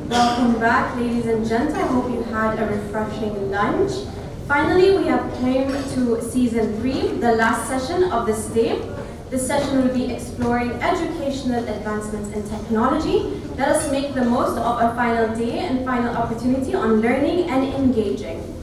Welcome back, ladies and gents. I hope you had a refreshing lunch. Finally, we have came to season 3, the last session of this day. This session will be exploring educational advancements in technology. Let us make the most of our final day and final opportunity on learning and engaging.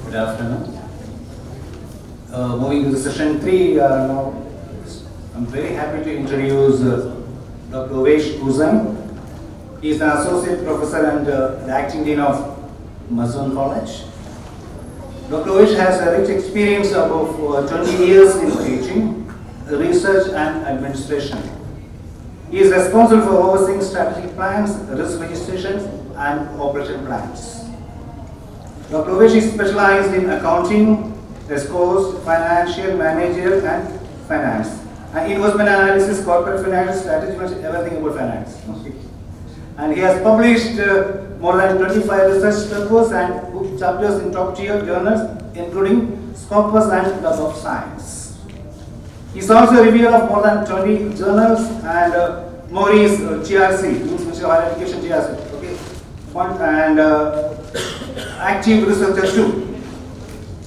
Good afternoon. Moving to the session 3 now, I'm very happy to introduce Dr. Uwais Uzan. He is an associate professor and the acting dean of Muscat College. Dr. Uwais has a rich experience of 20 years in teaching, research and administration. He is responsible for overseeing strategic plans, risk registrations and operation plans. Dr. Uwais is specialized in accounting, scores, financial, managerial and finance. And investment analysis, corporate finance, strategy, everything about finance. And he has published more than 25 research papers and book chapters in top tier journals, including Scopus and Web of Science. He is also a reviewer of more than 20 journals and Maurice GRC, Ministry of Higher Education GRC. Okay. And active researcher too.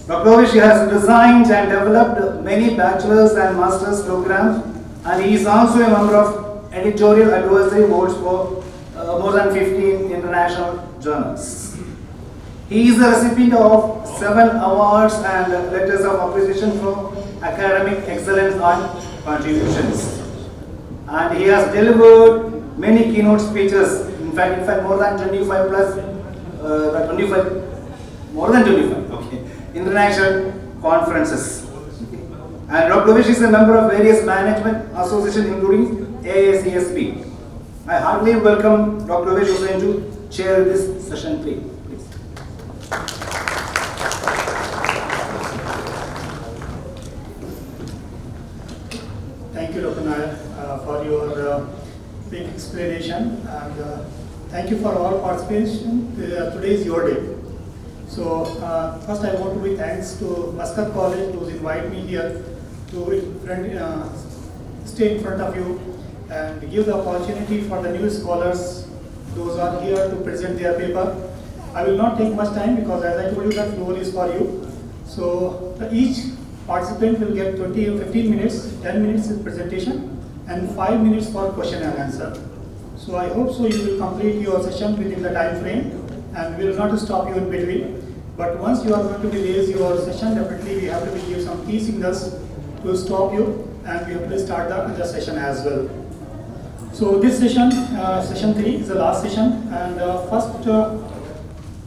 Dr. Uwais has designed and developed many bachelor's and master's programs, and he is also a member of editorial advisory boards for more than 15 international journals. He is the recipient of 7 awards and letters of appreciation for academic excellence and contributions. And he has delivered many keynote speeches, in fact more than 25 plus, more than 25, okay, international conferences. And Dr. Uwais is a member of various management associations, including AACSP. I heartily welcome Dr. Uwais to chair this session, please. Thank you, Dr. Nair, for your big explanation, and thank you for all participation. Today is your day. So first I want to be thanks to Muscat College to invite me here to stay in front of you and give the opportunity for the new scholars, those are here to present their paper. I will not take much time because as I told you the floor is for you. So each participant will get 20 or 15 minutes, 10 minutes in presentation and 5 minutes for question and answer. So I hope so you will complete your session within the time frame and we will not stop you in between. But once you are going to release your session, definitely we have to give some key signals to stop you and we have to start the session as well. So this session, session 3 is the last session, and first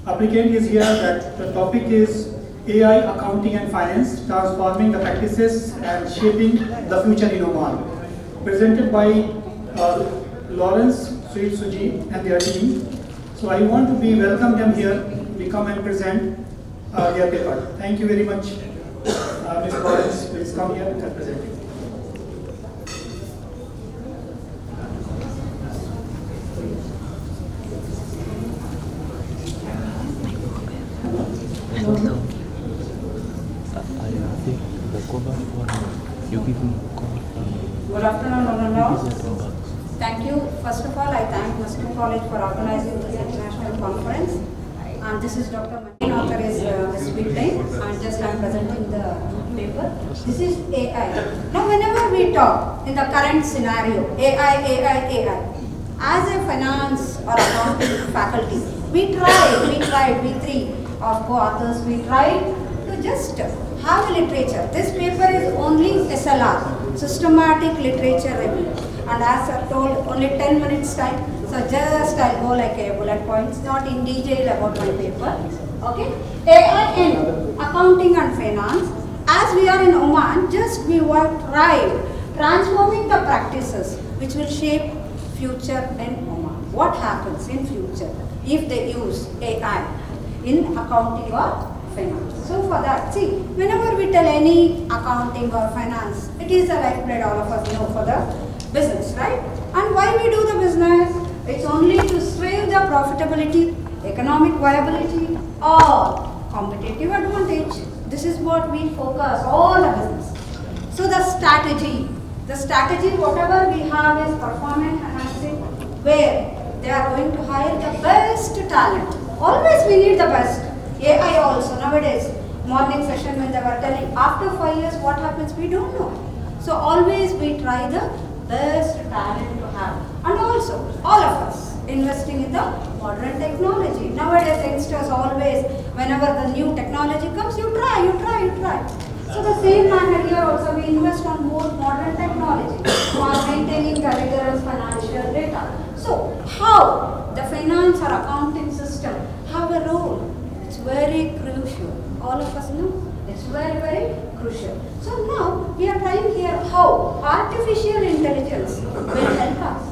applicant is here that the topic is AI, accounting and finance, transforming the practices and shaping the future in Oman. Presented by Lawrence, Sweet Suji and their team. So I want to welcome them here. We come and present their paper. Thank you very much. Ms. Lawrence, please come here and present it. Good afternoon, all. Thank you. First of all, I thank Muscat College for organizing this international conference. And this is Dr. Main author is Ms. Ibrahim, and just I am presenting the paper. This is AI. Now, whenever we talk in the current scenario, AI, as a finance or accounting faculty, we three of co-authors, we tried to just have a literature. This paper is only SLR, Systematic Literature Review. And as I told, only 10 minutes time. So just I'll go like a bullet points, not in detail about my paper. Okay? AI in accounting and finance. As we are in Oman, just we were tried transforming the practices which will shape future in Oman. What happens in future if they use AI in accounting or finance. So for that, see, whenever we tell any accounting or finance, it is a lifeblood, all of us know, for the business, right? And why we do the business? It's only to strive the profitability, economic viability, or competitive advantage. This is what we focus all the business. So the strategy, whatever we have is performance enhancing, where they are going to hire the best talent. Always we need the best. AI also nowadays, morning session when they were telling, after 5 years what happens we don't know. So always we try the best talent to have. And also, all of us investing in the modern technology. Nowadays youngsters always, whenever the new technology comes, you try. So the same manner here also we invest on more modern technology for maintaining the rigorous financial data. So how the finance or accounting system have a role? It's very crucial. All of us know it's very, very crucial. So now we are trying here how artificial intelligence will help us.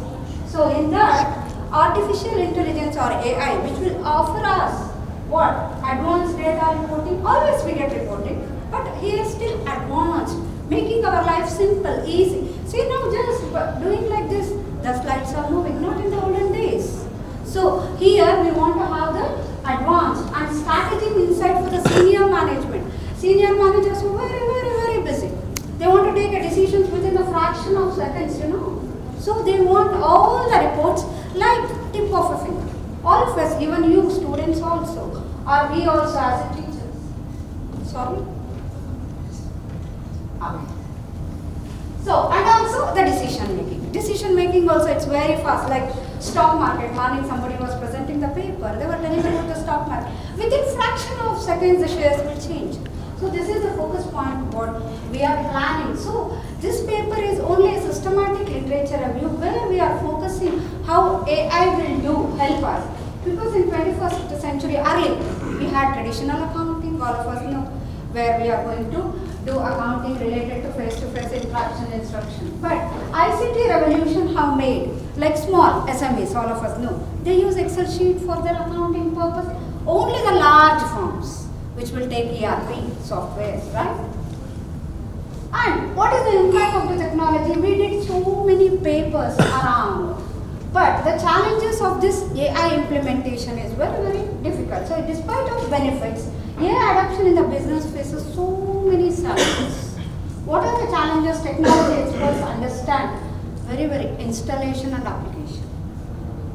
So in that, artificial intelligence or AI, which will offer us what? Advanced data reporting. Always we get reporting, but here still advanced, making our life simple, easy. See now just doing like this, the slides are moving, not in the olden days. So here we want to have the advanced and strategic insight for the senior management. Senior managers are very, very, very busy. They want to take a decisions within a fraction of seconds, So they want all the reports like tip of a finger. All of us, even you students also, or we also as a teachers. Sorry? Okay. So, and also the decision making. Decision making also, it's very fast, like stock market. Morning somebody was presenting the paper, they were telling about the stock market. Within fraction of seconds the shares will change. So this is the focus point what we are planning. So this paper is only a systematic literature review where we are focusing how AI will help us. Because in 21st century early, we had traditional accounting, all of us know, where we are going to do accounting related to face-to-face interaction instruction. But ICT revolution have made, like small SMEs, all of us know, they use Excel sheet for their accounting purpose. Only the large firms, which will take ERP softwares, right? And what is the impact of the technology? We did so many papers around. But the challenges of this AI implementation is very, very difficult. So despite of benefits, AI adoption in the business faces so many challenges. What are the challenges technology experts understand? Very, very installation and application.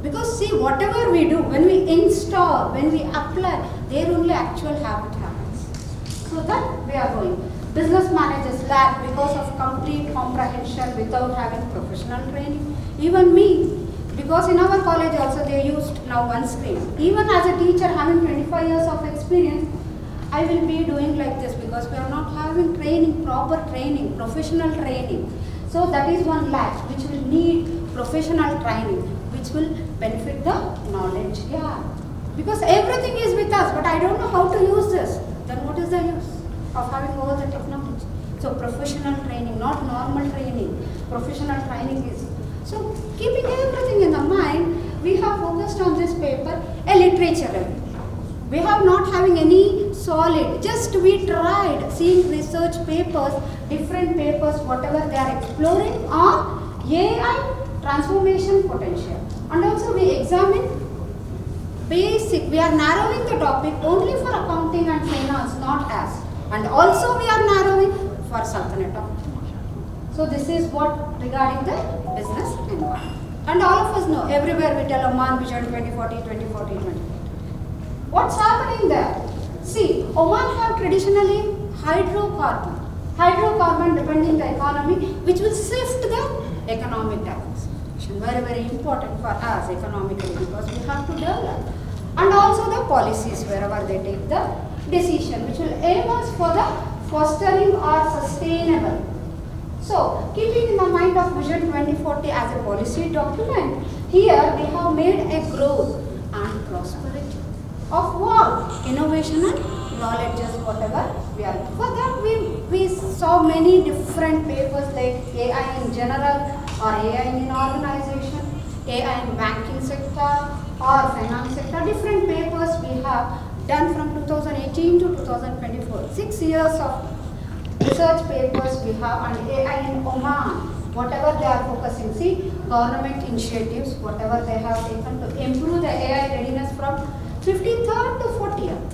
Because see, whatever we do, when we install, when we apply, there only actual habit happens. So that we are going. Business managers lack because of complete comprehension without having professional training. Even me, because in our college also they used now one screen. Even as a teacher having 25 years of experience, I will be doing like this because we are not having training, proper training, professional training. So that is one lack which will need professional training, which will benefit the knowledge gap. Because everything is with us, but I don't know how to use this. Then what is the use of having all the technology? So professional training, not normal training. Professional training is. So keeping everything in the mind, we have focused on this paper, a literature review. We have not having any solid, just we tried seeing research papers, different papers, whatever they are exploring on AI transformation potential. And also we examine basic, we are narrowing the topic only for accounting and finance, not as. And also we are narrowing for Sultanate of Oman. So this is what regarding the business environment. And all of us know, everywhere we tell Oman Vision 2040, 2040, 2040. What's happening there? See, Oman have traditionally hydrocarbon depending the economy, which will shift the economic diversification. Very, very important for us economically because we have to develop. And also the policies wherever they take the decision, which will aim us for the fostering or sustainable. So, keeping in the mind of Vision 2040 as a policy document, here we have made a growth and prosperity of what? Innovation and knowledge is whatever we are. For that we saw many different papers like AI in general or AI in organization, AI in banking sector or finance sector. Different papers we have done from 2018 to 2024. 6 years of research papers we have on AI in Oman. Whatever they are focusing, see, government initiatives, whatever they have taken to improve the AI readiness from 53rd to 40th.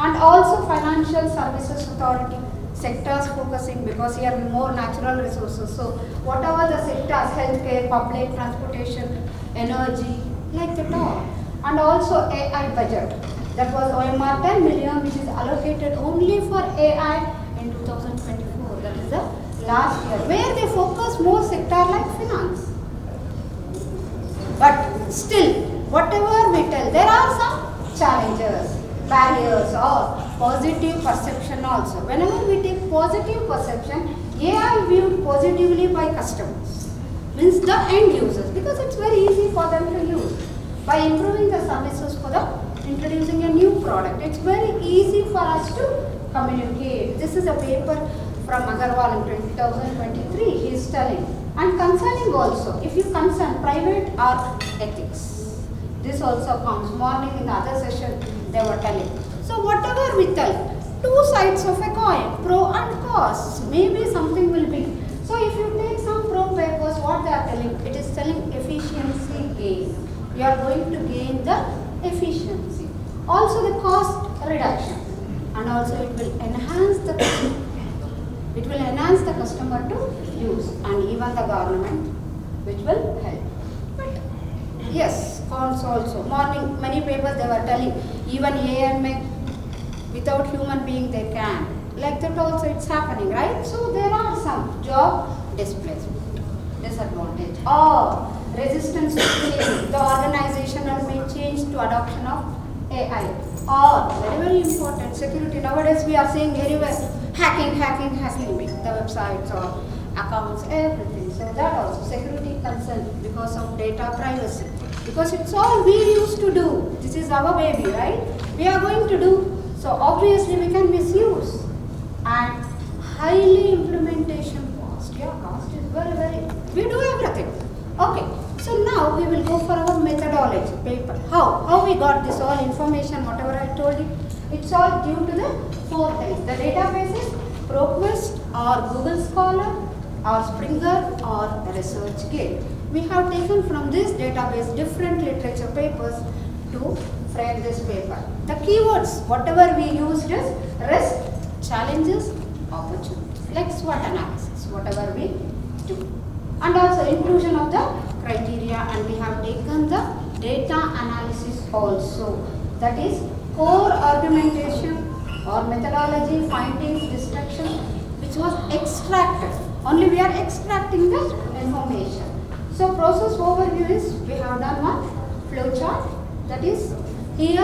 And also financial services authority, sectors focusing because here more natural resources. So whatever the sectors, healthcare, public transportation, energy, like that all. And also AI budget. That was OMR 10 million which is allocated only for AI in 2024. That is the last year, where they focus more sector like finance. But still, whatever we tell, there are some challenges, barriers or positive perception also. Whenever we take positive perception, AI viewed positively by customers, means the end users, because it's very easy for them to use. By improving the services for the introducing a new product, it's very easy for us to communicate. This is a paper from Agarwal in 2023, he is telling. And concerning also, if you concern private or ethics, this also comes. Morning in the other session, they were telling. So whatever we tell, two sides of a coin, pro and cons, maybe something will be. So if you take some pro papers, what they are telling, it is telling efficiency gain. You are going to gain the efficiency. Also the cost reduction. And also it will enhance the customer to use, and even the government, which will help. But yes, cons also. Morning, many papers they were telling, even AMA, without human being they can. Like that also it's happening, right? So there are some job displacement, disadvantage, or resistance to change. The organizational may change to adoption of AI. Or very, very important, security. Nowadays we are seeing everywhere hacking the websites or accounts, everything. So that also security concern because of data privacy. Because it's all we used to do. This is our baby, right? We are going to do. So obviously we can misuse. And highly implementation cost. Yeah, cost is very, very, we do everything. Okay. So now we will go for our methodology paper. How we got this all information, whatever I told you, it's all due to the 4 things. The databases, ProQuest or Google Scholar or Springer or ResearchGate. We have taken from this database different literature papers to frame this paper. The keywords, whatever we used is risk, challenges, opportunities, like SWOT analysis, whatever we do. And also inclusion of the criteria, and we have taken the data analysis also. That is core argumentation or methodology, findings, destruction, which was extracted. Only we are extracting the information. So process overview is, we have done one flow chart. That is here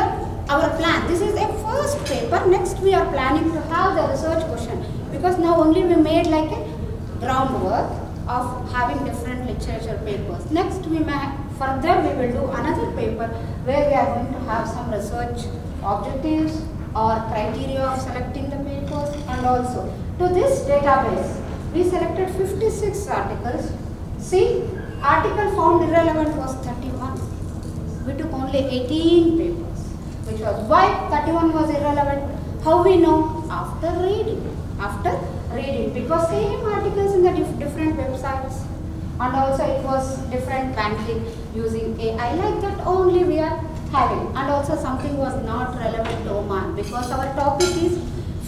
our plan. This is a first paper. Next we are planning to have the research question, because now only we made like a groundwork of having different literature papers. Next further we will do another paper where we are going to have some research objectives or criteria of selecting the papers. And also to this database we selected 56 articles. See, article found irrelevant was 31. We took only 18 papers, which was why 31 was irrelevant. How we know? After reading, because same articles in the different websites, and also it was different banking using AI, like that only we are having. And also something was not relevant to Oman, because our topic is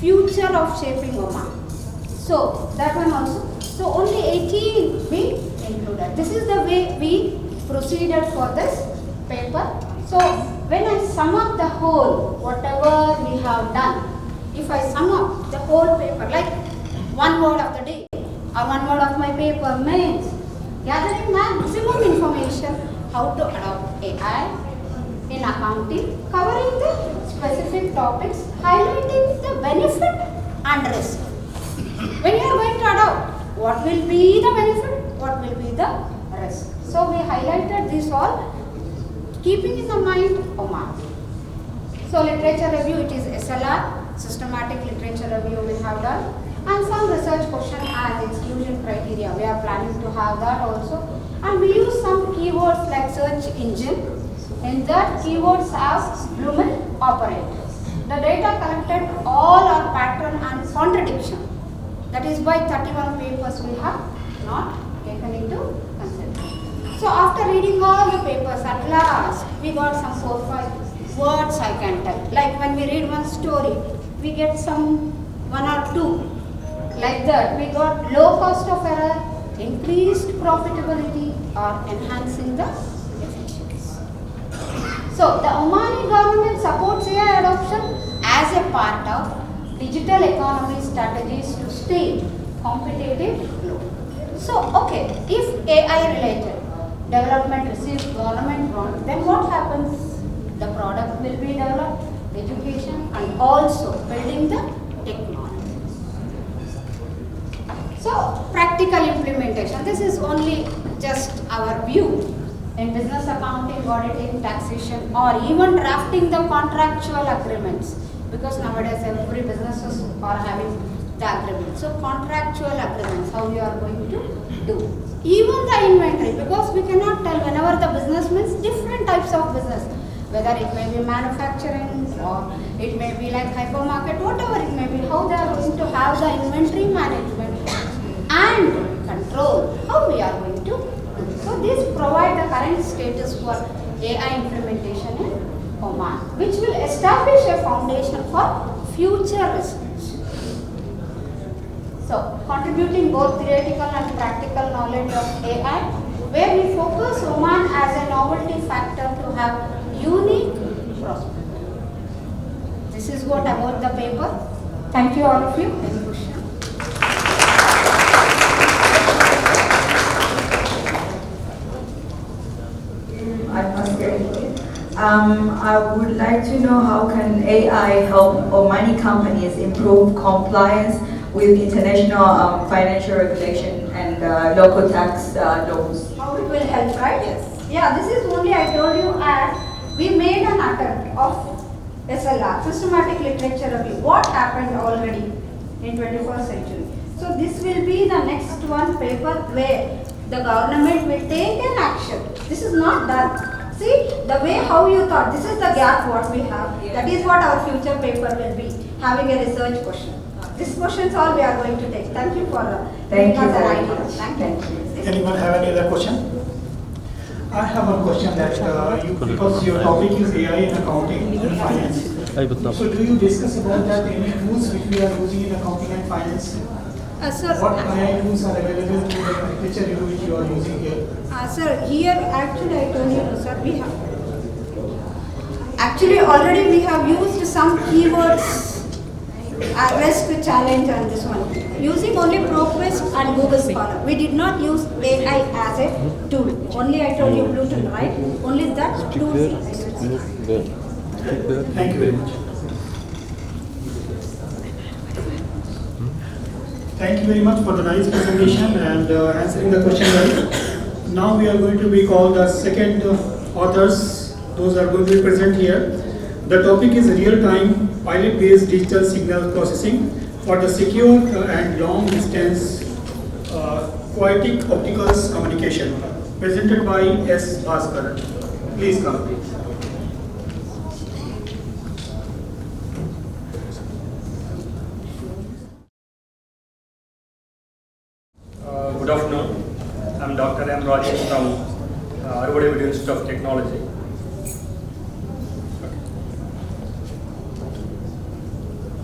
future of shaping Oman. So that one also. So only 18 we included. This is the way we proceeded for this paper. So when I sum up the whole, whatever we have done, if I sum up the whole paper, like one word of the day or one word of my paper means gathering maximum information how to adopt AI in accounting, covering the specific topics, highlighting the benefit and risk. When you are going to adopt, what will be the benefit, what will be the risk. So we highlighted this all, keeping in the mind Oman. So literature review, it is SLR, systematic literature review we have done, and some research question as exclusion criteria. We are planning to have that also. And we use some keywords like search engine. In that keywords have Blumen operators. The data collected all are pattern and contradiction. That is why 31 papers we have not taken into consideration. So after reading all the papers, at last we got some 4-5 words I can tell. Like when we read one story, we get some 1 or 2. Like that, we got low cost of error, increased profitability, or enhancing the efficiency. So the Omani government supports AI adoption as a part of digital economy strategies to stay competitive globally. So, okay, if AI related development receives government grant, then what happens? The product will be developed, education, and also building the technology. So, practical implementation. This is only just our view in business accounting, auditing, taxation, or even drafting the contractual agreements. Because nowadays every businesses are having the agreement. So, contractual agreements, how you are going to do. Even the inventory, because we cannot tell whenever the business means different types of business. Whether it may be manufacturing or it may be like hypermarket, whatever it may be, how they are going to have the inventory management and control, how we are going to do. So this provide the current status for AI implementation in Oman, which will establish a foundation for future research. So contributing both theoretical and practical knowledge of AI, where we focus Oman as a novelty factor to have unique prospect. This is what about the paper. Thank you all of you. Any question? I must get it. I would like to know how can AI help Omani companies improve compliance with international financial regulation and local tax laws. How it will help, right? Yes. Yeah, this is only I told you as we made an attempt of SLR, systematic literature review. What happened already in 21st century. So this will be the next one paper where the government will take an action. This is not done. See, the way how you thought, this is the gap what we have. That is what our future paper will be, having a research question. These questions all we are going to take. Thank you for Thank you very very much. Thank you. Anyone have any other question? I have one question that because your topic is AI in accounting and finance. So do you discuss about that any tools which we are using in accounting and finance? Sir, What AI tools are available to the literature review which you are using here? Sir, here actually I told you, sir, we have actually already we have used some keywords risk challenge on this one. Using only Prof and Google Scholar. We did not use AI as a tool. Only I told you Bluetooth, right? Only that tool. Thank you very much. Thank you very much for the nice presentation and answering the question well. Now we are going to be called the second authors. Those are going to be present here. The topic is real-time pilot-based digital signal processing for the secure and long-distance quantic opticals communication. Presented by S. Bhaskar. Please come. Good afternoon. I'm Dr. M. Rajesh from Rahma Ibrahim Institute of Technology.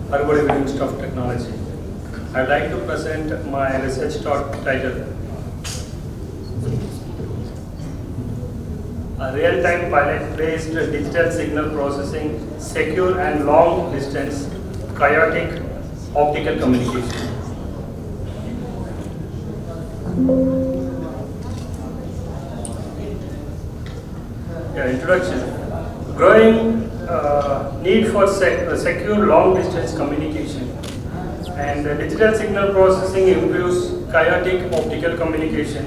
Rahma Ibrahim Institute of Technology. I'd like to present my research title. A real-time pilot-based digital signal processing, secure and long-distance chaotic optical communication. Introduction. Growing need for secure long-distance communication and digital signal processing improves chaotic optical communication,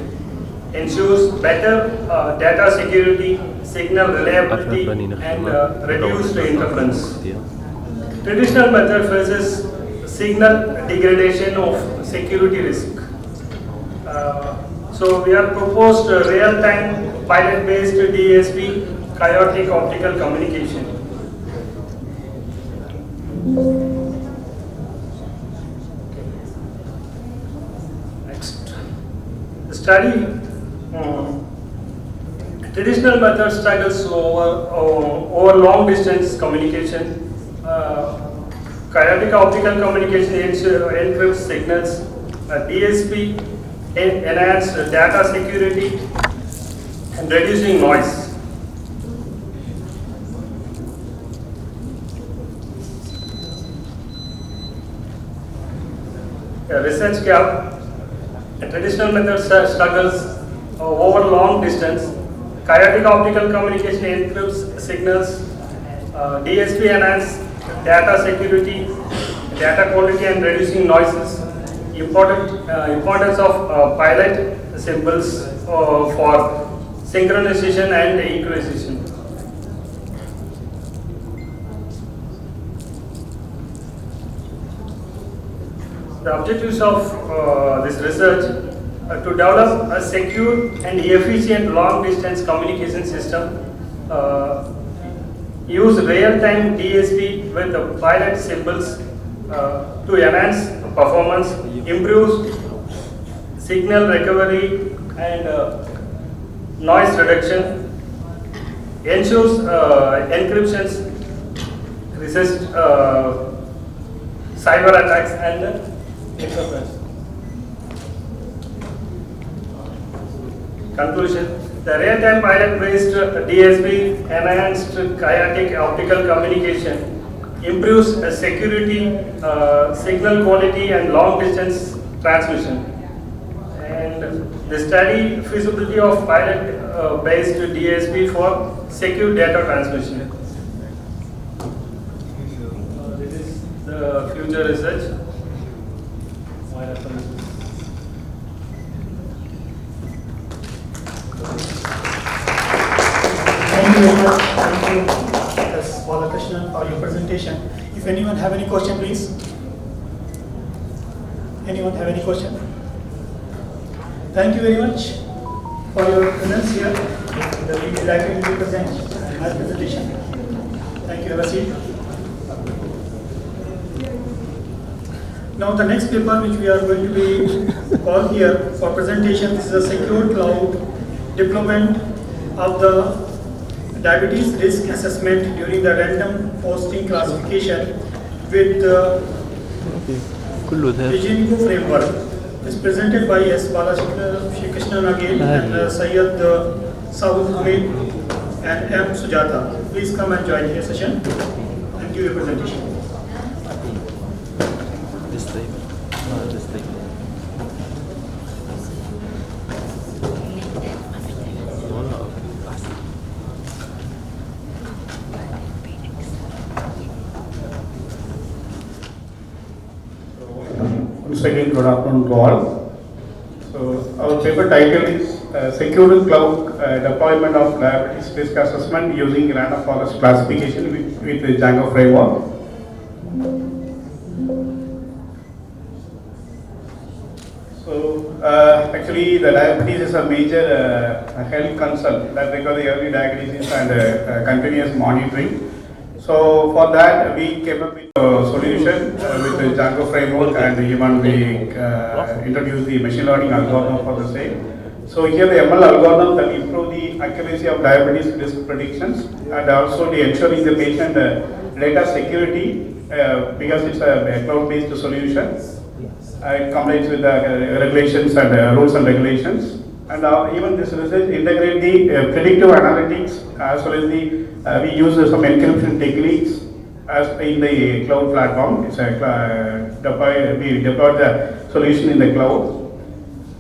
ensures better data security, signal reliability, and reduced interference. Traditional method faces signal degradation of security risk. So we have proposed real-time pilot-based DSP chaotic optical communication. Next, the study traditional method struggles over long distance communication. Chaotic optical communication encrypts signals. DSP enhance data security and reducing noise. A research gap. A traditional method struggles over long distance. Chaotic optical communication encrypts signals. DSP enhance data security, data quality, and reducing noises. Importance of pilot symbols for synchronization and equalization. The objectives of this research to develop a secure and efficient long-distance communication system, use real-time DSP with the pilot symbols to enhance performance, improves signal recovery and noise reduction, ensures encryptions, resist cyber attacks and interference. Conclusion. The real-time pilot-based DSP enhanced chaotic optical communication, improves security, signal quality and long-distance transmission. And the study feasibility of pilot-based DSP for secure data transmission. This is the future research. Thank you very much. Thank you, Ms. Balakrishnan, for your presentation. If anyone have any question, please. Anyone have any question? Thank you very much for your presence here. We will likely to present my presentation. Thank you. Have a seat. Now the next paper which we are going to be called here for presentation is a secure cloud deployment of the diabetes risk assessment during the random posting classification with the Vision framework. It's presented by S. Balakrishnan again and Syed Saud Hamid and M. Sujata. Please come and join the session and give your presentation. Once again, good afternoon to all. So, our paper title is Secure Cloud Deployment of Diabetes Risk Assessment using Random Forest Classification with the Django framework. So, actually, the diabetes is a major health concern that requires the early diagnosis and continuous monitoring. So for that, we came up with a solution with the Django framework, and even we introduced the machine learning algorithm for the same. So here the ML algorithm that improve the accuracy of diabetes risk predictions and also the ensuring the patient data security because it's a cloud-based solution. It complies with the regulations and rules and regulations. And even this research integrate the predictive analytics as well as the we use some encryption techniques as in the cloud platform. It's a we deployed the solution in the cloud.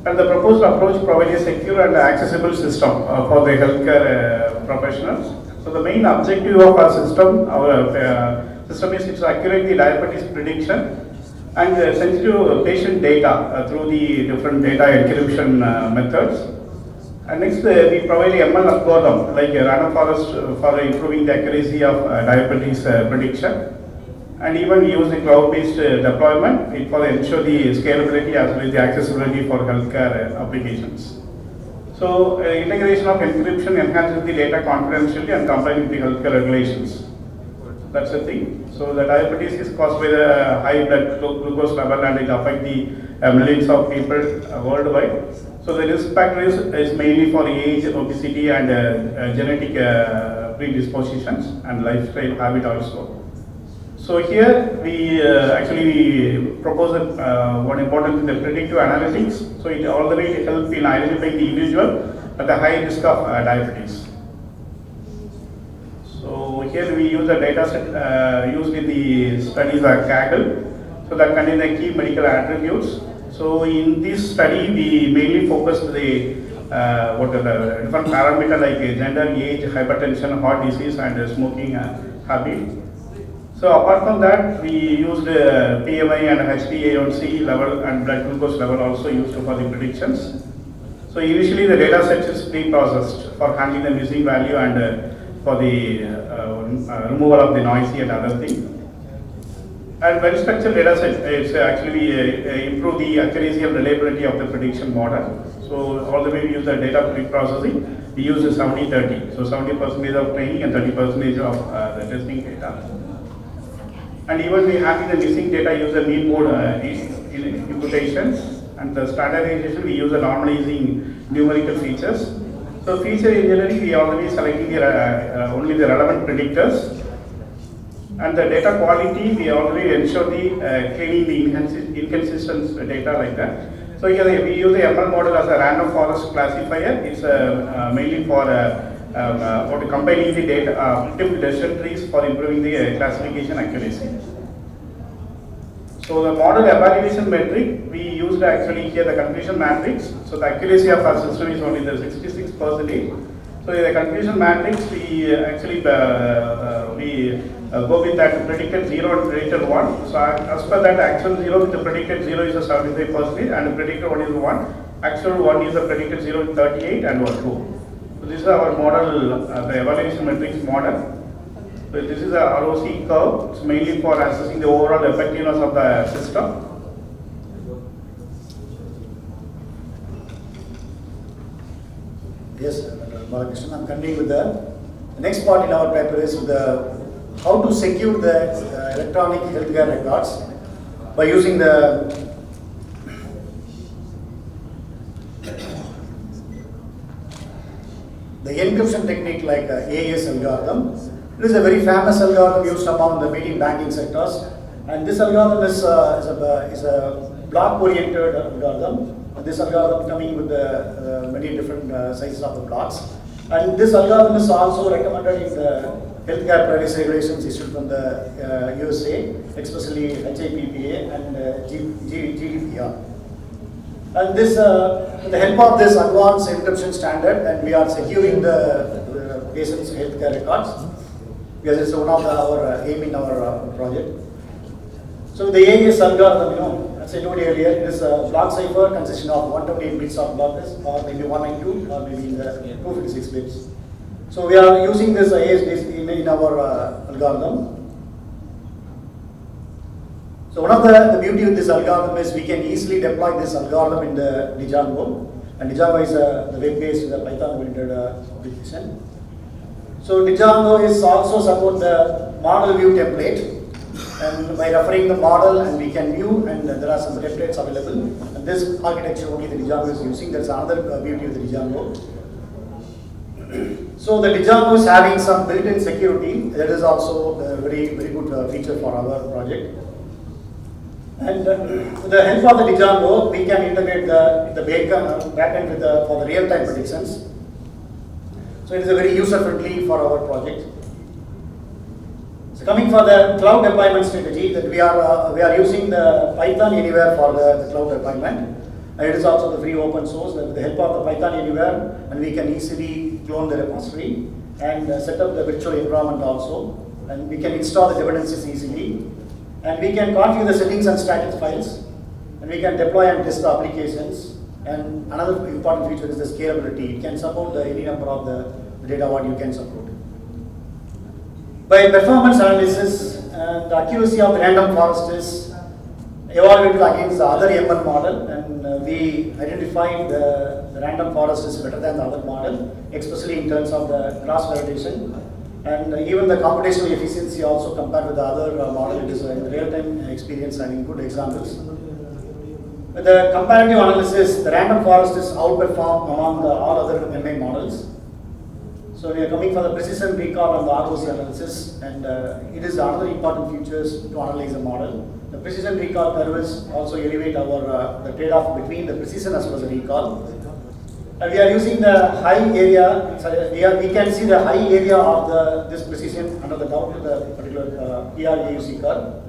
And the proposed approach provides a secure and accessible system for the healthcare professionals. So the main objective of our system is to accurate the diabetes prediction and sensitive patient data through the different data encryption methods. And next, we provide a ML algorithm like a random forest for improving the accuracy of diabetes prediction, and even use the cloud-based deployment for ensure the scalability as well as the accessibility for healthcare applications. So, integration of encryption enhances the data confidentiality and complying with the healthcare regulations. That's the thing. So the diabetes is caused by the high blood glucose level and it affects the millions of people worldwide. So the risk factor is mainly for age, obesity and genetic predispositions and lifestyle habit also. So here we actually propose one important thing, the predictive analytics. So it all the way help in identifying the individual at the high risk of diabetes. So here we use a data set used in the studies of CAGL, so that contain the key medical attributes. So in this study we mainly focused the what are the different parameters like gender, age, hypertension, heart disease and smoking habit. So apart from that we used PMI and HbA1c level and blood glucose level also used for the predictions. So initially the data set is pre-processed for handling the missing value and for the removal of the noisy and other thing. And well structured data set is actually improve the accuracy and reliability of the prediction model. So all the way we use the data pre-processing, we use the 70-30. So 70% of training and 30% of the testing data. And even we handle the missing data, use the mean mode imputations, and the standardization we use the normalizing numerical features. So feature engineering, we already selecting the only the relevant predictors, and the data quality we already ensure the cleaning the inconsistent data like that. So here we use the ML model as a random forest classifier. It's mainly for combining the data multiple decision trees for improving the classification accuracy. So the model evaluation metric, we used actually here the confusion matrix. So the accuracy of our system is only the 66%. So the confusion matrix, we actually go with that predicted 0 and predicted 1. So as per that, actual 0 with the predicted 0 is a 75% and the predicted 1 is 1. Actual 1 is the predicted 0 is 38 and 1 2. So this is our model, the evaluation matrix model. So this is a ROC curve. It's mainly for assessing the overall effectiveness of the system. Yes, Dr. Balakrishnan, I'm continuing with the next part in our paper is how to secure the electronic healthcare records by using the encryption technique like AES algorithm. It is a very famous algorithm used among the leading banking sectors, and this algorithm is a block-oriented algorithm. This algorithm coming with many different sizes of the blocks, and this algorithm is also recommended in the healthcare privacy regulations issued from the USA, especially HIPAA and GDPR. And this, with the help of this advanced encryption standard, and we are securing the patient's healthcare records, because it's one of our aim in our project. So the AES algorithm, as I told you earlier, this block cipher consisting of 128 bits of blocks, or maybe 192, or maybe in the 256 bits. So we are using this AES in our algorithm. So one of the beauty of this algorithm is we can easily deploy this algorithm in the Django, and Django is the web-based Python-oriented application. So Django is also support the model view template, and by referring the model, and we can view, and there are some templates available. And this architecture only the Django is using. That's another beauty of the Django. So the Django is having some built-in security. That is also a very good feature for our project. And with the help of the Django, we can integrate the backend with for the real-time predictions. So it is a very user-friendly for our project. So coming for the cloud deployment strategy, that we are using the Python Anywhere for the cloud deployment. And it is also the free open source. With the help of the Python Anywhere, and we can easily clone the repository and set up the virtual environment also. And we can install the dependencies easily. And we can configure the settings and static files. And we can deploy and test the applications. And another important feature is the scalability. It can support any number of the data what you can support. By performance analysis, the accuracy of the random forest is evaluated against the other ML model, and we identified the random forest is better than the other model, especially in terms of the cross validation. And even the computational efficiency also compared with the other model, it is in real-time experience having good examples. With the comparative analysis, the random forest is outperformed among all other MA models. So we are coming for the precision recall and the ROC analysis, and it is another important features to analyze the model. The precision recall curves also elevate our the trade-off between the precision as well as the recall. And we are using the high area. We can see the high area of this precision under the down to the particular PRAUC curve.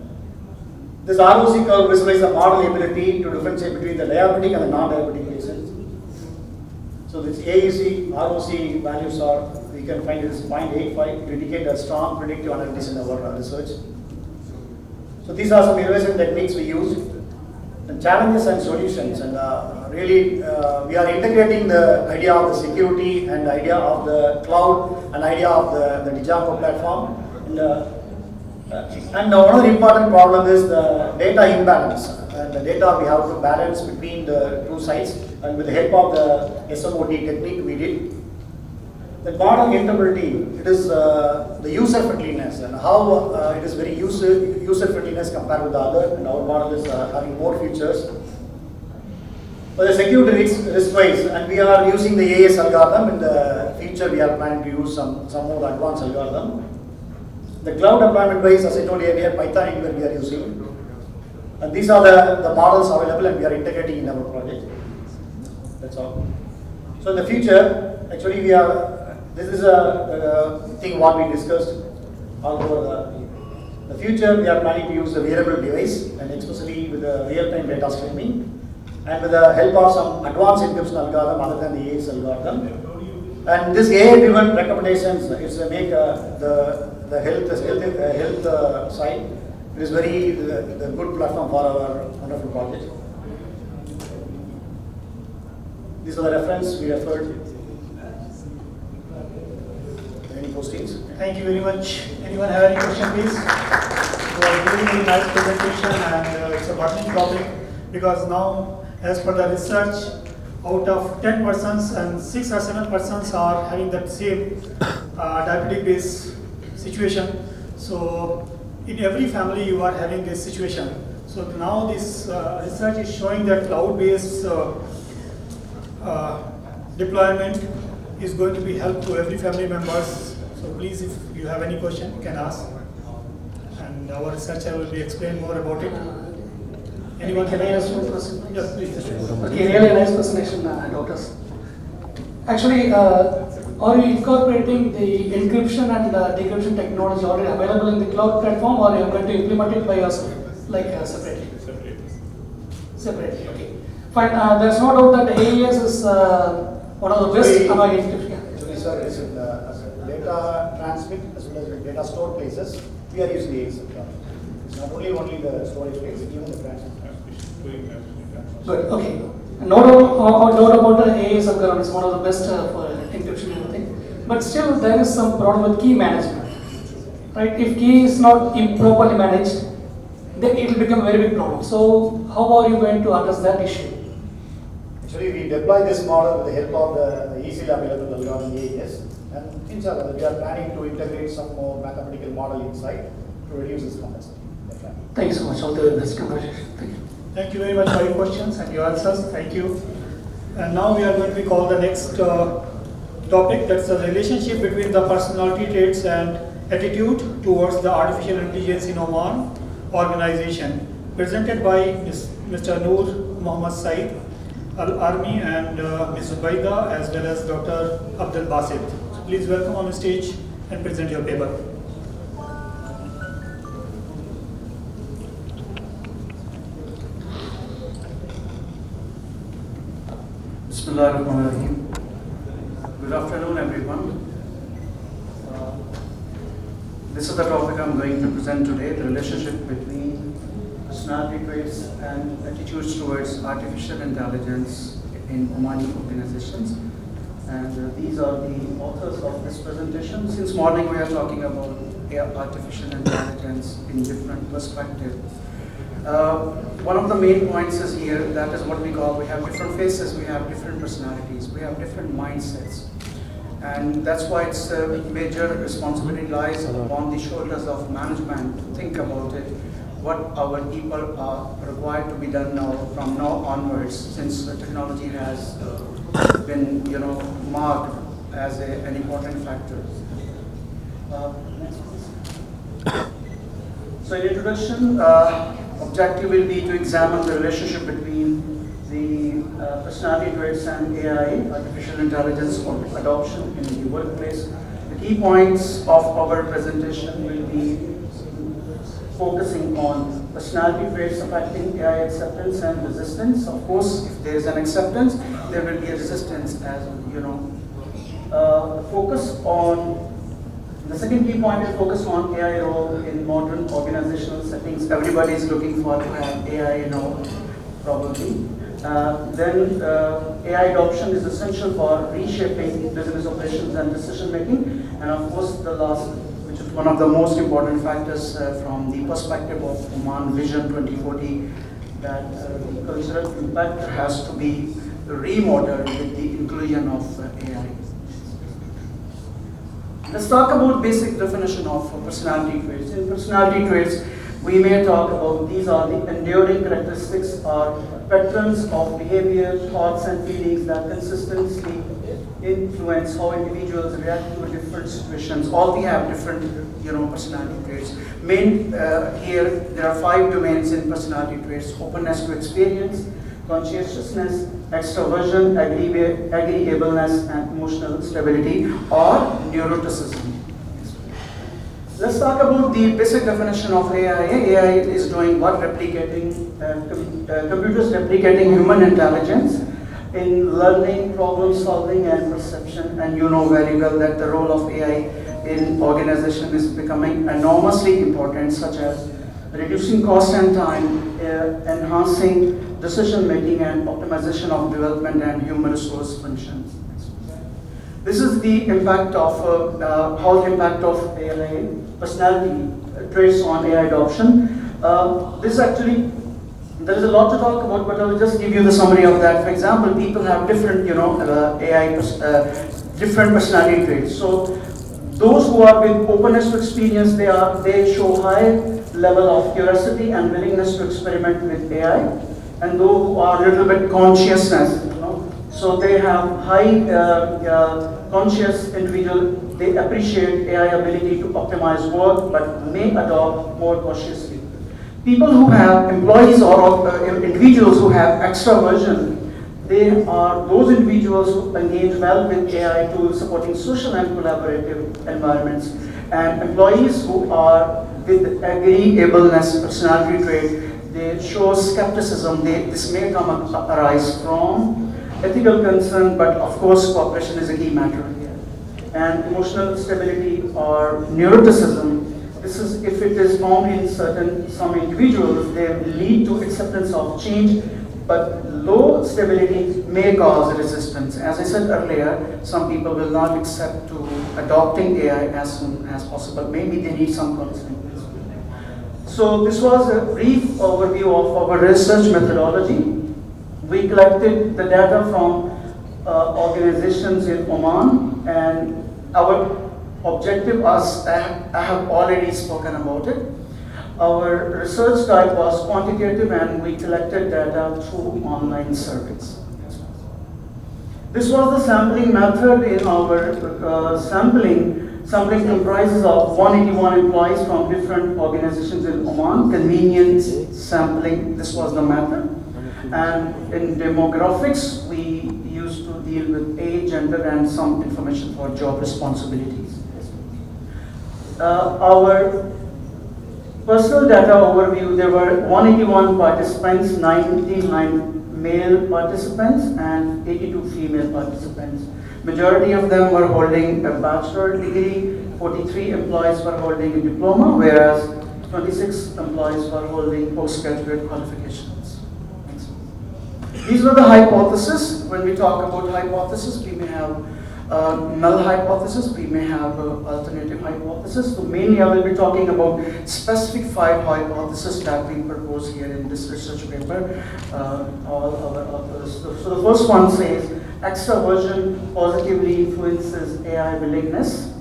This ROC curve visualizes the model ability to differentiate between the diabetic and the non-diabetic patients. So this AUC, ROC values are, we can find it is 0.85 to indicate a strong predictive analytics in our research. So these are some innovation techniques we use. And challenges and solutions, and really we are integrating the idea of the security and the idea of the cloud and idea of the Django platform. And another important problem is the data imbalance. And the data we have to balance between the two sides, and with the help of the SMOD technique we did. The model interpretability, it is the user friendliness and how it is very user friendliness compared with the other, and our model is having more features. For the security risk-wise, and we are using the AS algorithm. In the future, we are planning to use some more advanced algorithm. The cloud deployment-wise, as I told you earlier, Python anywhere we are using. And these are the models available, and we are integrating in our project. That's all. So in the future, actually we are. This is a thing what we discussed all over the future. We are planning to use a wearable device, and especially with the real-time data streaming, and with the help of some advanced encryption algorithm other than the AS algorithm. And this AI-driven recommendations is to make the health side. It is very the good platform for our wonderful project. These are the reference we referred. Any questions? Thank you very much. Anyone have any question, please? You are giving a nice presentation, and it's a burning topic, because now, as per the research, out of 10 persons, and 6 or 7 persons are having that same diabetic-based situation. So, in every family, you are having this situation. So now this research is showing that cloud-based deployment is going to be help to every family members. So please, if you have any question, you can ask, and our researcher will be explain more about it. Anyone Can I ask one question? Yes, please. Okay, really nice presentation, doctors. Actually, are you incorporating the encryption and decryption technology already available in the cloud platform, or are you going to implement it by yourself, like separately? Separately, okay. Fine, there's no doubt that AES is one of the best among encryption. Actually, sir, as data transmit as well as data stored places, we are using AES. It's not only the storage place, even the transmit. Good, okay. No doubt about the AES algorithm is one of the best for encryption and everything. But still, there is some problem with key management. Right? If key is not improperly managed, then it will become a very big problem. So, how are you going to address that issue? Actually, we deploy this model with the help of the easily available algorithm AES, and inshallah, we are planning to integrate some more mathematical model inside to reduce this complexity. Thank you so much. All the best. Congratulations. Thank you. Thank you very much for your questions and your answers. Thank you. And now we are going to call the next topic, that's the relationship between the personality traits and attitude towards the artificial intelligence in Oman organization, presented by Mr. Noor Muhammad Saeed Al-Armi and Ms. Zubaida, as well as Dr. Abdul Basit. So please welcome on the stage and present your paper. Bismillahirrahmanirrahim. Good afternoon, everyone. This is the topic I'm going to present today, the relationship between personality traits and attitudes towards artificial intelligence in Omani organizations. And these are the authors of this presentation. Since morning we are talking about artificial intelligence in different perspectives. One of the main points is here, that is what we call, we have different faces, we have different personalities, we have different mindsets. And that's why it's a major responsibility lies upon the shoulders of management to think about it, what our people are required to be done now from now onwards, since the technology has been, marked as an important factor. Next, please. So in introduction, objective will be to examine the relationship between the personality traits and AI, artificial intelligence adoption in the workplace. The key points of our presentation will be focusing on personality traits affecting AI acceptance and resistance. Of course, if there is an acceptance, there will be a resistance, as you know. The second key point is focus on AI role in modern organizational settings. Everybody is looking for to have AI now, probably. Then AI adoption is essential for reshaping business operations and decision making. And of course, the last, which is one of the most important factors from the perspective of Oman Vision 2040, that the cultural impact has to be remodeled with the inclusion of AI. Let's talk about basic definition of personality traits. In personality traits, we may talk about these are the enduring characteristics or patterns of behavior, thoughts, and feelings that consistently influence how individuals react to different situations. All we have different, personality traits. Here there are 5 domains in personality traits: openness to experience, conscientiousness, extroversion, agreeableness, and emotional stability, or neuroticism. Let's talk about the basic definition of AI. AI is doing what? Computers replicating human intelligence in learning, problem solving, and perception. And you know very well that the role of AI in organization is becoming enormously important, such as reducing cost and time, enhancing decision making, and optimization of development and human resource functions. This is the impact of how the impact of AI personality traits on AI adoption. There is a lot to talk about, but I will just give you the summary of that. For example, people have different, different personality traits. So those who are with openness to experience, they show high level of curiosity and willingness to experiment with AI. And those who are a little bit consciousness, so they have high conscious individual. They appreciate AI ability to optimize work, but may adopt more cautiously. People who have employees or individuals who have extraversion, they are those individuals who engage well with AI tools supporting social and collaborative environments. And employees who are with agreeableness personality trait, they show skepticism. This may arise from ethical concern, but of course cooperation is a key matter here. And emotional stability or neuroticism, this is if it is found in some individuals, they lead to acceptance of change, but low stability may cause resistance. As I said earlier, some people will not accept to adopting AI as soon as possible. Maybe they need some counseling. So this was a brief overview of our research methodology. We collected the data from organizations in Oman, and our objective was, I have already spoken about it. Our research type was quantitative, and we collected data through online surveys. This was the sampling method in our sampling. Sampling comprises of 181 employees from different organizations in Oman. Convenience sampling, this was the method. And in demographics, we used to deal with age, gender, and some information for job responsibilities. Our personal data overview, there were 181 participants, 99 male participants, and 82 female participants. Majority of them were holding a bachelor degree, 43 employees were holding a diploma, whereas 26 employees were holding postgraduate qualifications. These were the hypotheses. When we talk about hypothesis, we may have null hypothesis, we may have alternative hypothesis. So mainly I will be talking about specific 5 hypotheses that we propose here in this research paper, all our authors. So the first one says extraversion positively influences AI willingness.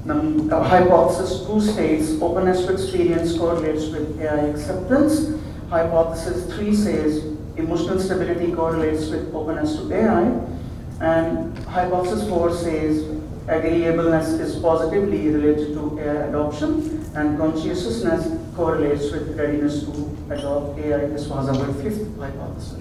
Hypothesis 2 states openness to experience correlates with AI acceptance. Hypothesis 3 says emotional stability correlates with openness to AI. And hypothesis 4 says agreeableness is positively related to AI adoption, and conscientiousness correlates with readiness to adopt AI. This was our fifth hypothesis.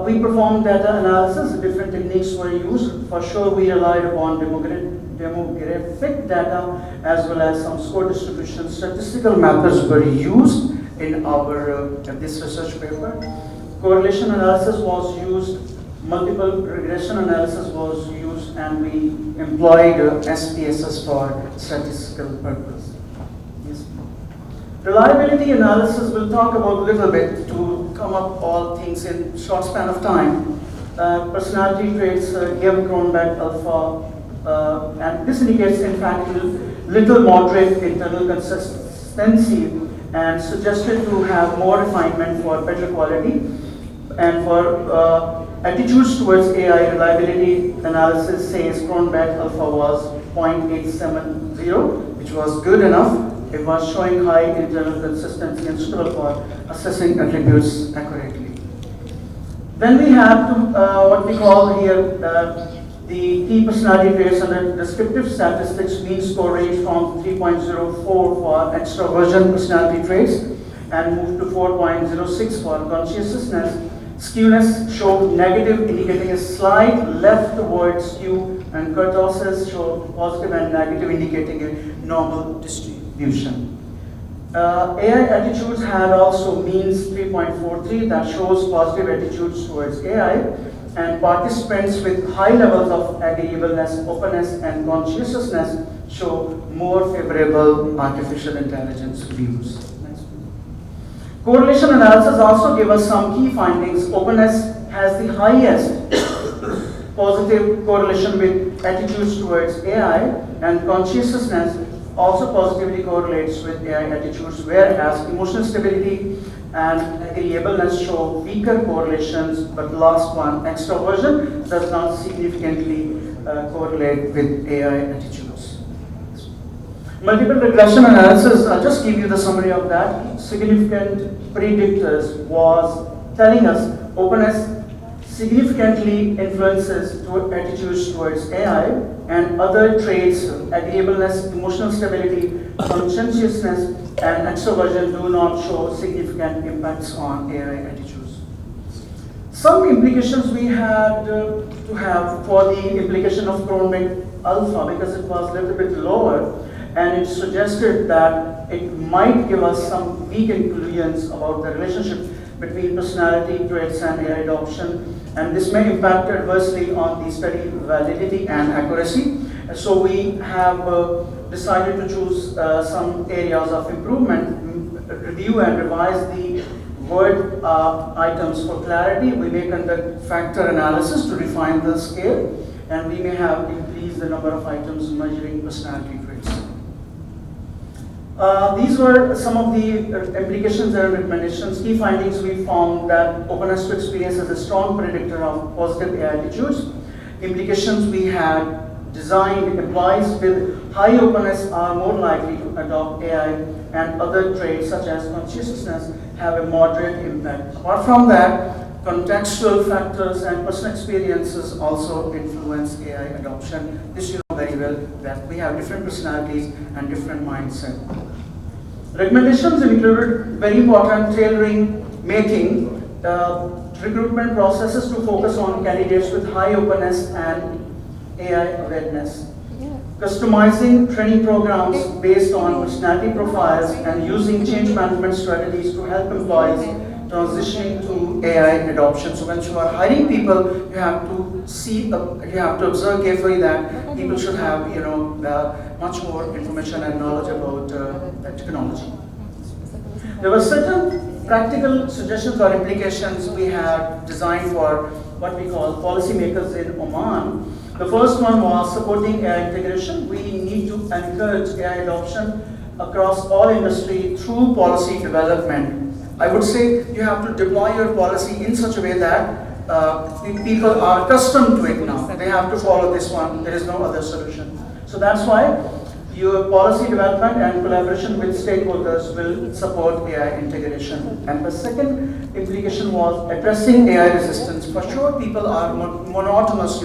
We performed data analysis. Different techniques were used. For sure, we relied upon demographic data as well as some score distribution. Statistical methods were used in our this research paper. Correlation analysis was used. Multiple regression analysis was used, and we employed SPSS for statistical purpose. Yes. Reliability analysis we'll talk about a little bit to come up all things in short span of time. Personality traits give Cronbach alpha, and this indicates in fact little moderate internal consistency and suggested to have more refinement for better quality. And for attitudes towards AI, reliability analysis says Cronbach alpha was 0.870, which was good enough. It was showing high internal consistency and suitable for assessing attributes accurately. Then we have to, what we call here the key personality traits under descriptive statistics. Mean score range from 3.04 for extraversion personality traits and moved to 4.06 for conscientiousness. Skewness showed negative, indicating a slight leftward skew, and kurtoses showed positive and negative, indicating a normal distribution. AI attitudes had also means 3.43 that shows positive attitudes towards AI, and participants with high levels of agreeableness, openness, and conscientiousness show more favorable artificial intelligence views. Correlation analysis also gave us some key findings. Openness has the highest positive correlation with attitudes towards AI, and conscientiousness also positively correlates with AI attitudes, whereas emotional stability and agreeableness show weaker correlations, but the last one, extraversion, does not significantly correlate with AI attitudes. Multiple regression analysis, I'll just give you the summary of that. Significant predictors was telling us openness significantly influences attitudes towards AI, and other traits, agreeableness, emotional stability, conscientiousness, and extroversion do not show significant impacts on AI attitudes. Some implications we had to have for the implication of Cronbach alpha, because it was a little bit lower, and it suggested that it might give us some weak conclusions about the relationship between personality traits and AI adoption, and this may impact adversely on the study validity and accuracy. So we have decided to choose some areas of improvement, review and revise the word items for clarity. We may conduct factor analysis to refine the scale, and we may have increased the number of items measuring personality traits. These were some of the implications and recommendations. Key findings: we found that openness to experience is a strong predictor of positive AI attitudes. Implications: we had designed employees with high openness are more likely to adopt AI, and other traits such as conscientiousness have a moderate impact. Apart from that, contextual factors and personal experiences also influence AI adoption. This you know very well, that we have different personalities and different mindset. Recommendations included very important tailoring, making recruitment processes to focus on candidates with high openness and AI awareness. Customizing training programs based on personality profiles and using change management strategies to help employees transitioning to AI adoption. So when you are hiring people, you have to you have to observe carefully that people should have much more information and knowledge about that technology. There were certain practical suggestions or implications we had designed for what we call policymakers in Oman. The first one was supporting AI integration. We need to encourage AI adoption across all industry through policy development. I would say you have to deploy your policy in such a way that people are accustomed to it now. They have to follow this one. There is no other solution. So that's why your policy development and collaboration with stakeholders will support AI integration. And the second implication was addressing AI resistance. For sure, people are monotonous,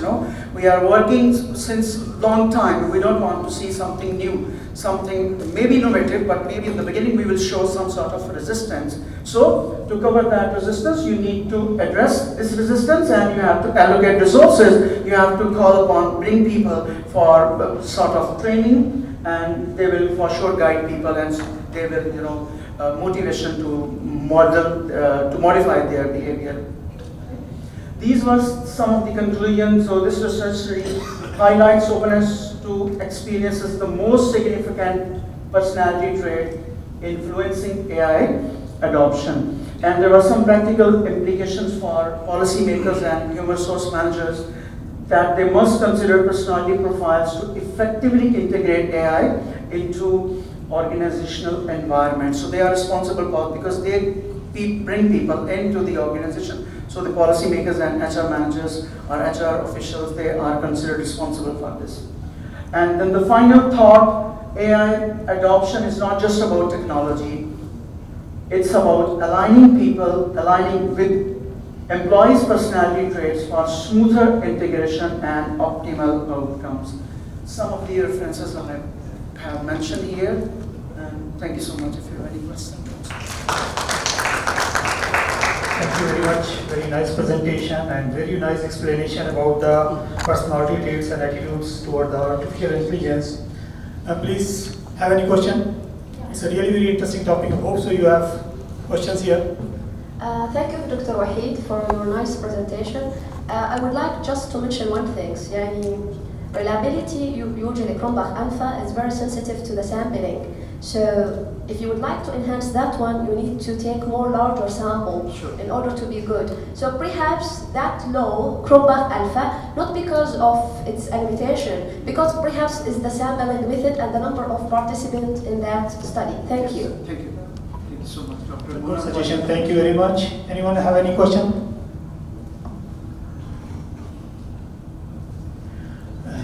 We are working since long time. We don't want to see something new, something maybe innovative, but maybe in the beginning we will show some sort of resistance. So to cover that resistance, you need to address this resistance, and you have to allocate resources. You have to call upon, bring people for sort of training, and they will for sure guide people, and they will, motivation to modify their behavior. These were some of the conclusions. So this research really highlights openness to experience as the most significant personality trait influencing AI adoption. And there are some practical implications for policymakers and human resource managers that they must consider personality profiles to effectively integrate AI into organizational environments. So they are responsible for, because they bring people into the organization. So the policymakers and HR managers or HR officials, they are considered responsible for this. And then the final thought, AI adoption is not just about technology. It's about aligning people, aligning with employees' personality traits for smoother integration and optimal outcomes. Some of the references I have mentioned here, and thank you so much if you have any questions. Thank you very much. Very nice presentation and very nice explanation about the personality traits and attitudes toward the artificial intelligence. Please have any question? It's a really very interesting topic. I hope so you have questions here. Thank you, Dr. Wahid, for your nice presentation. I would like just to mention one thing. Reliability, usually Cronbach alpha, is very sensitive to the sampling. So if you would like to enhance that one, you need to take more larger sample in order to be good. So perhaps that low Cronbach alpha, not because of its limitation, because perhaps it's the sampling method and the number of participants in that study. Thank you. Thank you. Thank you so much, Dr. Good suggestion. Thank you very much. Anyone have any question?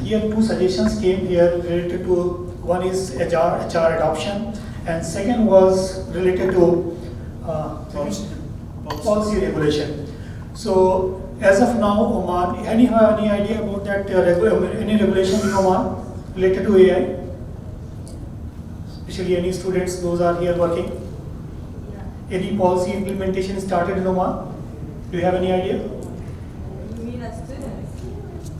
Here two suggestions came here related to, one is HR adoption, and second was related to policy regulation. So as of now, Oman, any idea about that any regulation in Oman related to AI? Especially any students, those are here working? Any policy implementation started in Oman? Do you have any idea? You mean as students?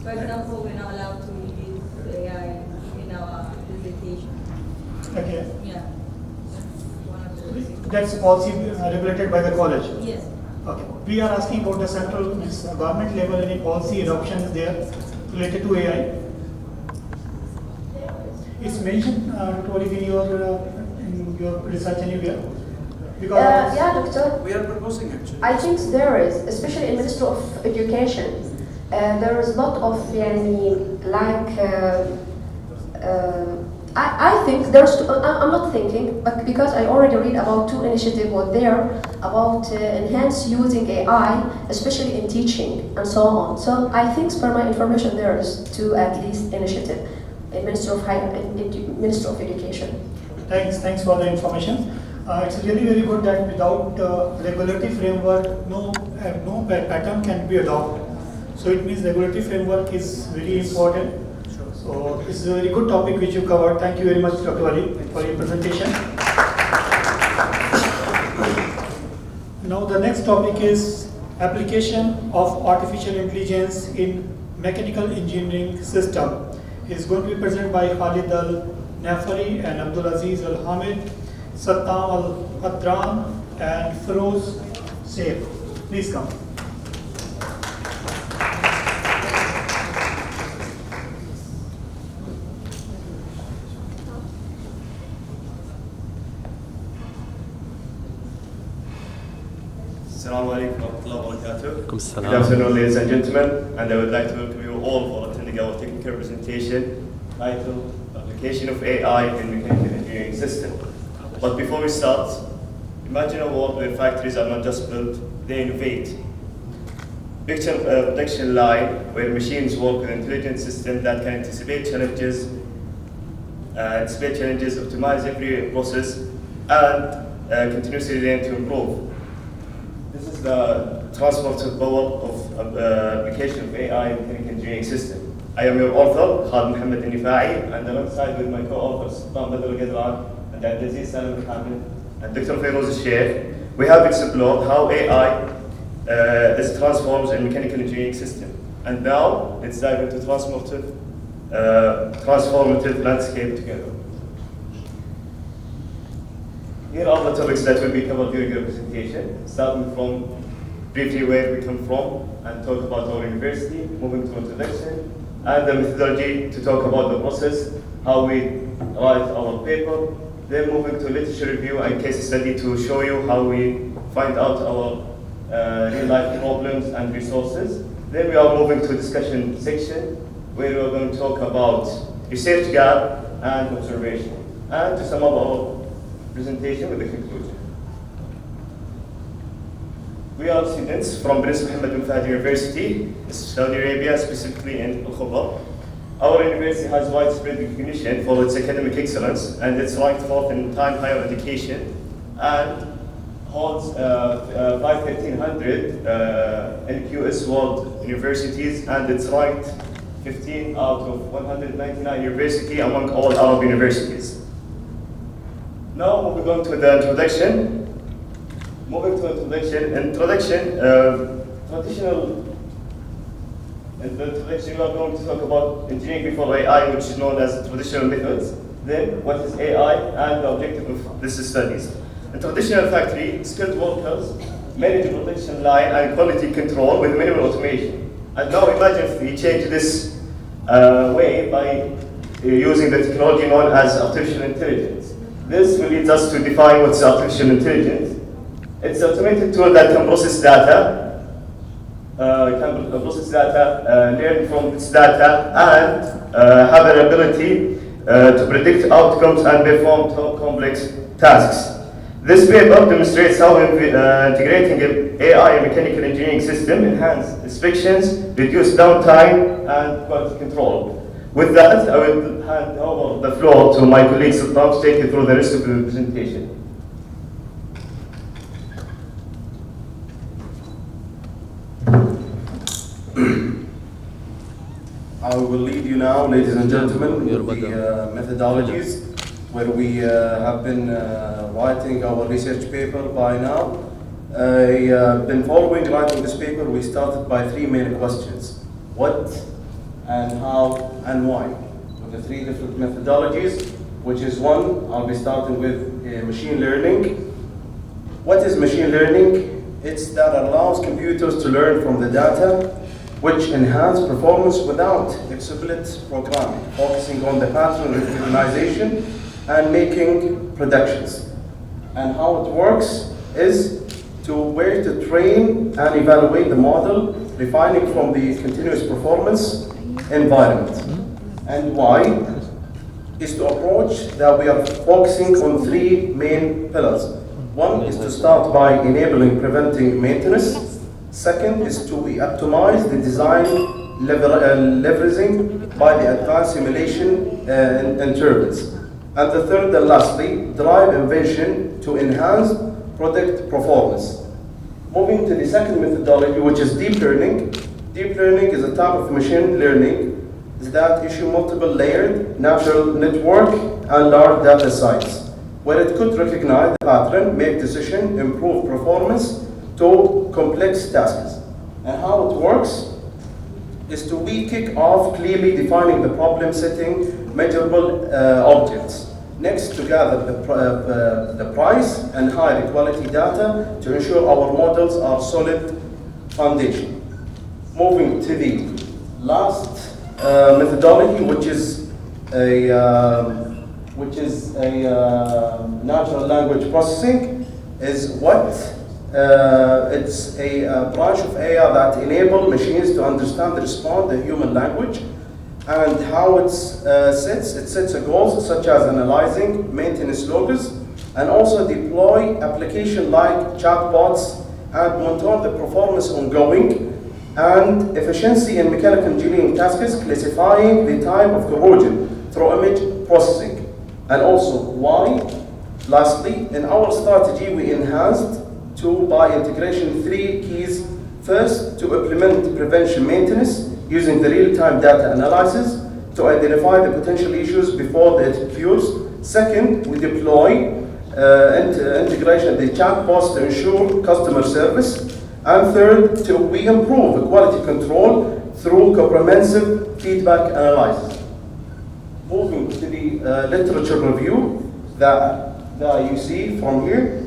For example, we're not allowed to use AI in our dissertation. Okay. Yeah. That's policy regulated by the college? Yes. Okay. We are asking about the central government level, any policy adoption is there related to AI? It's mentioned in your research anywhere? Because yeah, Doctor. We are proposing actually. I think there is, especially in Ministry of Education. There is a lot of I think there's, I'm not thinking, but because I already read about two initiatives were there about enhance using AI, especially in teaching and so on. So I think, per my information, there is two at least initiative in Ministry of Education. Thanks for the information. It's really very good that without regulatory framework, no pattern can be adopted. So it means regulatory framework is very important. So this is a very good topic which you covered. Thank you very much, Dr. Ali, for your presentation. Now the next topic is application of artificial intelligence in mechanical engineering system. It's going to be presented by Khalid Al-Nafari and Abdul Aziz Al-Hamid, Sattam Al-Qadran and Feroz Saif. Please come. Assalamu alaikum wa rahmatullahi wa barakatuh. Good afternoon, ladies and gentlemen, and I would like to welcome you all for attending our technical presentation titled Application of AI in Mechanical Engineering System. But before we start, imagine a world where factories are not just built, they innovate. picture production line where machines work with intelligent systems that can anticipate challenges, optimize every process, and continuously learn to improve. This is the transformative power of application of AI in mechanical engineering system. I am your author, Khalid Mohammed Al-Nifa'i, and alongside with my co-authors, Sultan Badr Al-Gadran, and Abdulaziz Salam Al-Hamid, and Dr. Feroz Al-Sheikh, we have explored how AI is transformed in mechanical engineering system. And now, let's dive into transformative landscape together. Here are the topics that will be covered during the presentation, starting from briefly where we come from and talk about our university, moving to introduction, and the methodology to talk about the process, how we write our paper, then moving to literature review and case study to show you how we find out our real-life problems and resources. Then we are moving to discussion section where we are going to talk about research gap and observation, and to sum up our presentation with the conclusion. We are students from Prince Mohammed bin Fahd University, Saudi Arabia, specifically in Al Khobar. Our university has widespread recognition for its academic excellence, and it's ranked fourth in time higher education, and holds 1300 NQS World Universities, and it's ranked 15 out of 199 universities among all Arab universities. Now moving on to the introduction. Moving to introduction. In the introduction, we are going to talk about engineering before AI, which is known as traditional methods. Then, what is AI and the objective of these studies. In traditional factory, skilled workers manage production line and quality control with minimal automation. And now imagine if we change this way by using the technology known as artificial intelligence. This will lead us to define what's artificial intelligence. It's an automated tool that can process data, learn from its data, and have an ability to predict outcomes and perform complex tasks. This paper demonstrates how integrating AI in mechanical engineering system enhance inspections, reduce downtime, and quality control. With that, I will hand over the floor to my colleague Sultan to take you through the rest of the presentation. I will lead you now, ladies and gentlemen, with the methodologies where we have been writing our research paper by now. I've been following writing this paper. We started by three main questions: what, and how, and why. With the three different methodologies, which is one, I'll be starting with machine learning. What is machine learning? It's that allows computers to learn from the data, which enhance performance without explicit programming, focusing on the pattern recognition and making predictions. And how it works is to where to train and evaluate the model, refining from the continuous performance environment. And why is to approach that we are focusing on three main pillars. One is to start by enabling preventing maintenance. Second is to optimize the design leveraging by the advanced simulation and turbines. And the third and lastly, drive invention to enhance product performance. Moving to the second methodology, which is deep learning. Deep learning is a type of machine learning that issue multiple layered natural network and large data sets, where it could recognize the pattern, make decision, improve performance to complex tasks. And how it works is to we kick off clearly defining the problem setting measurable objects. Next, to gather the price and high quality data to ensure our models are solid foundation. Moving to the last methodology, which is a natural language processing, is what? It's a branch of AI that enable machines to understand and respond to human language. And how it sets a goals such as analyzing maintenance logs and also deploy application like chatbots and monitor the performance ongoing and efficiency in mechanical engineering tasks, classifying the type of corrosion through image processing. And also why? Lastly, in our strategy, we enhanced by integration 3 keys. First, to implement prevention maintenance using the real-time data analysis to identify the potential issues before it occurs. Second, we deploy integration of the chatbots to ensure customer service. And third, we improve quality control through comprehensive feedback analysis. Moving to the literature review that you see from here.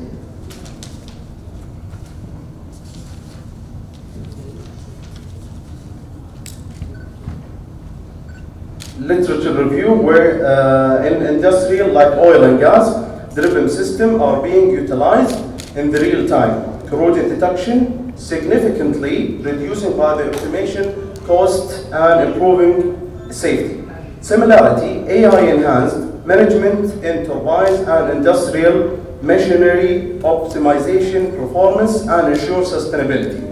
Literature review where in industrial like oil and gas driven systems are being utilized in the real time. Corrosion detection significantly reducing by the automation cost and improving safety. Similarity, AI enhanced management in turbines and industrial machinery optimization performance and ensure sustainability.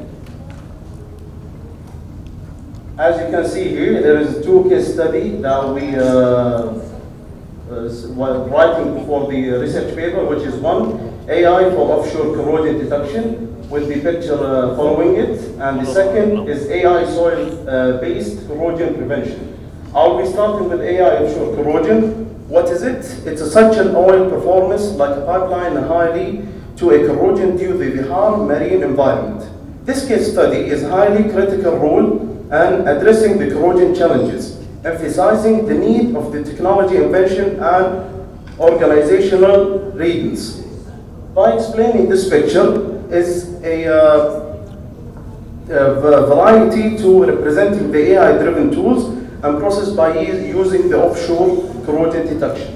As you can see here, there is 2 case studies that we while writing for the research paper, which is one, AI for offshore corrosion detection with the picture following it, and the second is AI soil-based corrosion prevention. I'll be starting with AI offshore corrosion. What is it? It's such an oil performance like a pipeline highly to a corrosion due to the harm marine environment. This case study is highly critical role and addressing the corrosion challenges, emphasizing the need of the technology invention and organizational readiness. By explaining this picture is a variety to representing the AI-driven tools and process by using the offshore corrosion detection.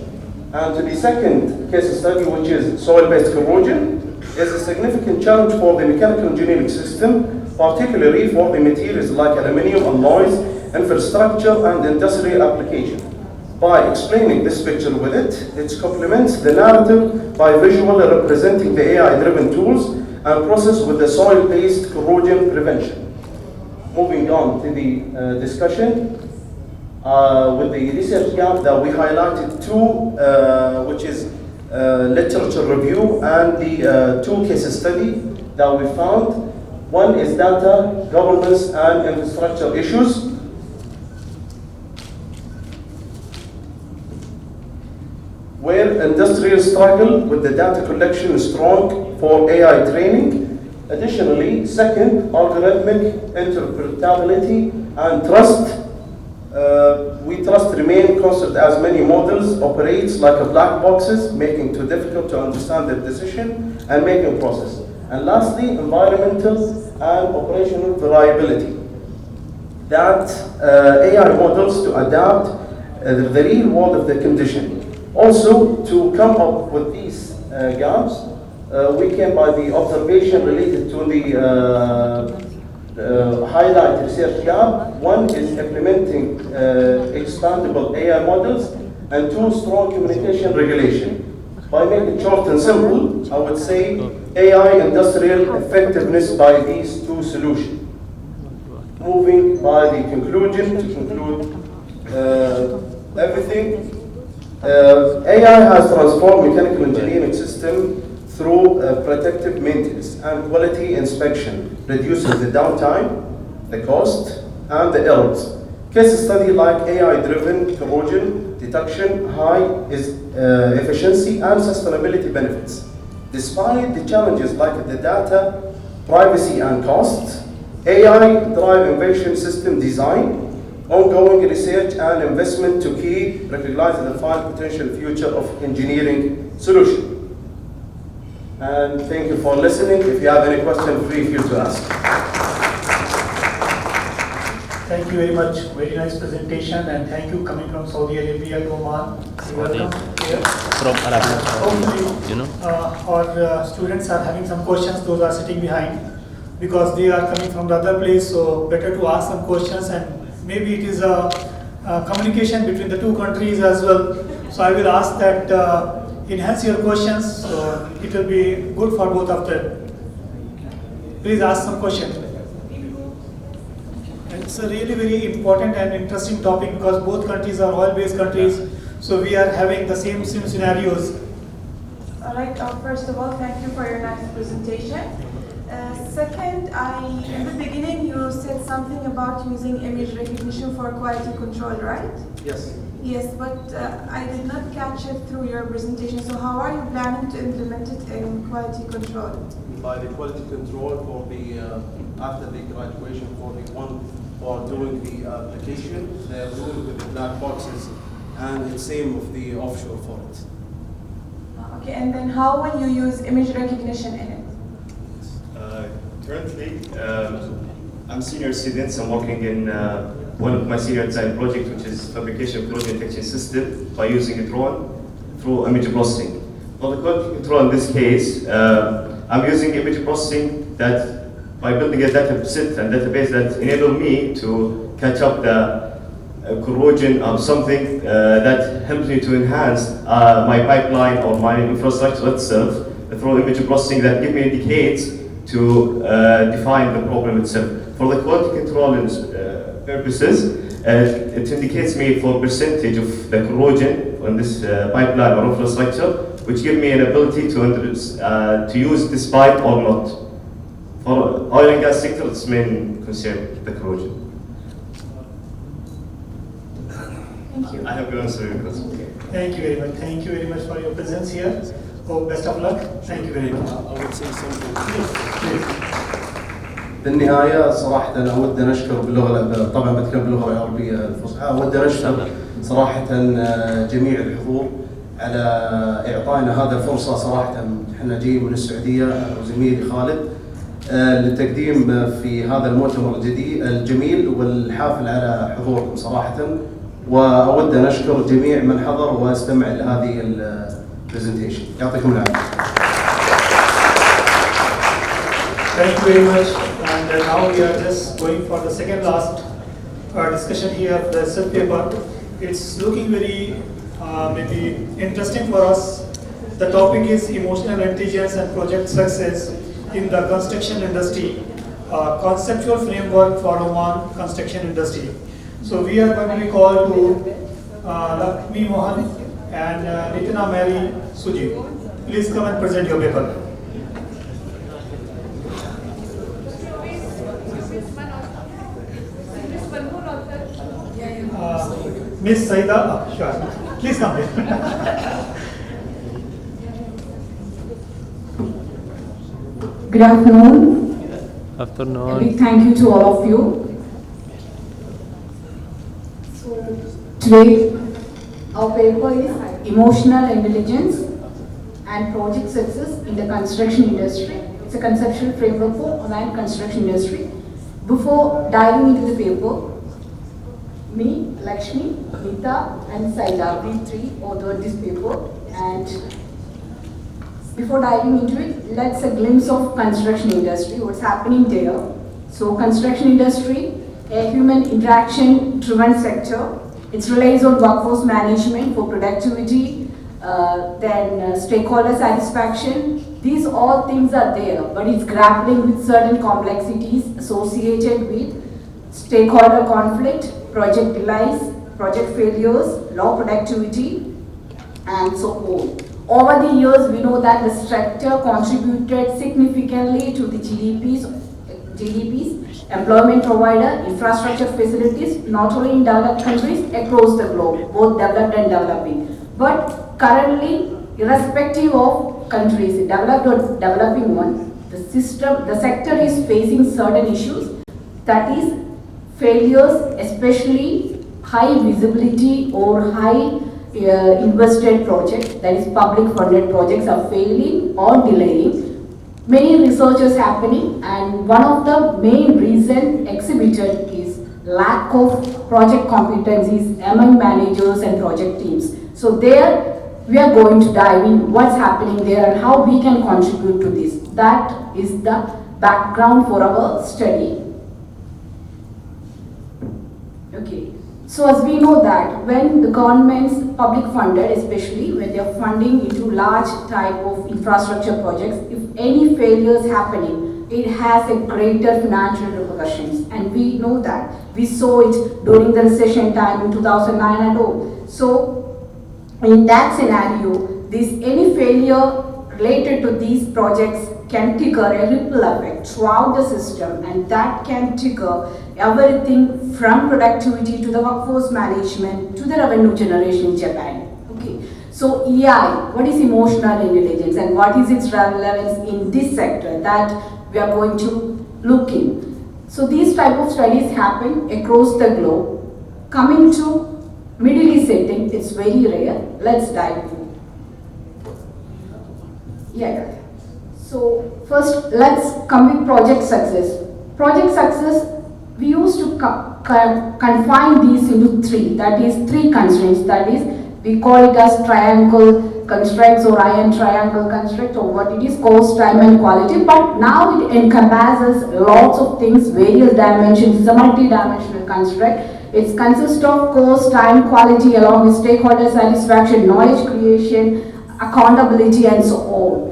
And to the second case study, which is soil-based corrosion, is a significant challenge for the mechanical engineering system, particularly for the materials like aluminium alloys, infrastructure, and industrial application. By explaining this picture with it complements the narrative by visually representing the AI-driven tools and process with the soil-based corrosion prevention. Moving on to the discussion with the research gap that we highlighted 2, which is literature review and the 2 case study that we found. One is data governance and infrastructure issues. Where industrials struggle with the data collection strong for AI training. Additionally, second, algorithmic interpretability and trust. We trust remain constant as many models operates like a black boxes, making it too difficult to understand the decision and making process. And lastly, environmental and operational variability. That AI models to adapt the real world of the condition. Also, to come up with these gaps, we came by the observation related to the highlight research gap. One is implementing expandable AI models, and 2, strong communication regulation. By making it short and simple, I would say AI industrial effectiveness by these 2 solutions. Moving by the conclusion to conclude everything. AI has transformed mechanical engineering system through predictive maintenance and quality inspection, reducing the downtime, the cost, and the errors. Case study like AI-driven corrosion detection, high efficiency and sustainability benefits. Despite the challenges like the data, privacy, and cost, AI-driven innovation system design, ongoing research and investment to keep recognizing the fine potential future of engineering solution. And thank you for listening. If you have any questions, feel free to ask. Thank you very much. Very nice presentation, and thank you coming from Saudi Arabia to Oman. Welcome here. From Arabia. Hopefully, our students are having some questions. Those are sitting behind because they are coming from the other place. So better to ask some questions, and maybe it is a communication between the 2 countries as well. So I will ask that enhance your questions. So it will be good for both of them. Please ask some questions. It's a really very important and interesting topic because both countries are oil-based countries, so we are having the same scenarios. All right. First of all, thank you for your nice presentation. Second, in the beginning you said something about using image recognition for quality control, right? Yes. Yes, but I did not catch it through your presentation. So how are you planning to implement it in quality control? By the quality control for the after the graduation for the one for doing the application, they're doing with the black boxes, and it's same with the offshore for it. Okay, and then how will you use image recognition in it? Currently, I'm senior student. I'm working in one of my senior design projects, which is fabrication corrosion detection system by using a drone through image processing. For the quality control in this case, I'm using image processing that by building a data set and database that enable me to catch up the corrosion of something that helps me to enhance my pipeline or my infrastructure itself through image processing that give me indicates to define the problem itself. For the quality control purposes, it indicates me for percentage of the corrosion on this pipeline or infrastructure, which give me an ability to use this pipe or not. For oil and gas sector, it's main concern, the corrosion. Thank you. I have to answer your question. Thank you very much. Thank you very much for your presence here. Hope best of luck. Thank you very much. I would say something. Please. بالنهاية صراحة أود أن أشكر باللغة طبعا بتكلم باللغة العربية الفصحى، أود أن أشكر صراحة جميع الحضور على إعطائنا هذا الفرصة. صراحة احنا جايين من السعودية أنا وزميلي خالد للتقديم في هذا المؤتمر الجميل والحافل على حضوركم صراحة، وأود أن أشكر جميع من حضر واستمع لهذه البرزنتيشن. يعطيكم العافية. Thank you very much. And now we are just going for the second last discussion here of the research paper. It's looking very maybe interesting for us. The topic is emotional intelligence and project success in the construction industry, conceptual framework for Oman construction industry. So we are going to be called to Lakshmi Mohan and Nitina Mary Suji. Please come and present your paper. Miss Saida, sure. Please come here. Good afternoon. Afternoon. A big thank you to all of you. So today our paper is Emotional Intelligence and Project Success in the Construction Industry. It's a conceptual framework for Oman construction industry. Before diving into the paper, me, Lakshmi, Nita and Saida, we three authored this paper, and before diving into it, let's a glimpse of construction industry, what's happening there. So construction industry, a human interaction driven sector. It relies on workforce management for productivity, then stakeholder satisfaction. These all things are there, but it's grappling with certain complexities associated with stakeholder conflict, project delays, project failures, low productivity, and so on. Over the years, we know that the sector contributed significantly to the GDPs, employment provider, infrastructure facilities, not only in developed countries, across the globe, both developed and developing. But currently, irrespective of countries, developed or developing one, the sector is facing certain issues, that is failures, especially high visibility or high invested projects, that is public funded projects, are failing or delaying. Many researchers happening, and one of the main reasons exhibited is lack of project competencies among managers and project teams. So there we are going to dive in what's happening there and how we can contribute to this. That is the background for our study. Okay. So as we know that when the government's public funded, especially when they are funding into large type of infrastructure projects, if any failures happening, it has a greater financial repercussions, and we know that. We saw it during the recession time in 2009 and all. So in that scenario, any failure related to these projects can trigger a ripple effect throughout the system, and that can trigger everything from productivity to the workforce management to the revenue generation in Japan. Okay. So EI, what is emotional intelligence and what is its relevance in this sector that we are going to look in. So these type of studies happen across the globe. Coming to Middle East setting, it's very rare. Let's dive in. Yeah. So first, let's come with project success. Project success, we used to confine these into three. That is three constraints. That is, we call it as triangle constructs or iron triangle construct, or what it is, cost, time and quality. But now it encompasses lots of things, various dimensions. It's a multi-dimensional construct. It consists of cost, time, quality, along with stakeholder satisfaction, knowledge creation, accountability, and so on.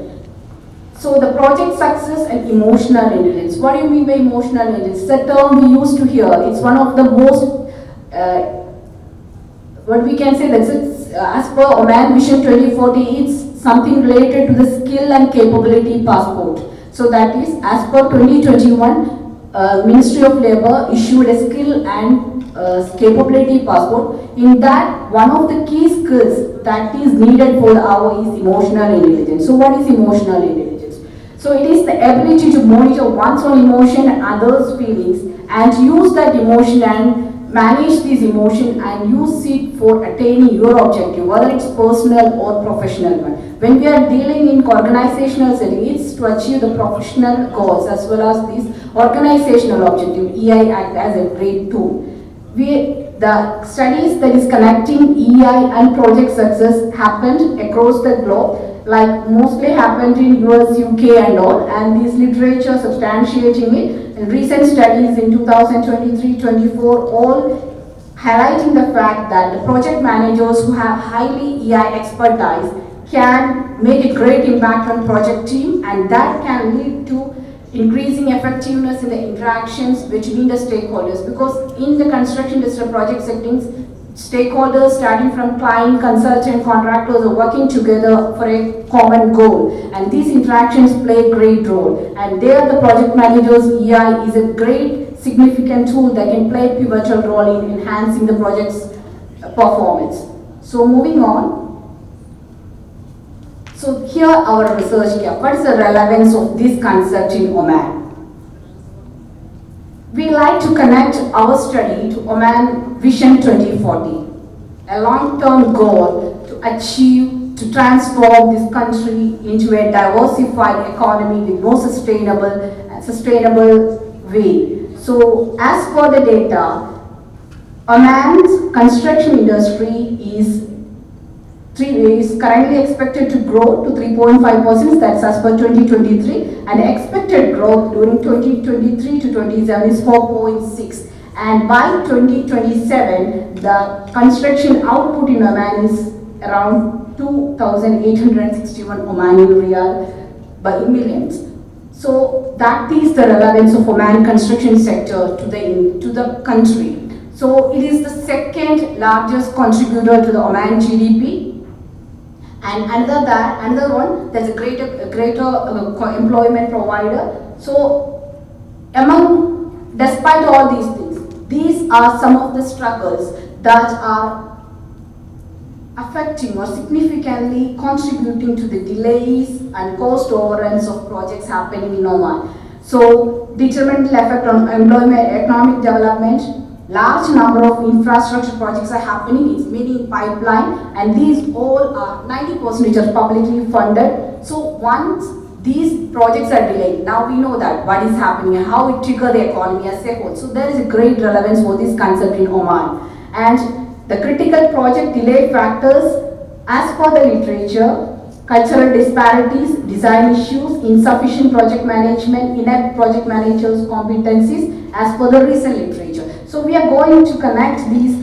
So the project success and emotional intelligence. What do you mean by emotional intelligence? It's a term we used to hear. It's one of the most, what we can say, that's as per Oman Vision 2040, it's something related to the skill and capability passport. So that is, as per 2021, Ministry of Labour issued a skill and capability passport. In that, one of the key skills that is needed for the hour is emotional intelligence. So what is emotional intelligence? So it is the ability to monitor one's own emotion and others' feelings, and use that emotion and manage these emotions and use it for attaining your objective, whether it's personal or professional one. When we are dealing in organizational setting, it's to achieve the professional goals as well as this organizational objective. EI act as a great tool. The studies that is connecting EI and project success happened across the globe, like mostly happened in US, UK and all, and this literature substantiating it, and recent studies in 2023-24 all highlighting the fact that the project managers who have highly EI expertise can make a great impact on project team, and that can lead to increasing effectiveness in the interactions between the stakeholders, because in the construction industry project settings, stakeholders starting from client, consultant, contractors are working together for a common goal, and these interactions play a great role, and there the project manager's EI is a great significant tool that can play a pivotal role in enhancing the project's performance. So moving on. So here our research here. What is the relevance of this concept in Oman? We like to connect our study to Oman Vision 2040, a long-term goal to achieve, to transform this country into a diversified economy with more sustainable way. So as for the data, Oman's construction industry is currently expected to grow to 3.5%, that's as per 2023, and expected growth during 2023 to 27 is 4.6%. And by 2027, the construction output in Oman is around 2,861 Omani Riyal by millions. So that is the relevance of Oman construction sector to the country. So it is the second largest contributor to the Oman GDP. And another one, there's a greater employment provider. So despite all these things, these are some of the struggles that are affecting or significantly contributing to the delays and cost overruns of projects happening in Oman. So detrimental effect on employment, economic development. Large number of infrastructure projects are happening, it's many in pipeline, and these all are 90% are publicly funded. So once these projects are delayed, now we know that what is happening and how it triggers the economy as a whole. So there is a great relevance for this concept in Oman. And the critical project delay factors, as per the literature, cultural disparities, design issues, insufficient project management, inept project managers' competencies, as per the recent literature. So we are going to connect these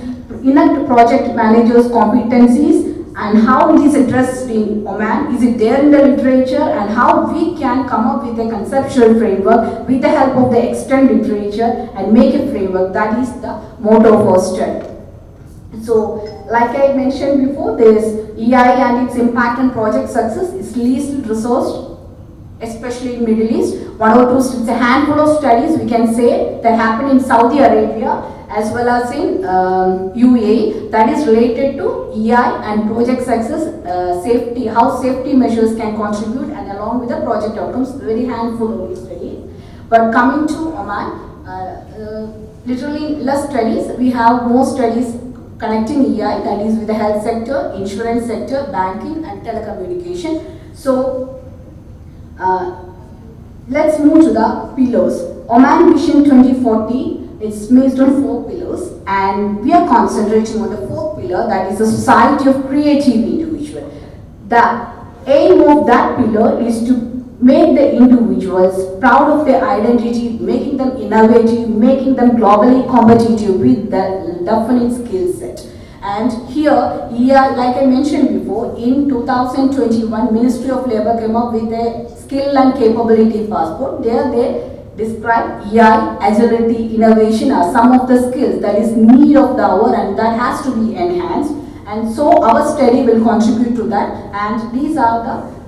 inept project managers' competencies and how it is addressed in Oman, is it there in the literature, and how we can come up with a conceptual framework with the help of the extant literature and make a framework. That is the motto of our study. So, like I mentioned before, this EI and its impact on project success is least resourced, especially in Middle East. One or two, it's a handful of studies we can say that happen in Saudi Arabia as well as in UAE, that is related to EI and project success, safety, how safety measures can contribute, and along with the project outcomes, very handful of studies. But coming to Oman, literally less studies. We have more studies connecting EI, that is with the health sector, insurance sector, banking and telecommunication. So let's move to the pillars. Oman Vision 2040, it's based on 4 pillars, and we are concentrating on the 4th pillar, that is a society of creative individual. The aim of that pillar is to make the individuals proud of their identity, making them innovative, making them globally competitive with the definite skill set. And here, EI, like I mentioned before, in 2021, Ministry of Labour came up with a skill and capability passport. There they describe EI, agility, innovation as some of the skills that is need of the hour and that has to be enhanced. And so our study will contribute to that, and these are the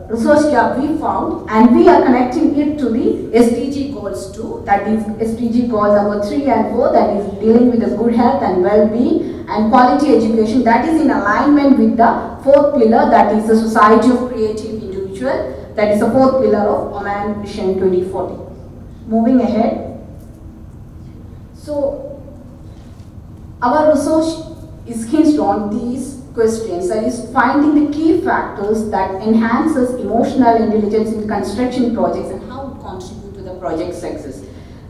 research gap we found, and we are connecting it to the SDG goals too, that is SDG goals number 3 and 4, that is dealing with the good health and well-being and quality education, that is in alignment with the 4th pillar, that is the society of creative individual, that is the 4th pillar of Oman Vision 2040. Moving ahead. So our research is hinged on these questions, that is finding the key factors that enhances emotional intelligence in construction projects and how it contributes to the project success.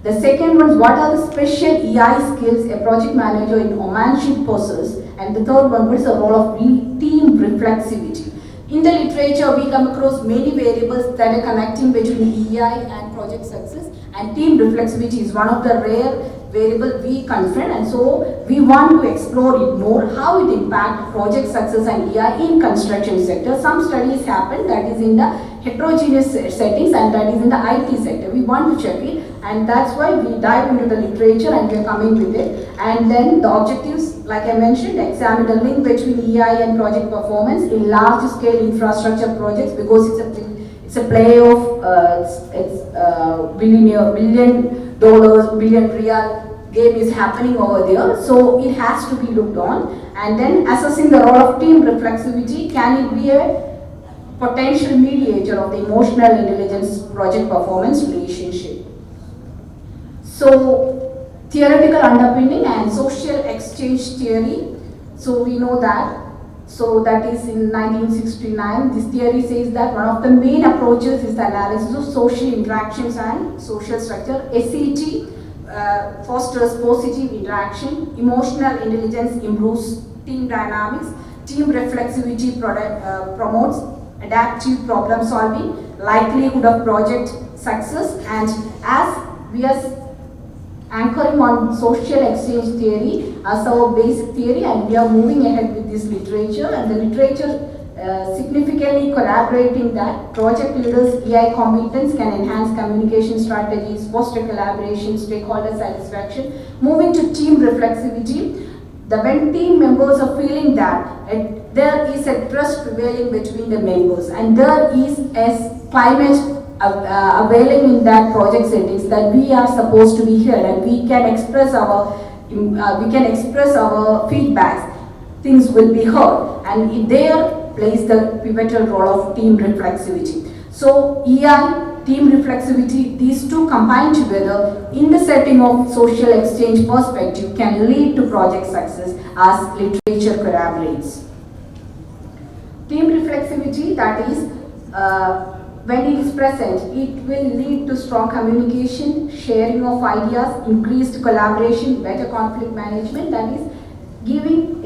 The second one is what are the special EI skills a project manager in Oman should possess, and the third one, what is the role of team reflexivity. In the literature, we come across many variables that are connecting between EI and project success, and team reflexivity is one of the rare variable we confront, and so we want to explore it more, how it impacts project success and EI in construction sector. Some studies happen that is in the heterogeneous settings and that is in the IT sector. We want to check it, and that's why we dive into the literature and we're coming with it. And then the objectives, like I mentioned, examine the link between EI and project performance in large scale infrastructure projects, because it's a play of billion dollars, billion real game is happening over there, so it has to be looked on. And then assessing the role of team reflexivity, can it be a potential mediator of the emotional intelligence project performance relationship. So theoretical underpinning and social exchange theory, so we know that. So that is in 1969, this theory says that one of the main approaches is the analysis of social interactions and social structure. SET fosters positive interaction, emotional intelligence improves team dynamics, team reflexivity promotes adaptive problem solving, likelihood of project success, and as we are anchoring on social exchange theory as our basic theory, and we are moving ahead with this literature, and the literature significantly corroborating that project leaders' EI competence can enhance communication strategies, foster collaboration, stakeholder satisfaction. Moving to team reflexivity, when team members are feeling that there is a trust prevailing between the members and there is a climate availing in that project settings that we are supposed to be here and we can express our feedbacks, things will be heard, and there plays the pivotal role of team reflexivity. So EI, team reflexivity, these two combined together in the setting of social exchange perspective can lead to project success as literature corroborates. Team reflexivity, that is, when it is present, it will lead to strong communication, sharing of ideas, increased collaboration, better conflict management, that is, giving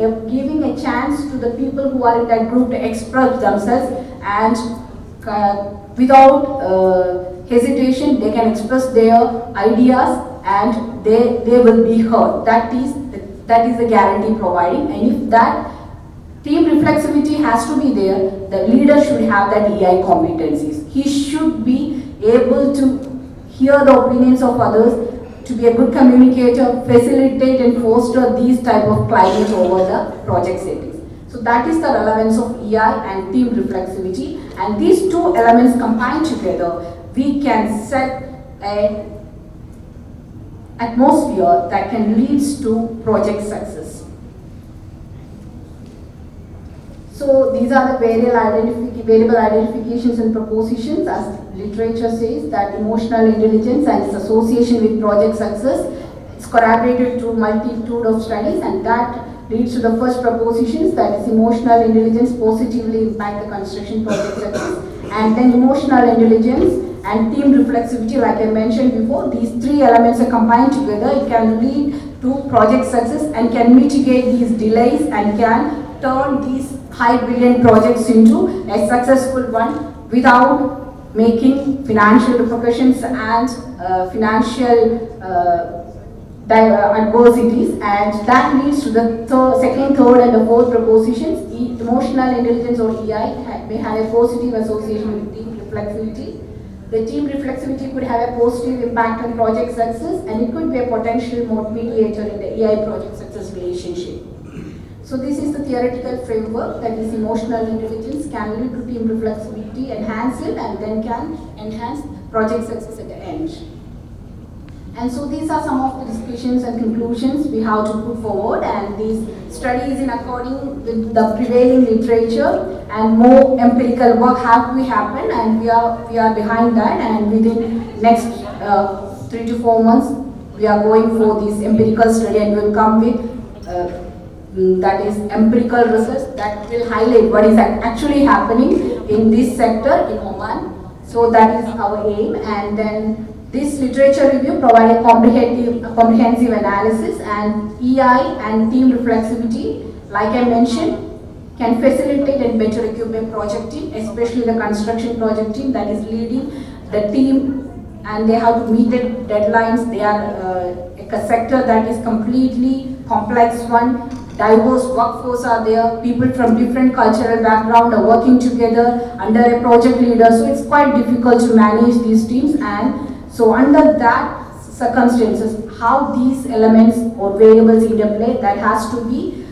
a chance to the people who are in that group to express themselves, and without hesitation they can express their ideas and they will be heard. That is the guarantee providing, and if that Team reflexivity has to be there. The leader should have that EI competencies. He should be able to hear the opinions of others, to be a good communicator, facilitate and foster these type of climate over the project settings. So that is the relevance of EI and team reflexivity, and these two elements combined together, we can set an atmosphere that can lead to project success. So these are the variable identifications and propositions, as literature says, that emotional intelligence and its association with project success is corroborated through multitude of studies, and that leads to the first propositions, that is emotional intelligence positively impact the construction project success, and then emotional intelligence and team reflexivity, like I mentioned before, these three elements are combined together, it can lead to project success and can mitigate these delays and can turn these high billion projects into a successful one without making financial repercussions and financial adversities, and that leads to the second, third and the fourth propositions. Emotional intelligence or EI may have a positive association with team reflexivity. The team reflexivity could have a positive impact on project success, and it could be a potential mediator in the EI project success relationship. So this is the theoretical framework, that is emotional intelligence can lead to team reflexivity, enhance it, and then can enhance project success at the end. And so these are some of the discussions and conclusions we have to put forward, and these studies in according with the prevailing literature, and more empirical work have to happen, and we are behind that, and within next 3 to 4 months we are going for this empirical study, and will come with that is empirical research that will highlight what is actually happening in this sector in Oman. So that is our aim, and then this literature review provide a comprehensive analysis, and EI and team reflexivity, like I mentioned, can facilitate and better equip a project team, especially the construction project team that is leading the team, and they have to meet the deadlines. They are a sector that is completely complex one. Diverse workforce are there, people from different cultural background are working together under a project leader, so it's quite difficult to manage these teams. And so under that circumstances, how these elements or variables interplay, that has to be,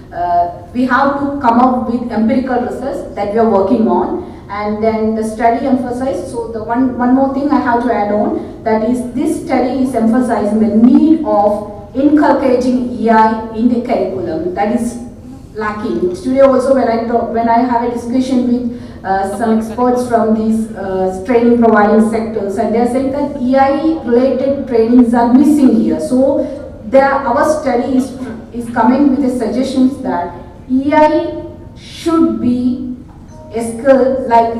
we have to come up with empirical research that we are working on, and then the study emphasized. So the one more thing I have to add on, that is this study is emphasizing the need of inculcating EI in the curriculum that is lacking. Today also when I have a discussion with some experts from these training providing sectors, and they are saying that EI related trainings are missing here. So our study is coming with the suggestions that EI should be a skill, like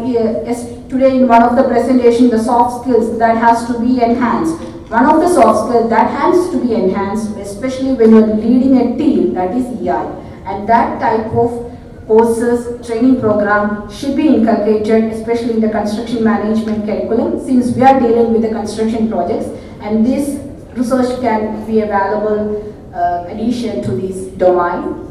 today in one of the presentations, the soft skills that has to be enhanced. One of the soft skills that has to be enhanced, especially when you are leading a team, that is EI. And that type of courses, training program should be inculcated, especially in the construction management curriculum, since we are dealing with the construction projects, and this research can be a valuable addition to this domain.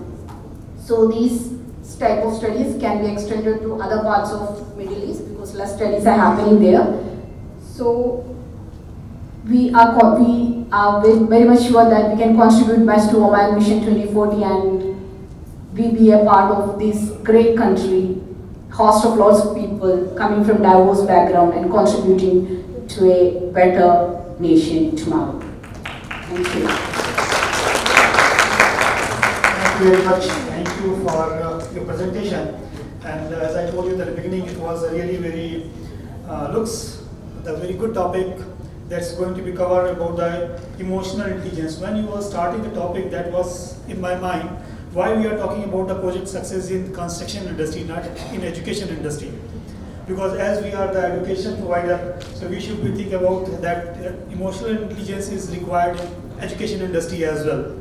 So these type of studies can be extended to other parts of Middle East, because less studies are happening there. So we are very much sure that we can contribute much to Oman Mission 2040, and we be a part of this great country, host of lots of people coming from diverse background and contributing to a better nation tomorrow. Thank you. Thank you very much. Thank you for your presentation. And as I told you at the beginning, it was a really very looks a very good topic that's going to be covered about the emotional intelligence. When you were starting the topic, that was in my mind, why we are talking about the project success in construction industry, not in education industry. Because as we are the education provider, so we should be thinking about that emotional intelligence is required in education industry as well.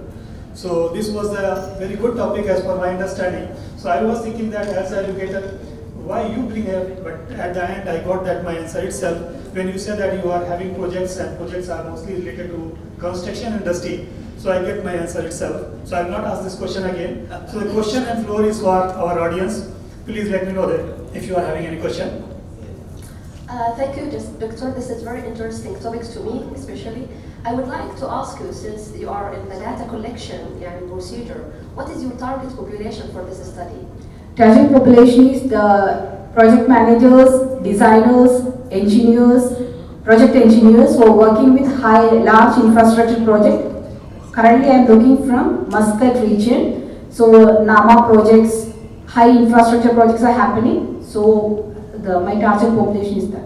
So this was a very good topic as per my understanding. So I was thinking that as an educator, why you bring it, but at the end I got that my answer itself when you said that you are having projects, and projects are mostly related to construction industry. so I get my answer itself. So I will not ask this question again. So the question and floor is for our audience. Please let me know that if you are having any question. Thank you, Doctor. This is very interesting topics to me, especially. I would like to ask you, since you are in the data collection procedure, what is your target population for this study? Target population is the project managers, designers, engineers, project engineers who are working with large infrastructure project. Currently, I am looking from Muscat region. So, NAMA projects, high infrastructure projects are happening. So, my target population is that.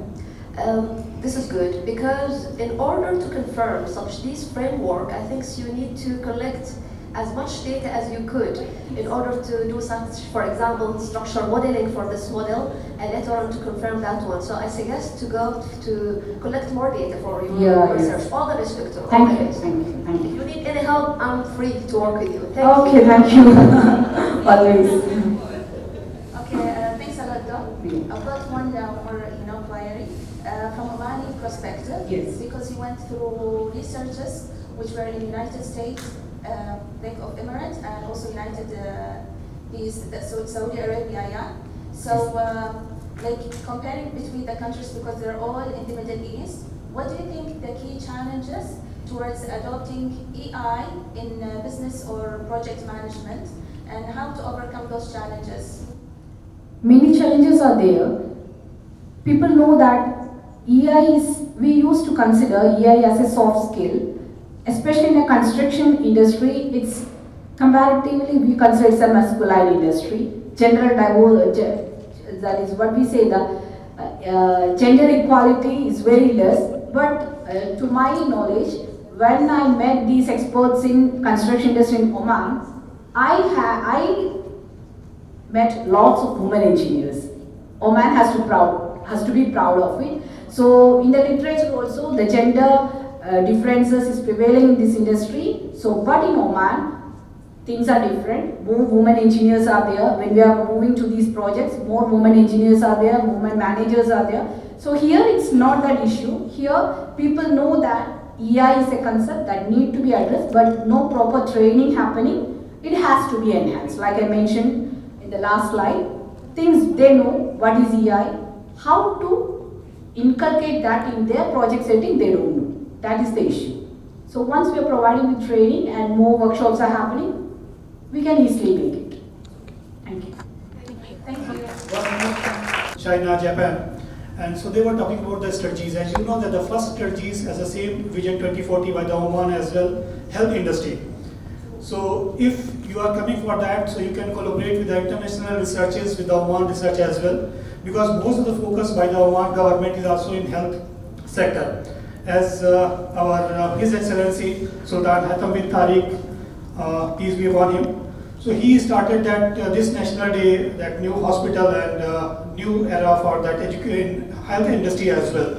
This is good because in order to confirm this framework, I think you need to collect as much data as you could in order to do such, for example, structural modeling for this model, and later on to confirm that one. So I suggest to go to collect more data for your research. Yes. All the best, Doctor. Thank you, thank you, thank you. If you need any help, I'm free to work with you. Okay, thank you. Always. Okay, thanks a lot, Doc. I've got one more query from a Omani perspective. Yes. Because you went through researches which were in the United States, Bank of Emirates, and also Saudi Arabia, yeah. So, like comparing between the countries, because they're all in the Middle East, what do you think the key challenges towards adopting AI in business or project management, and how to overcome those challenges? Many challenges are there. People know that we used to consider AI as a soft skill. Especially in a construction industry, it's comparatively, we consider it's a masculine industry. That is what we say, the gender equality is very less. But to my knowledge, when I met these experts in construction industry in Oman, I met lots of women engineers. Oman has to be proud of it. So in the literature also, the gender differences is prevailing in this industry. So, but in Oman, things are different. More women engineers are there. When we are moving to these projects, more women engineers are there, women managers are there. So here it's not that issue. Here people know that AI is a concept that need to be addressed, but no proper training happening. It has to be enhanced. Like I mentioned in the last slide, things they know what is AI, how to inculcate that in their project setting, they don't know. That is the issue. So once we are providing with training and more workshops are happening, we can easily make it. Thank you. Thank you. China, Japan, and so they were talking about the strategies. As you know that the first strategies as the same Vision 2040 by the Oman as well, health industry. So if you are coming for that, so you can collaborate with the international researchers, with the Oman research as well, because most of the focus by the Oman government is also in health sector. As His Excellency Sultan Haitham bin Tariq, peace be upon him. So he started that this National Day, that new hospital and new era for that health industry as well.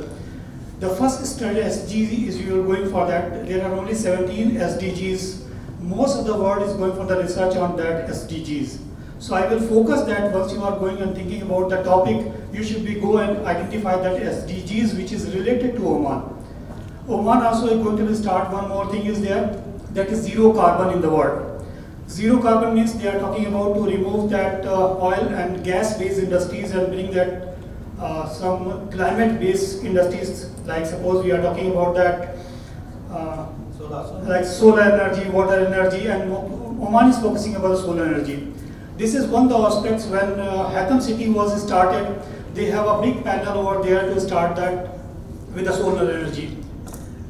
The first study SDG is you are going for that. There are only 17 SDGs. Most of the world is going for the research on that SDGs. So I will focus that once you are going and thinking about the topic, you should go and identify that SDGs which is related to Oman. Oman also is going to start one more thing is there, that is zero carbon in the world. Zero carbon means they are talking about to remove that oil and gas based industries and bring that some climate based industries, like suppose we are talking about that like solar energy, water energy, and Oman is focusing about solar energy. This is one of the aspects when Haitham city was started, they have a big panel over there to start that with the solar energy.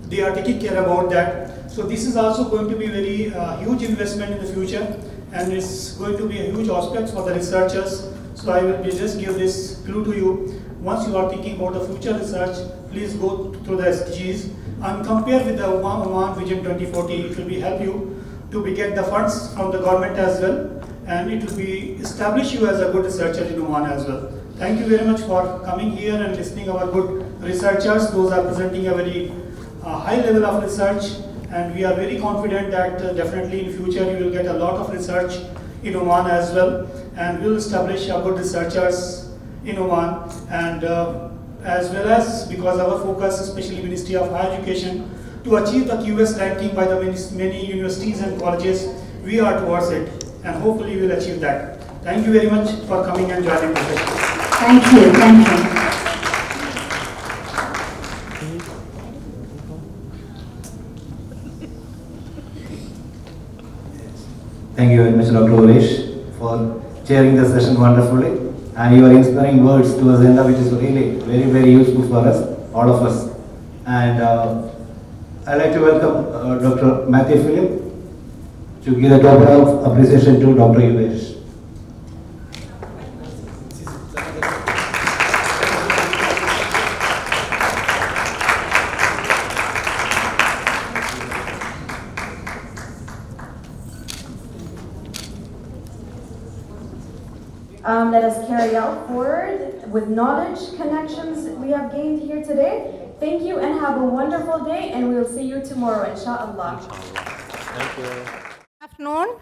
They are taking care about that. So this is also going to be very huge investment in the future, and it's going to be a huge aspect for the researchers. So I will just give this clue to you. Once you are thinking about the future research, please go through the SDGs and compare with the Oman Vision 2040. It will be help you to get the funds from the government as well, and it will be establish you as a good researcher in Oman as well. Thank you very much for coming here and listening our good researchers. Those are presenting a very high level of research, and we are very confident that definitely in future you will get a lot of research in Oman as well, and we will establish a good researchers in Oman, and as well as because our focus, especially Ministry of Higher Education, to achieve the QS ranking by the many universities and colleges. We are towards it, and hopefully we will achieve that. Thank you very much for coming and joining the session. Thank you. Thank you. Thank you very much, Dr. Uvesh, for chairing the session wonderfully, and your inspiring words towards the end, which is really very, very useful for us, all of us. And I'd like to welcome Dr. Matthew Philip to give a token of appreciation to Dr. Uvesh. Let us carry out forward with knowledge connections we have gained here today. Thank you and have a wonderful day, and we'll see you tomorrow, inshallah. Thank you. Good afternoon.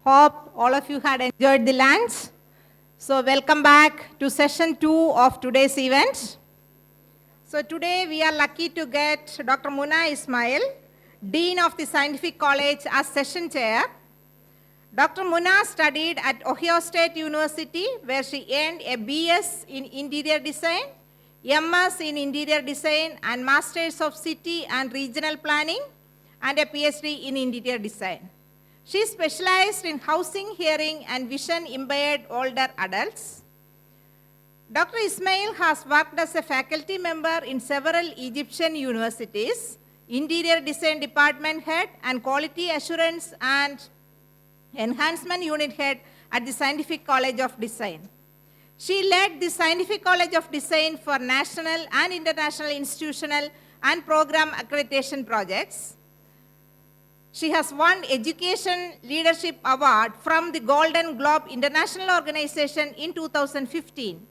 Hope all of you had enjoyed the lunch. So welcome back to session 2 of today's event. So today we are lucky to get Dr. Muna Ismail, Dean of the Scientific College, as session chair. Dr. Muna studied at Ohio State University, where she earned a BS in Interior Design, MS in Interior Design, and Masters of City and Regional Planning, and a PhD in Interior Design. She specialized in housing, hearing, and vision impaired older adults. Dr. Ismail has worked as a faculty member in several Egyptian universities, Interior Design Department Head, and Quality Assurance and Enhancement Unit Head at the Scientific College of Design. She led the Scientific College of Design for national and international institutional and program accreditation projects. She has won Education Leadership Award from the Golden Globe International Organization in 2015.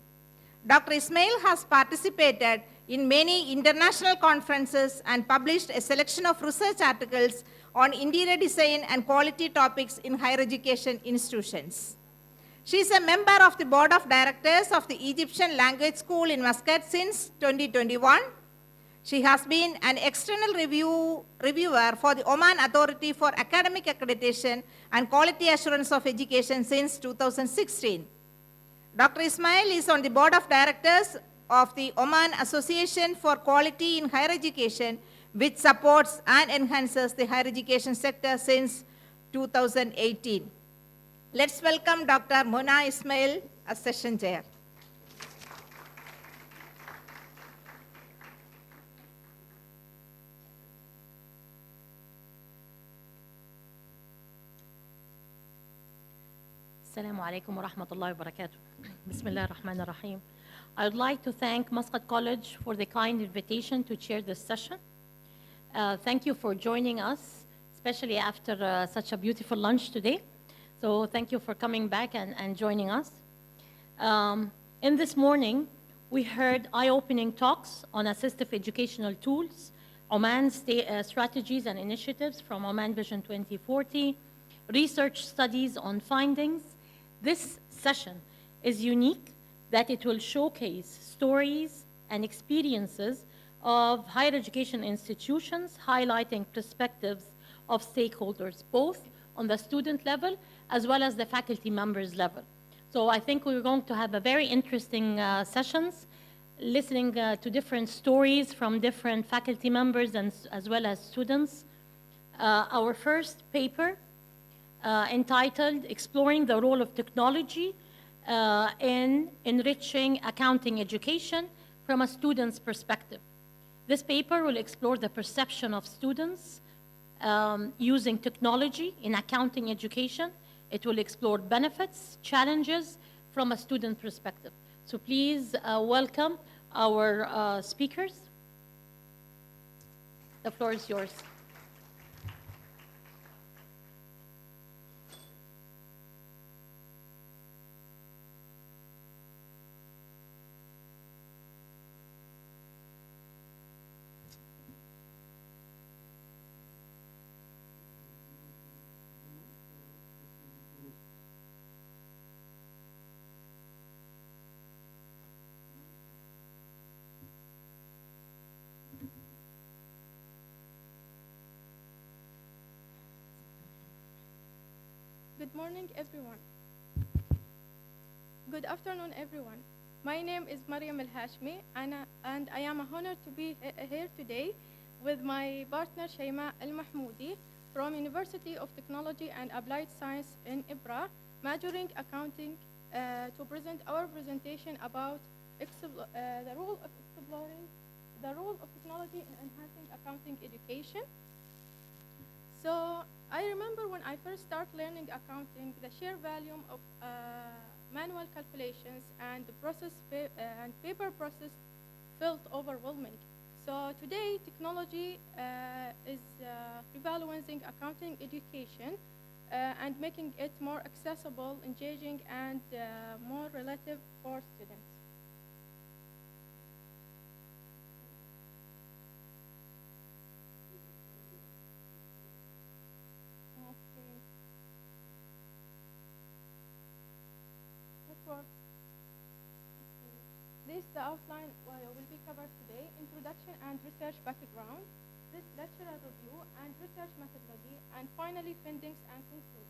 Dr. Ismail has participated in many international conferences and published a selection of research articles on interior design and quality topics in higher education institutions. She is a member of the Board of Directors of the Egyptian Language School in Muscat since 2021. She has been an external reviewer for the Oman Authority for Academic Accreditation and Quality Assurance of Education since 2016. Dr. Ismail is on the Board of Directors of the Oman Association for Quality in Higher Education, which supports and enhances the higher education sector since 2018. Let's welcome Dr. Muna Ismail as session chair. Assalamu alaikum wa rahmatullahi wa barakatuh. Bismillah ar-Rahman ar-Rahim. I would like to thank Muscat College for the kind invitation to chair this session. Thank you for joining us, especially after such a beautiful lunch today. So thank you for coming back and joining us. In this morning, we heard eye-opening talks on assistive educational tools, Oman strategies and initiatives from Oman Vision 2040, research studies on findings. This session is unique that it will showcase stories and experiences of higher education institutions, highlighting perspectives of stakeholders, both on the student level as well as the faculty members level. So I think we're going to have a very interesting sessions, listening to different stories from different faculty members and as well as students. Our first paper entitled Exploring the Role of Technology in Enriching Accounting Education from a Student's Perspective. This paper will explore the perception of students using technology in accounting education. It will explore benefits, challenges from a student perspective. So please welcome our speakers. The floor is yours. Good morning, everyone. Good afternoon, everyone. My name is Mariam Al-Hashmi, and I am honored to be here today with my partner Shayma Al-Mahmoudi from University of Technology and Applied Science in Ibra, majoring accounting, to present our presentation about the role of exploring the role of technology in enhancing accounting education. So I remember when I first started learning accounting, the sheer volume of manual calculations and the and paper process felt overwhelming. So today, technology is revaluing accounting education and making it more accessible, engaging, and more relative for students. Okay. Network. This is the outline will be covered today: introduction and research background, this lecturer review and research methodology, and finally findings and conclusions.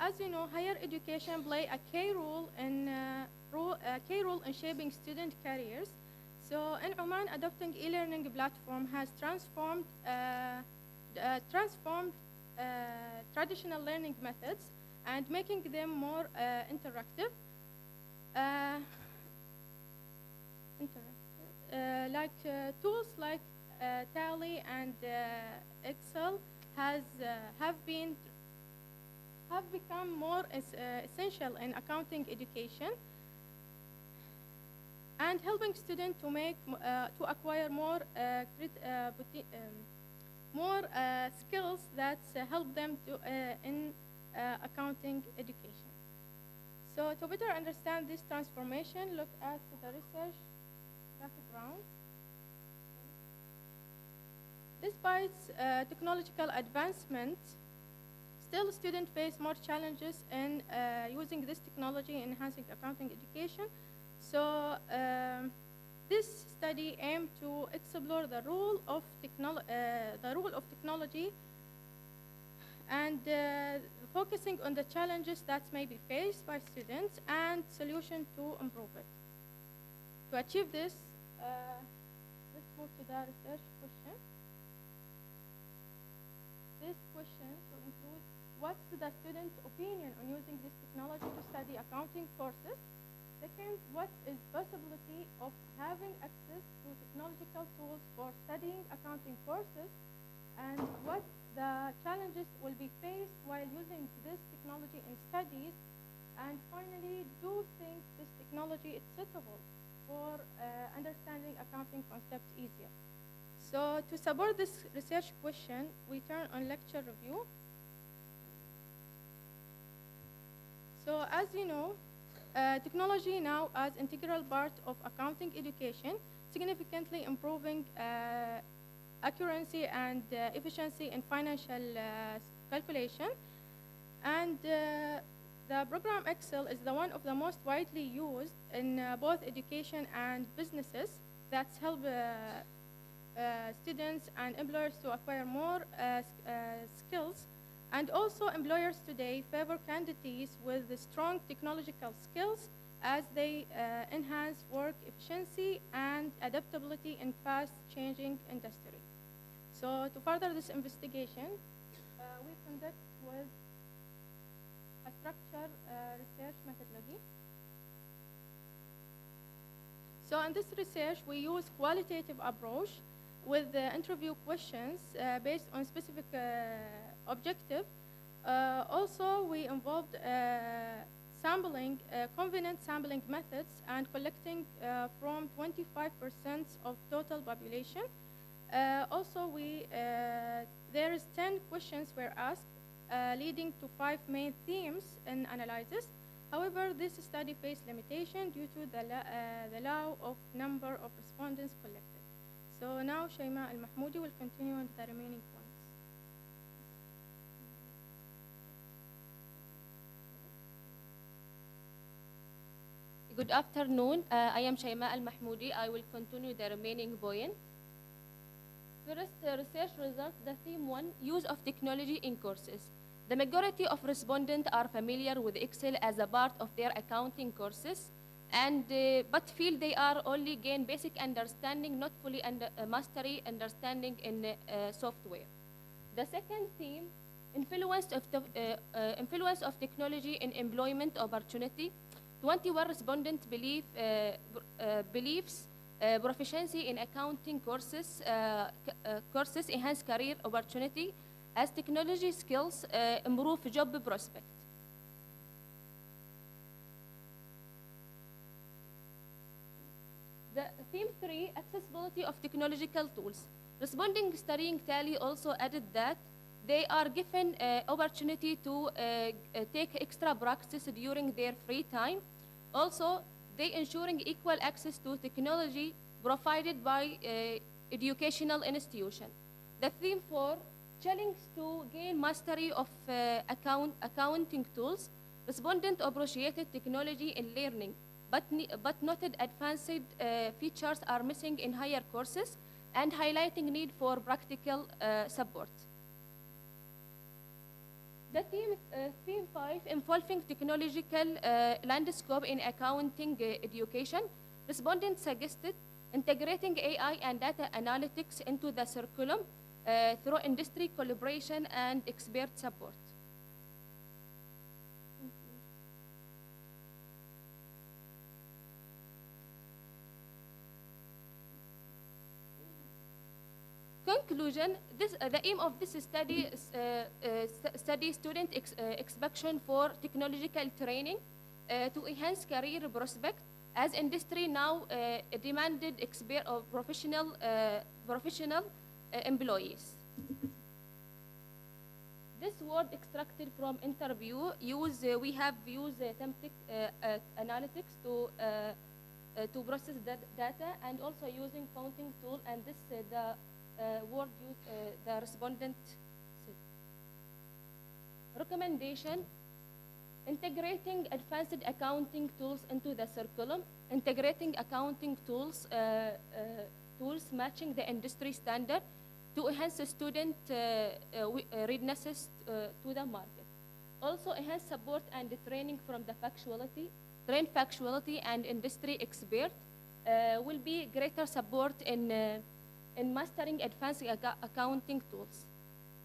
As you know, higher education play a key role in shaping student careers. So in Oman, adopting e-learning platform has transformed traditional learning methods and making them more interactive. Tools like Tally and Excel have become more essential in accounting education and helping students to acquire more skills that help them in accounting education. So to better understand this transformation, look at the research background. Despite technological advancement, still students face more challenges in using this technology in enhancing accounting education. So this study aimed to explore the role of technology and focusing on the challenges that may be faced by students and solutions to improve it. To achieve this, let's move to the research question. This question will include what's the student's opinion on using this technology to study accounting courses. Second, what is the possibility of having access to technological tools for studying accounting courses, and what the challenges will be faced while using this technology in studies, and finally, do you think this technology is suitable for understanding accounting concepts easier? So to support this research question, we turn on lecture review. So as you know, technology now as integral part of accounting education, significantly improving accuracy and efficiency in financial calculation. And the program Excel is one of the most widely used in both education and businesses that help students and employers to acquire more skills. And also employers today favor candidates with strong technological skills as they enhance work efficiency and adaptability in fast-changing industry. So to further this investigation, we conduct with a structured research methodology. So in this research, we use qualitative approach with interview questions based on specific objective. Also, we involved sampling, convenient sampling methods and collecting from 25% of total population. Also, there is 10 questions were asked, leading to 5 main themes in analysis. However, this study faced limitation due to the law of number of respondents collected. So now Shayma Al-Mahmoodi will continue on the remaining points. Good afternoon. I am Shayma Al-Mahmoodi. I will continue the remaining point. First, research results, the theme 1, use of technology in courses. The majority of respondents are familiar with Excel as a part of their accounting courses, but feel they are only gain basic understanding, not fully mastery understanding in software. The second theme, influence of technology in employment opportunity. 21 respondents believes proficiency in accounting courses enhance career opportunity as technology skills improve job prospect. The theme 3, accessibility of technological tools. Responding studying Tally also added that they are given opportunity to take extra practice during their free time. Also, they ensuring equal access to technology provided by educational institution. The theme 4, challenge to gain mastery of accounting tools. Respondent appreciated technology in learning, but noted advanced features are missing in higher courses and highlighting need for practical support. The theme 5, involving technological landscape in accounting education. Respondents suggested integrating AI and data analytics into the curriculum through industry collaboration and expert support. Conclusion, the aim of this study is study student expansion for technological training to enhance career prospect as industry now demanded expert or professional employees. This word extracted from interview we have used thematic analytics to process that data and also using counting tool, and this the word used the respondent said. Recommendation, integrating advanced accounting tools into the curriculum, integrating accounting tools matching the industry standard to enhance the student readiness to the market. Also enhance support and training from the trained factuality and industry expert will be greater support in mastering advanced accounting tools.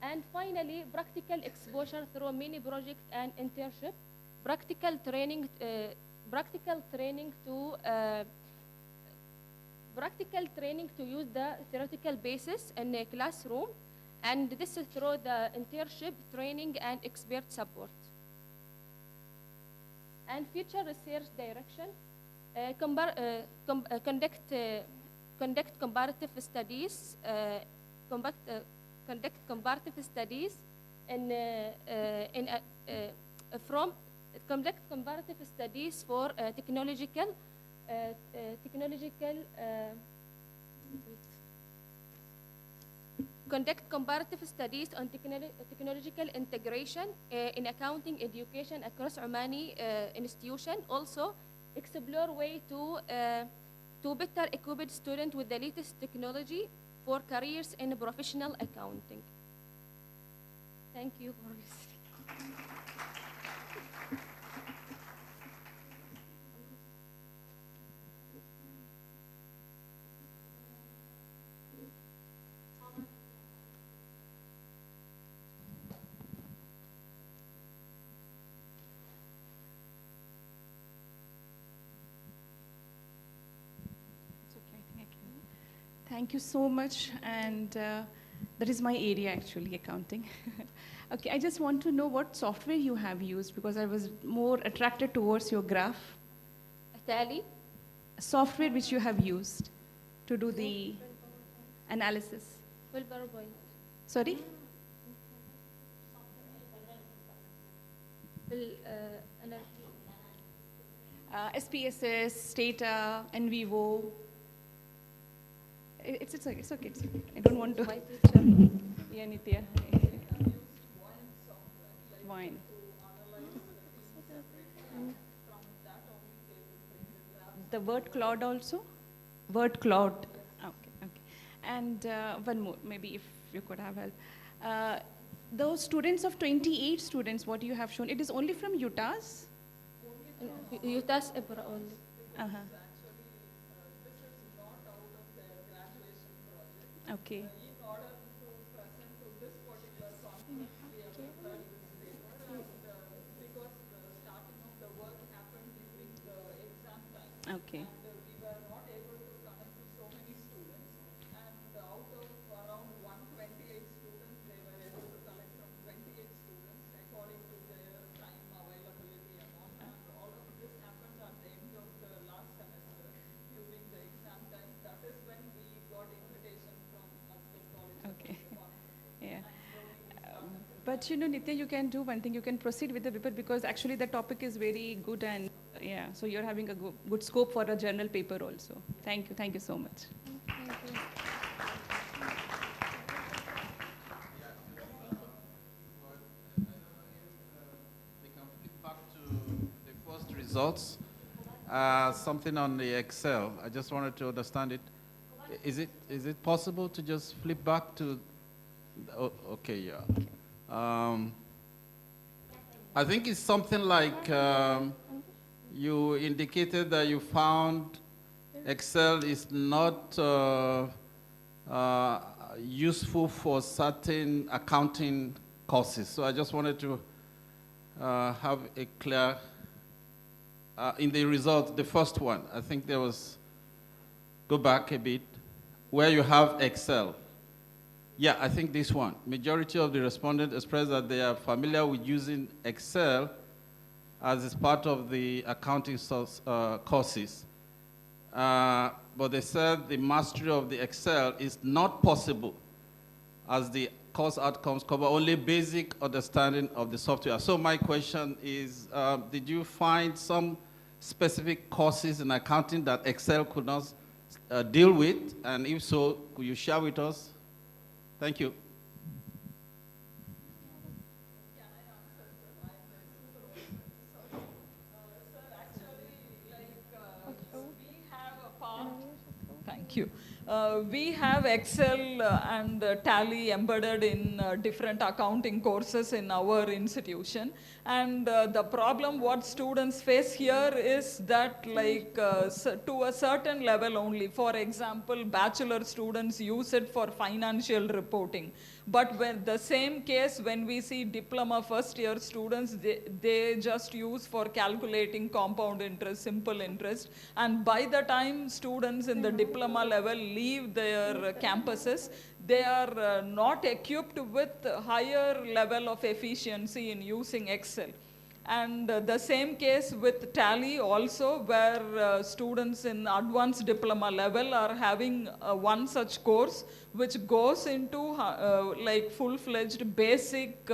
And finally, practical exposure through mini project and internship, practical training to use the theoretical basis in a classroom, and this is through the internship training and expert support. And future research direction, conduct comparative studies for technological conduct comparative studies on technological integration in accounting education across Omani institution. Also, explore way to better equip students with the latest technology for careers in professional accounting. Thank you for listening. Thank you so much, and that is my area actually, accounting. Okay, I just want to know what software you have used because I was more attracted towards your graph. Tally? Software which you have used to do the analysis. PowerPoint. Sorry? SPSS, Stata, NVivo. It's okay. I don't want to. Yeah, Nitya. Wine. The word cloud also? Word cloud. Okay. And one more, maybe if you could have help. Those students of 28 students, what you have shown, it is only from UTAS? UTAS Ibra only. Uh-huh. Okay. Okay. Okay. Yeah. But you know, Nitya, you can do one thing. You can proceed with the paper because actually the topic is very good and yeah, so you're having a good scope for a journal paper also. Thank you. Thank you so much. The first results, something on the Excel. I just wanted to understand it. Is it possible to just flip back to? Okay, yeah. I think it's something like you indicated that you found Excel is not useful for certain accounting courses. So I just wanted to have a clear, in the result, the first one, I think there was, go back a bit, where you have Excel. Yeah, I think this one. Majority of the respondents expressed that they are familiar with using Excel as is part of the accounting courses. But they said the mastery of the Excel is not possible as the course outcomes cover only basic understanding of the software. So my question is, did you find some specific courses in accounting that Excel could not deal with? And if so, could you share with us? Thank you. Thank you. We have Excel and Tally embedded in different accounting courses in our institution. And the problem what students face here is that to a certain level only. For example, bachelor students use it for financial reporting. But when the same case, when we see diploma first year students, they just use for calculating compound interest, simple interest. And by the time students in the diploma level leave their campuses, they are not equipped with higher level of efficiency in using Excel. And the same case with Tally also, where students in advanced diploma level are having one such course which goes into like full-fledged basic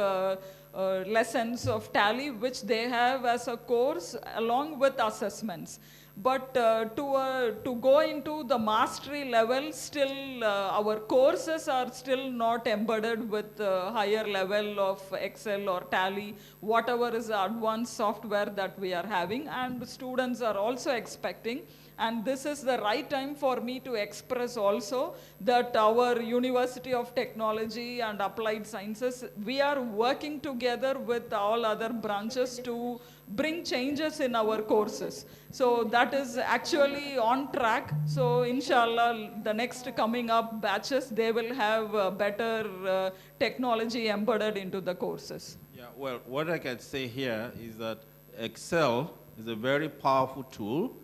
lessons of Tally, which they have as a course along with assessments. But to go into the mastery level, still our courses are still not embedded with higher level of Excel or Tally, whatever is the advanced software that we are having. And students are also expecting, and this is the right time for me to express also that our University of Technology and Applied Sciences, we are working together with all other branches to bring changes in our courses. So that is actually on track. So inshallah, the next coming up batches, they will have better technology embedded into the courses. Yeah, well, what I can say here is that Excel is a very powerful tool,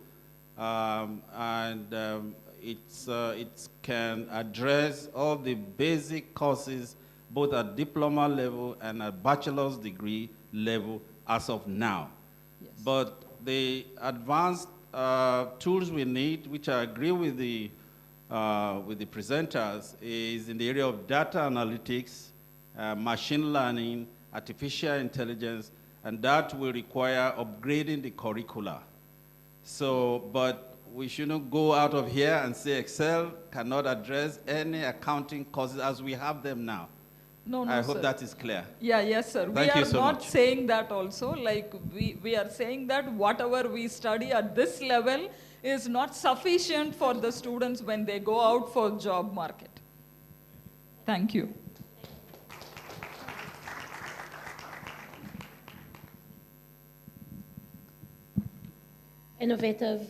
it can address all the basic courses, both at diploma level and at bachelor's degree level as of now. Yes. But the advanced tools we need, which I agree with the presenters, is in the area of data analytics, machine learning, artificial intelligence, and that will require upgrading the curricula. So, but we shouldn't go out of here and say Excel cannot address any accounting courses as we have them now. No, I sir. hope that is clear. Yeah, yes, sir. Thank we you are so not much. saying that also. Like we are saying that whatever we study at this level is not sufficient for the students when they go out for job market. Thank you. Innovative,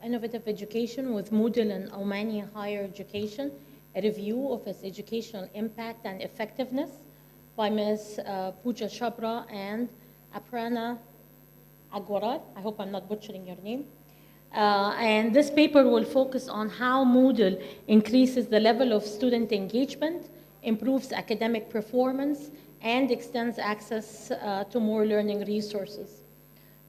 innovative education with Moodle in Omani higher education, a review of its educational impact and effectiveness by Ms. Pooja Chabra and Aprana Agwaral. I hope I'm not butchering your name. And this paper will focus on how Moodle increases the level of student engagement, improves academic performance, and extends access to more learning resources.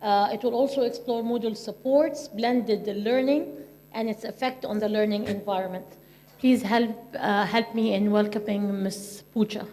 It will also explore Moodle supports, blended learning, and its effect on the learning environment. Please help me in welcoming Ms. Pooja.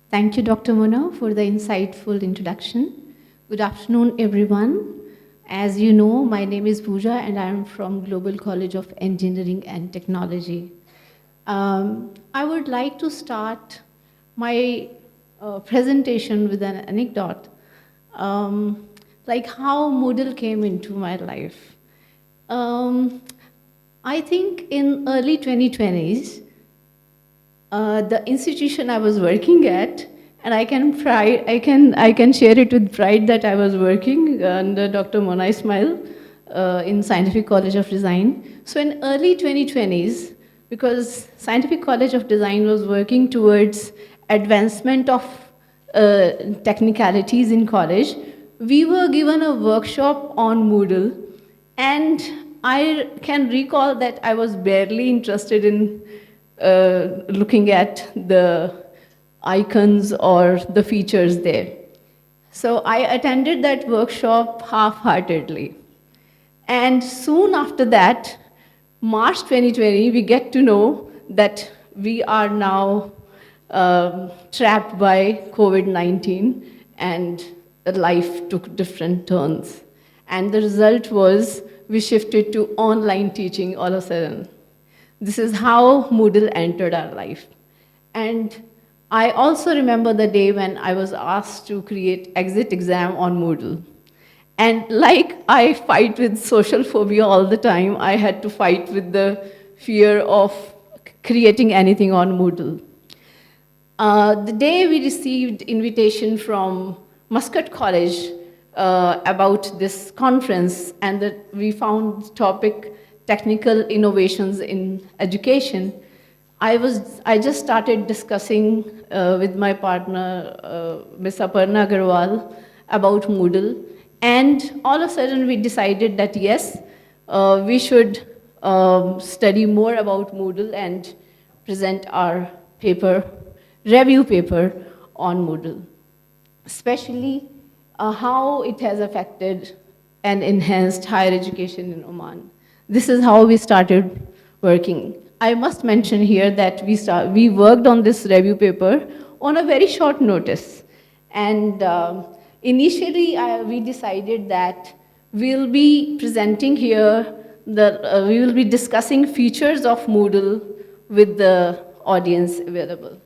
Thank you, Dr. Mona, for the insightful introduction. Good afternoon, everyone. As you know, my name is Pooja, and I am from Global College of Engineering and Technology. I would like to start my presentation with an anecdote, like how Moodle came into my life. I think in early 2020s, the institution I was working at, and I can share it with pride that I was working under Dr. Mona Ismail in Scientific College of Design. So in early 2020s, because Scientific College of Design was working towards advancement of technicalities in college, we were given a workshop on Moodle, and I can recall that I was barely interested in looking at the icons or the features there. So I attended that workshop half-heartedly. And soon after that, March 2020, we get to know that we are now trapped by COVID-19 and life took different turns. And the result was we shifted to online teaching all of a sudden. This is how Moodle entered our life. And I also remember the day when I was asked to create exit exam on Moodle. And like I fight with social phobia all the time, I had to fight with the fear of creating anything on Moodle. The day we received invitation from Muscat College about this conference, and that we found topic technical innovations in education, I just started discussing with my partner, Ms. Aparna Agarwal, about Moodle. And all of a sudden we decided that yes, we should study more about Moodle and present our paper, review paper on Moodle, especially how it has affected and enhanced higher education in Oman. This is how we started working. I must mention here that we worked on this review paper on a very short notice. And initially, we decided that we'll be presenting here, we will be discussing features of Moodle with the audience available.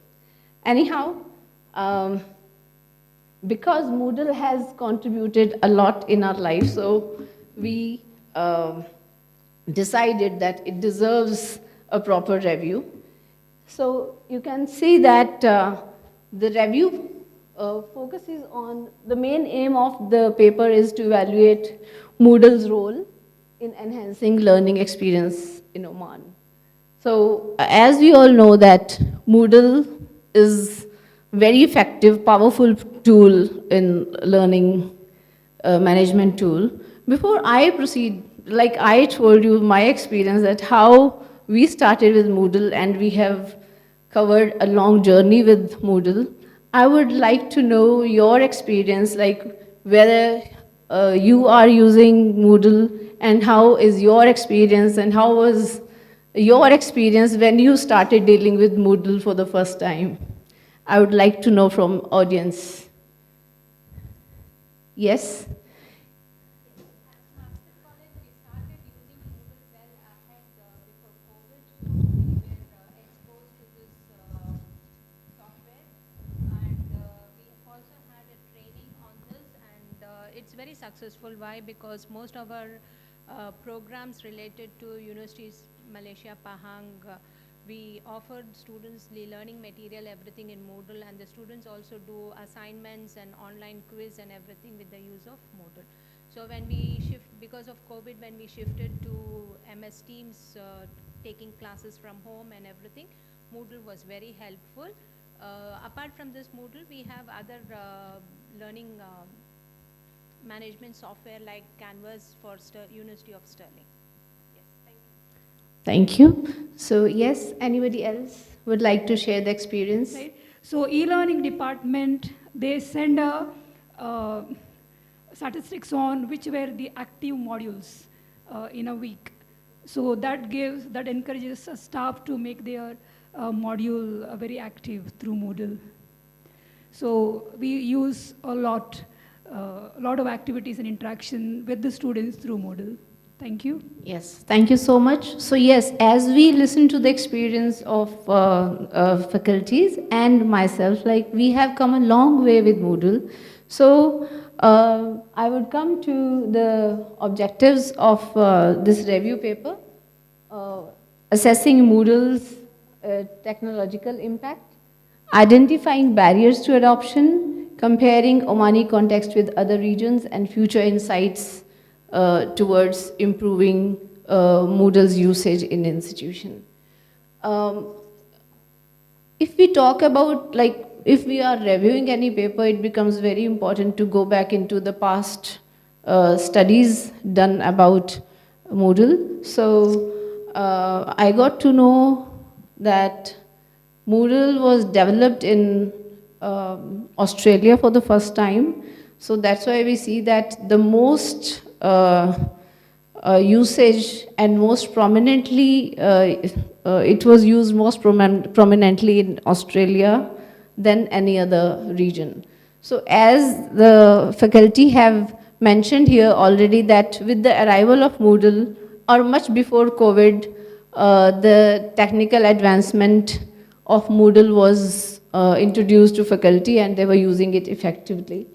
Anyhow, because Moodle has contributed a lot in our life, so we decided that it deserves a proper review. So you can see that the review focuses on, the main aim of the paper is to evaluate Moodle's role in enhancing learning experience in Oman. So as we all know that Moodle is very effective, powerful tool in learning management tool. Before I proceed, like I told you my experience that how we started with Moodle and we have covered a long journey with Moodle. I would like to know your experience, like whether you are using Moodle and how is your experience and how was your experience when you started dealing with Moodle for the first time. I would like to know from audience. Yes? It's very successful. Why? Because most of our programs related to universities, Malaysia, Pahang, we offered students the learning material, everything in Moodle, and the students also do assignments and online quiz and everything with the use of Moodle. So when we shift, because of COVID, when we shifted to MS Teams, taking classes from home and everything, Moodle was very helpful. Apart from this Moodle, we have other learning management software like Canvas for University of Stirling. Yes, thank you. Thank you. So yes, anybody else would like to share the experience? Right. So e-learning department, they send a statistics on which were the active modules in a week. So that encourages staff to make their module very active through Moodle. So we use a lot of activities and interaction with the students through Moodle. Thank you. Yes, thank you so much. So yes, as we listen to the experience of faculties and myself, like we have come a long way with Moodle. So I would come to the objectives of this review paper, assessing Moodle's technological impact, identifying barriers to adoption, comparing Omani context with other regions, and future insights towards improving Moodle's usage in institution. If we talk about, like, if we are reviewing any paper, it becomes very important to go back into the past studies done about Moodle. So I got to know that Moodle was developed in Australia for the first time. So that's why we see that the most usage and most prominently, it was used most prominently in Australia than any other region. So as the faculty have mentioned here already, that with the arrival of Moodle, or much before COVID, the technical advancement of Moodle was introduced to faculty and they were using it effectively.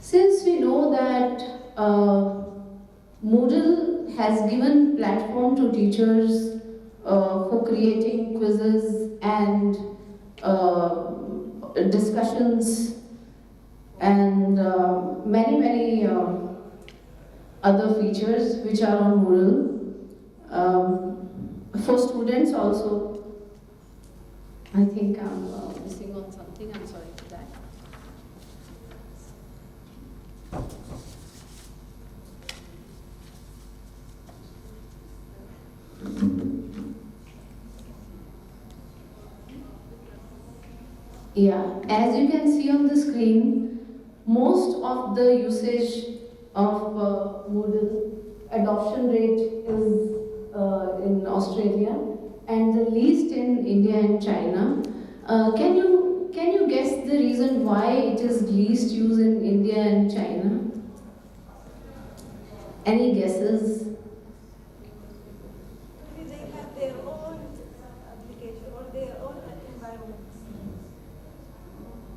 Since we know that Moodle has given platform to teachers for creating quizzes and discussions and many other features which are on Moodle. For students also, I think I'm missing on something, I'm sorry for that. Yeah, as you can see on the screen, most of the usage of Moodle adoption rate is in Australia and the least in India and China. Can you guess the reason why it is least used in India and China? Any guesses? They have their own application or their own environment.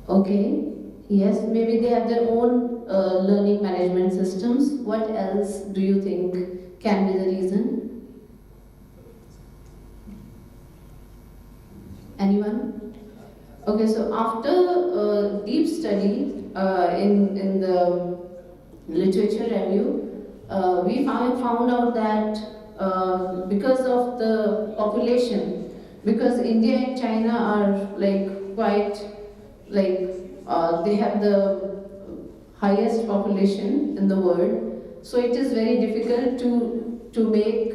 Okay, yes, maybe they have their own learning management systems. What else do you think can be the reason? Anyone? Okay, so after deep study in the literature review, we found out that because of the population, because India and China are like quite like they have the highest population in the world, so it is very difficult to make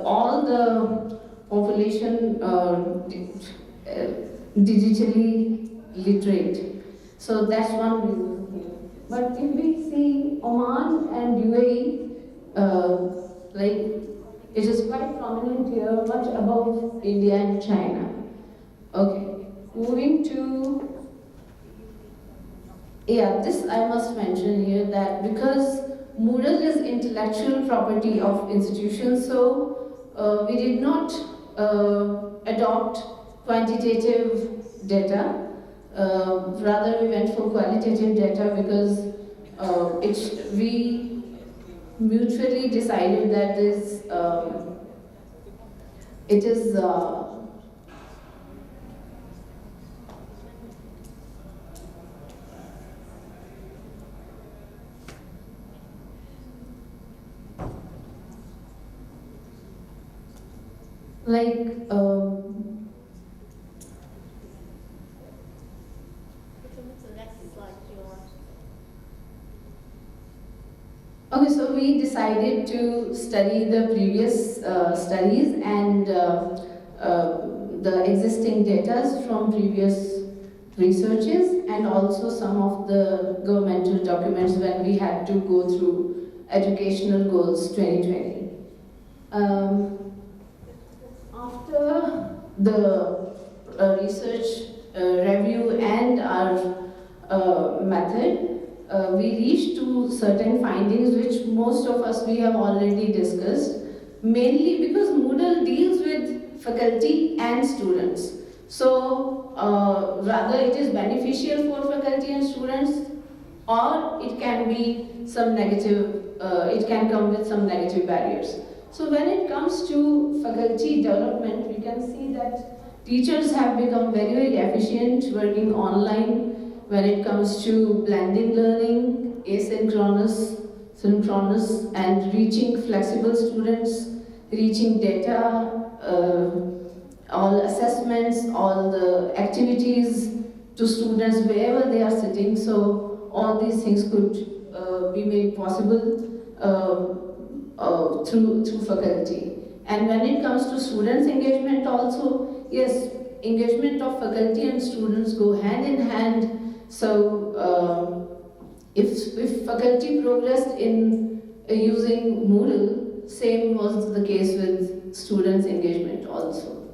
all the population digitally literate. So that's one reason here. But if we see Oman and UAE, like it is quite prominent here, much above India and China. Okay, moving to, yeah, this I must mention here that because Moodle is intellectual property of institutions, so we did not adopt quantitative data. Rather, we went for qualitative data because we mutually decided that it is like okay, so we decided to study the previous studies and the existing data from previous researches and also some of the governmental documents when we had to go through Educational Goals 2020. After the research review and our method, we reached to certain findings which most of us we have already discussed, mainly because Moodle deals with faculty and students. So rather it is beneficial for faculty and students, or it can be some negative, it can come with some negative barriers. So when it comes to faculty development, we can see that teachers have become very, very efficient working online when it comes to blended learning, asynchronous, synchronous, and reaching flexible students, reaching data, all assessments, all the activities to students wherever they are sitting. So all these things could be made possible through faculty. And when it comes to students' engagement also, yes, engagement of faculty and students go hand in hand. So if faculty progressed in using Moodle, same was the case with students' engagement also.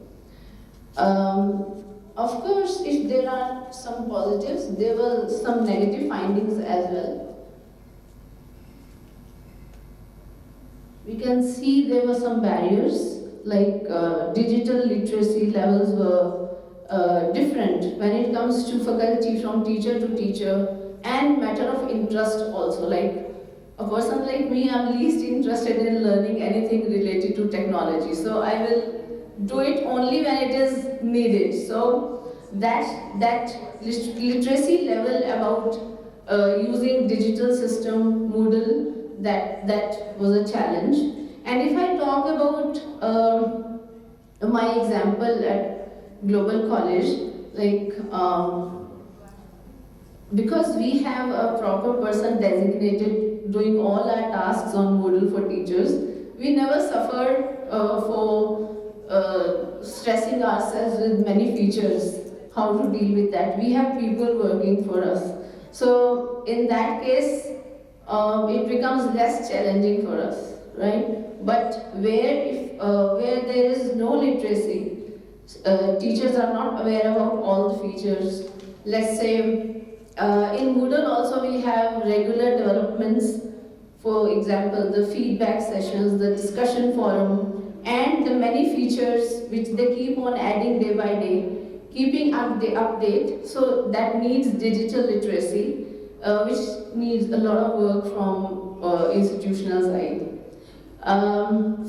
Of course, if there are some positives, there were some negative findings as well. We can see there were some barriers, like digital literacy levels were different when it comes to faculty from teacher to teacher, and matter of interest also. Like a person like me, I'm least interested in learning anything related to technology. So I will do it only when it is needed. So that literacy level about using digital system, Moodle, that was a challenge. And if I talk about my example at Global College, like because we have a proper person designated doing all our tasks on Moodle for teachers, we never suffered for stressing ourselves with many features, how to deal with that. We have people working for us. So in that case, it becomes less challenging for us, right? But where there is no literacy, teachers are not aware about all the features. Let's say in Moodle also we have regular developments. For example, the feedback sessions, the discussion forum, and the many features which they keep on adding day by day, keeping up the update. So that needs digital literacy, which needs a lot of work from institutional side.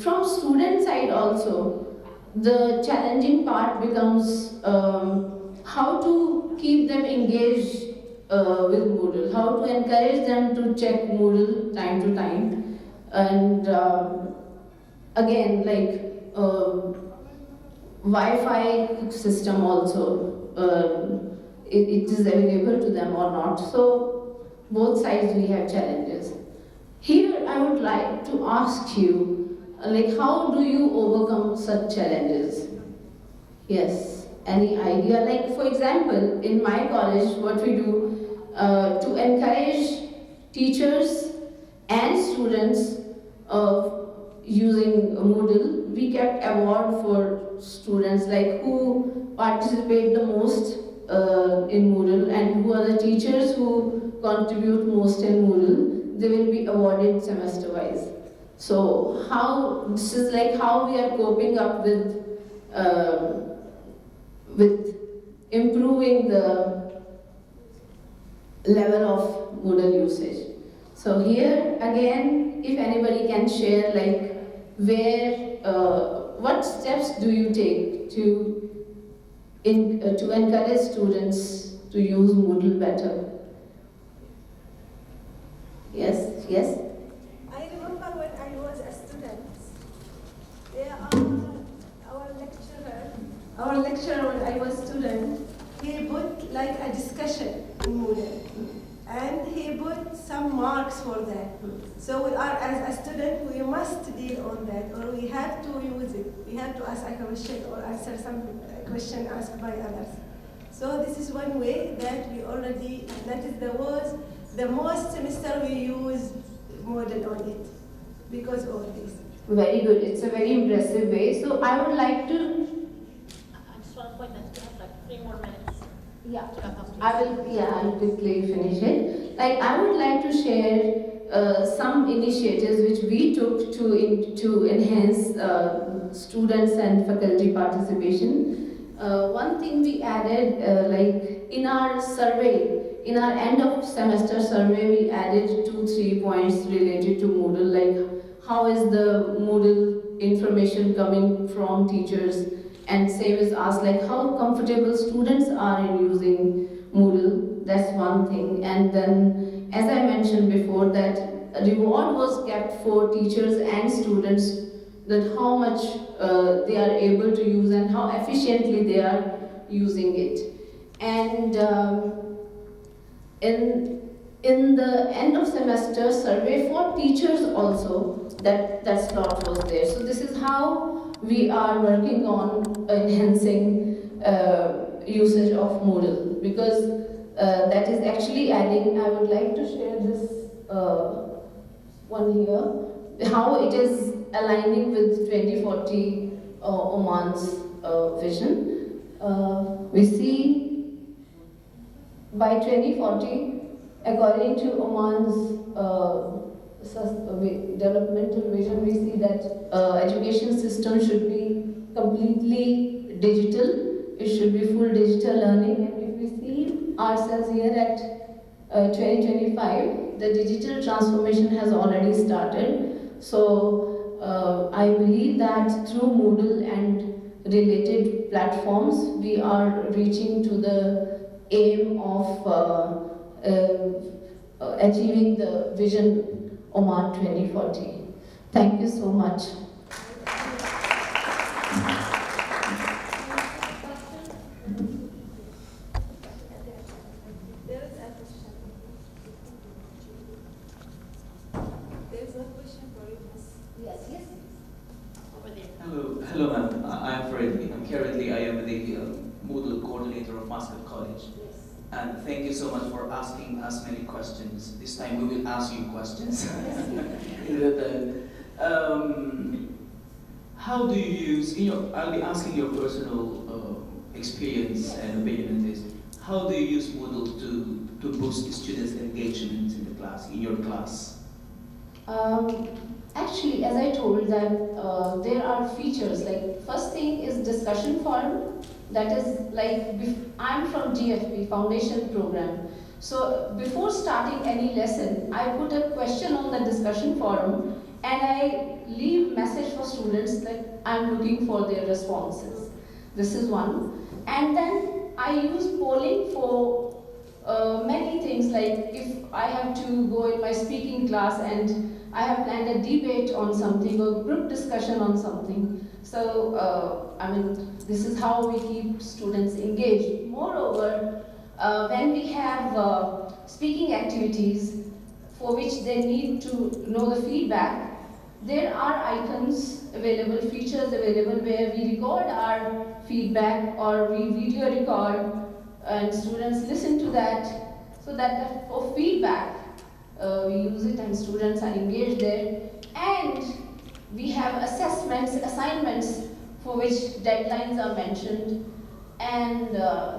From student side also, the challenging part becomes how to keep them engaged with Moodle, how to encourage them to check Moodle time to time, and again, like Wi-Fi system also, it is available to them or not. So both sides we have challenges. Here I would like to ask you, like, how do you overcome such challenges? Yes, any idea? Like, for example, in my college, what we do, to encourage teachers and students using Moodle. We kept award for students like who participate the most in Moodle and who are the teachers who contribute most in Moodle. They will be awarded semester-wise. So this is like how we are coping up with improving the level of Moodle usage. So here again, if anybody can share like what steps do you take to encourage students to use Moodle better? Yes, yes. I remember when I was a student, our lecturer when I was student, he put like a discussion in Moodle. And he put some marks for that. So we are, as a student, we must deal on that, or we have to use it. We have to ask a question or answer some question asked by others. So this is one way that we already, that is the most semester we use Moodle on it, because of this. Very good, it's a very impressive way. So I would like to... I just want to point that you have like 3 more minutes. Yeah, I'll quickly finish it. Like, I would like to share some initiatives which we took to enhance students and faculty participation. One thing we added, like in our survey, in our end of semester survey, we added 2-3 points related to Moodle, like how is the Moodle information coming from teachers, and same is asked like how comfortable students are in using Moodle. That's one thing. And then, as I mentioned before, that a reward was kept for teachers and students, that how much they are able to use and how efficiently they are using it. And in the end of semester survey for teachers also, that slot was there. So this is how we are working on enhancing usage of Moodle, because that is actually adding. I would like to share this one here, how it is aligning with 2040 Oman's vision. We see by 2040, according to Oman's developmental vision, we see that education system should be completely digital. It should be full digital learning. And if we see ourselves here at 2025, the digital transformation has already started. So I believe that through Moodle and related platforms, we are reaching to the aim of achieving the vision Oman 2040. Thank you so much. There is a question. There is a question for you, Miss. Yes. Over there. Hello, ma'am. I'm Freddy. Currently, I am the Moodle coordinator of Muscat College. And thank you so much for asking us many questions. This time we will ask you questions. How do you use, I'll be asking your personal experience and opinion on this. How do you use Moodle to boost the students' engagement in the class, in your class? Actually, as I told that there are features, like first thing is discussion forum. That is like, I'm from GFP, Foundation Program. So before starting any lesson, I put a question on the discussion forum and I leave message for students that I'm looking for their responses. This is one. And then I use polling for many things, like if I have to go in my speaking class and I have planned a debate on something or group discussion on something. So, this is how we keep students engaged. Moreover, when we have speaking activities for which they need to know the feedback, there are icons available, features available where we record our feedback or we video record and students listen to that. So So that for feedback, we use it and students are engaged there. And we have assessments, assignments for which deadlines are mentioned. And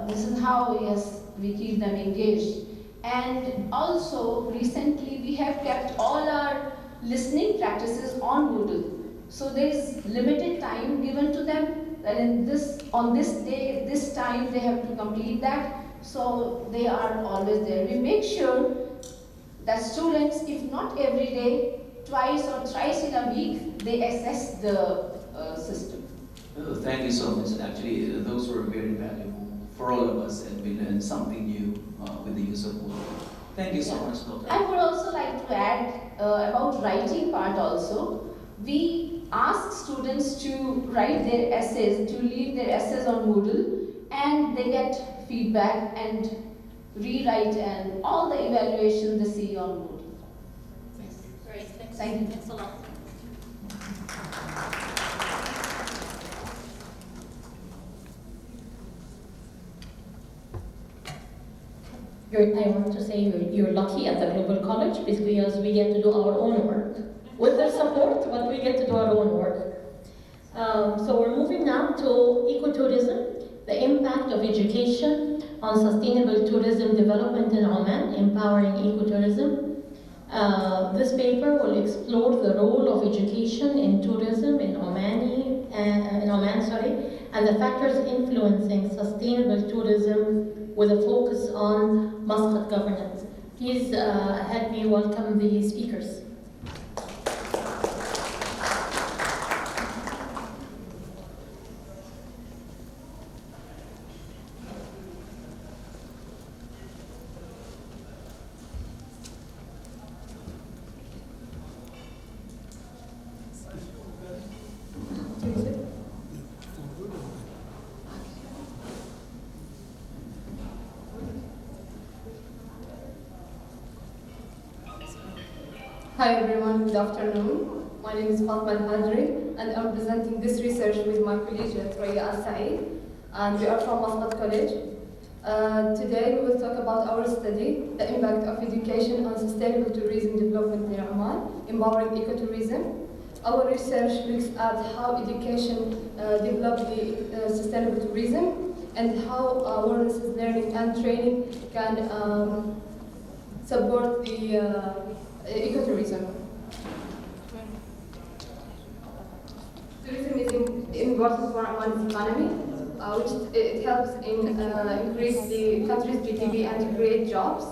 this is how, yes, we keep them engaged. And also, recently, we have kept all our listening practices on Moodle. So there is limited time given to them, that on this day, this time, they have to complete that. So they are always there. We make sure that students, if not every day, twice or thrice in a week, they assess the system. Oh, thank you so much. Actually, those were very valuable for all of us, and we learned something new with the use of Moodle. Thank you so much, Dr. I would also like to add about writing part also. We ask students to write their essays, to leave their essays on Moodle, and they get feedback and rewrite and all the evaluation they see on Moodle. Yes. Great, thanks. Thank you. Thanks a lot. I want to say you're lucky at the Global College because we get to do our own work. With their support, but we get to do our own work. So we're moving now to ecotourism, the impact of education on sustainable tourism development in Oman, empowering ecotourism. This paper will explore the role of education in tourism in Oman, and the factors influencing sustainable tourism with a focus on Muscat governance. Please help me welcome the speakers. Hi everyone, good afternoon. My name is Fatma Al-Hadri and I'm presenting this research with my colleague Rahma Al-Saeed, and we are from Muscat College. Today we will talk about our study, the impact of education on sustainable tourism development in Oman, empowering ecotourism. Our research looks at how education develops the sustainable tourism and how awareness, learning and training can support the ecotourism. Tourism is important for Oman's economy, which it helps in increase the country's GDP and to create jobs.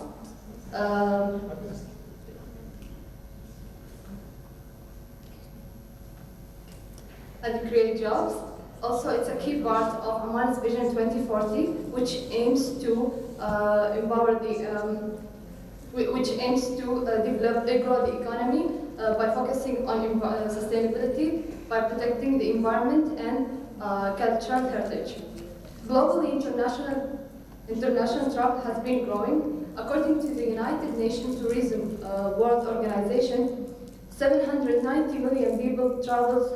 Also, it's a key part of Oman's Vision 2040, which aims to empower the which aims to grow the economy by focusing on sustainability, by protecting the environment and cultural heritage. Globally, international travel has been growing. According to the United Nations Tourism World Organization, 790 million people traveled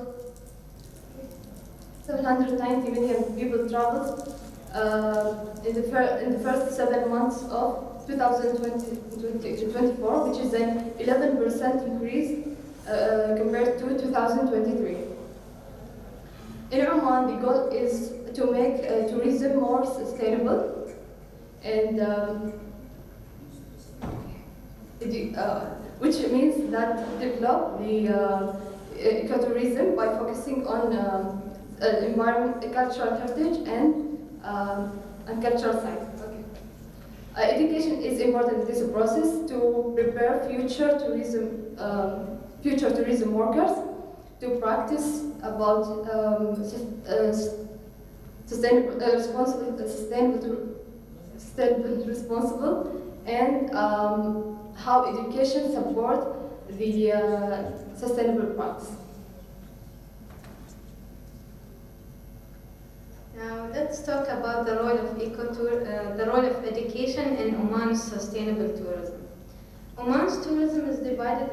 in the first 7 months of 2024, which is an 11% increase compared to 2023. In Oman, the goal is to make tourism more sustainable, and which means that develop the ecotourism by focusing on environment, cultural heritage, and cultural sites. Education is important in this process to prepare future tourism workers to practice about responsible, and how education support the sustainable practice. Now let's talk about the role of education in Oman's sustainable tourism. Oman's tourism is divided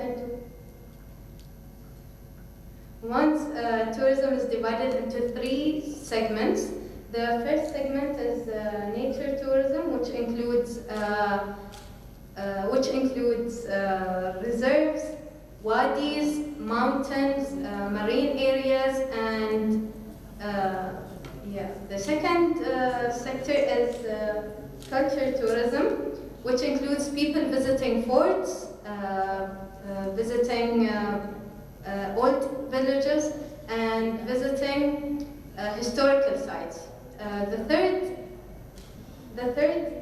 into 3 segments. The first segment is nature tourism, which includes which includes reserves, wadis, mountains, marine areas, and the second sector is culture tourism, which includes people visiting forts, visiting old villages, and visiting historical sites. The third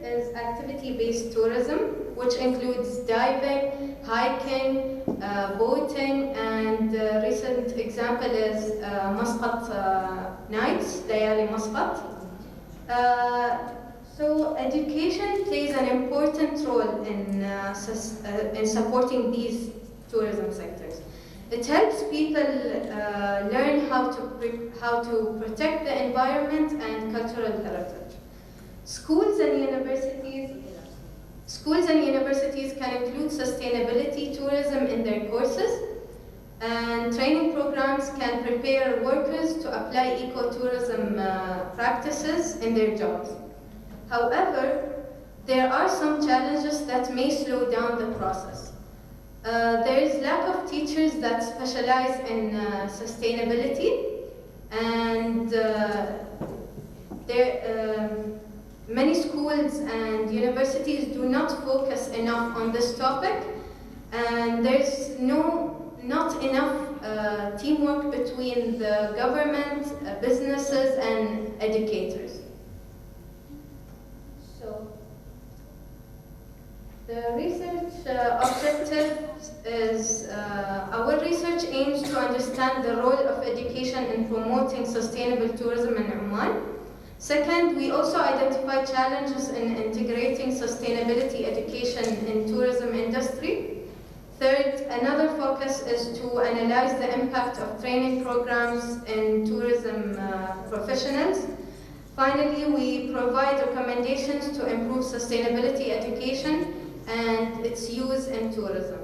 is activity-based tourism, which includes diving, hiking, boating, and recent example is Muscat nights, Layali Muscat. So education plays an important role in supporting these tourism sectors. It helps people learn how to protect the environment and cultural heritage. Schools and universities can include sustainability tourism in their courses, and training programs can prepare workers to apply ecotourism practices in their jobs. However, there are some challenges that may slow down the process. There is lack of teachers that specialize in sustainability, and many schools and universities do not focus enough on this topic, and there's not enough teamwork between the government, businesses, and educators. So, the research objective is, our research aims to understand the role of education in promoting sustainable tourism in Oman. Second, we also identify challenges in integrating sustainability education in tourism industry. Third, another focus is to analyze the impact of training programs in tourism professionals. Finally, we provide recommendations to improve sustainability education and its use in tourism.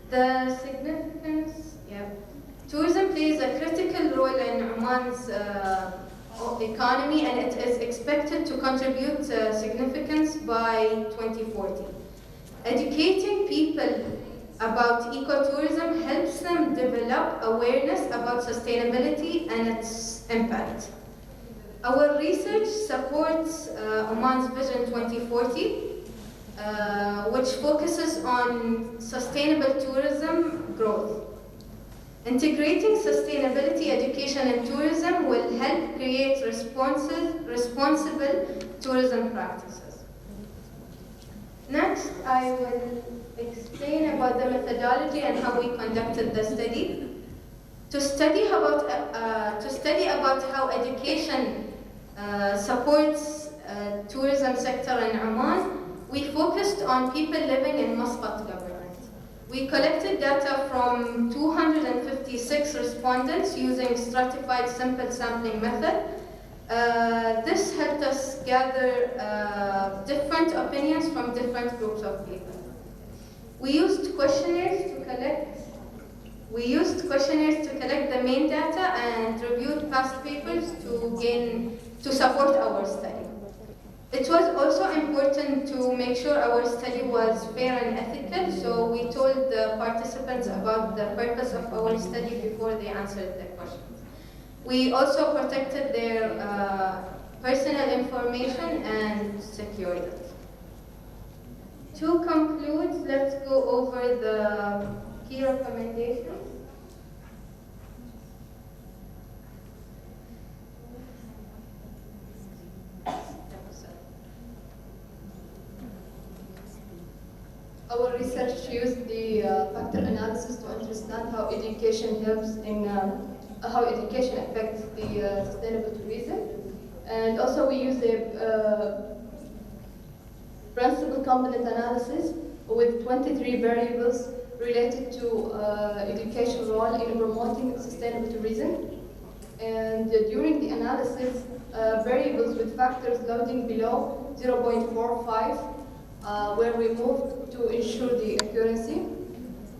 The significance, tourism plays a critical role in Oman's economy, and it is expected to contribute significance by 2040. Educating people about ecotourism helps them develop awareness about sustainability and its impact. Our research supports Oman's Vision 2040, which focuses on sustainable tourism growth. Integrating sustainability education and tourism will help create responsible tourism practices. Next, I will explain about the methodology and how we conducted the study. To study about how education supports tourism sector in Oman, we focused on people living in Muscat government. We collected data from 256 respondents using stratified simple sampling method. This helped us gather different opinions from different groups of people. We used questionnaires to collect the main data and reviewed past papers to support our study. It was also important to make sure our study was fair and ethical, so we told the participants about the purpose of our study before they answered the questions. We also protected their personal information and secured it. To conclude, let's go over the key recommendations. Our research used the factor analysis to understand how education helps in how education affects the sustainable tourism, and also we use the principal component analysis with 23 variables related to education role in promoting sustainable tourism. And during the analysis, variables with factors loading below 0.45 were removed to ensure the accuracy.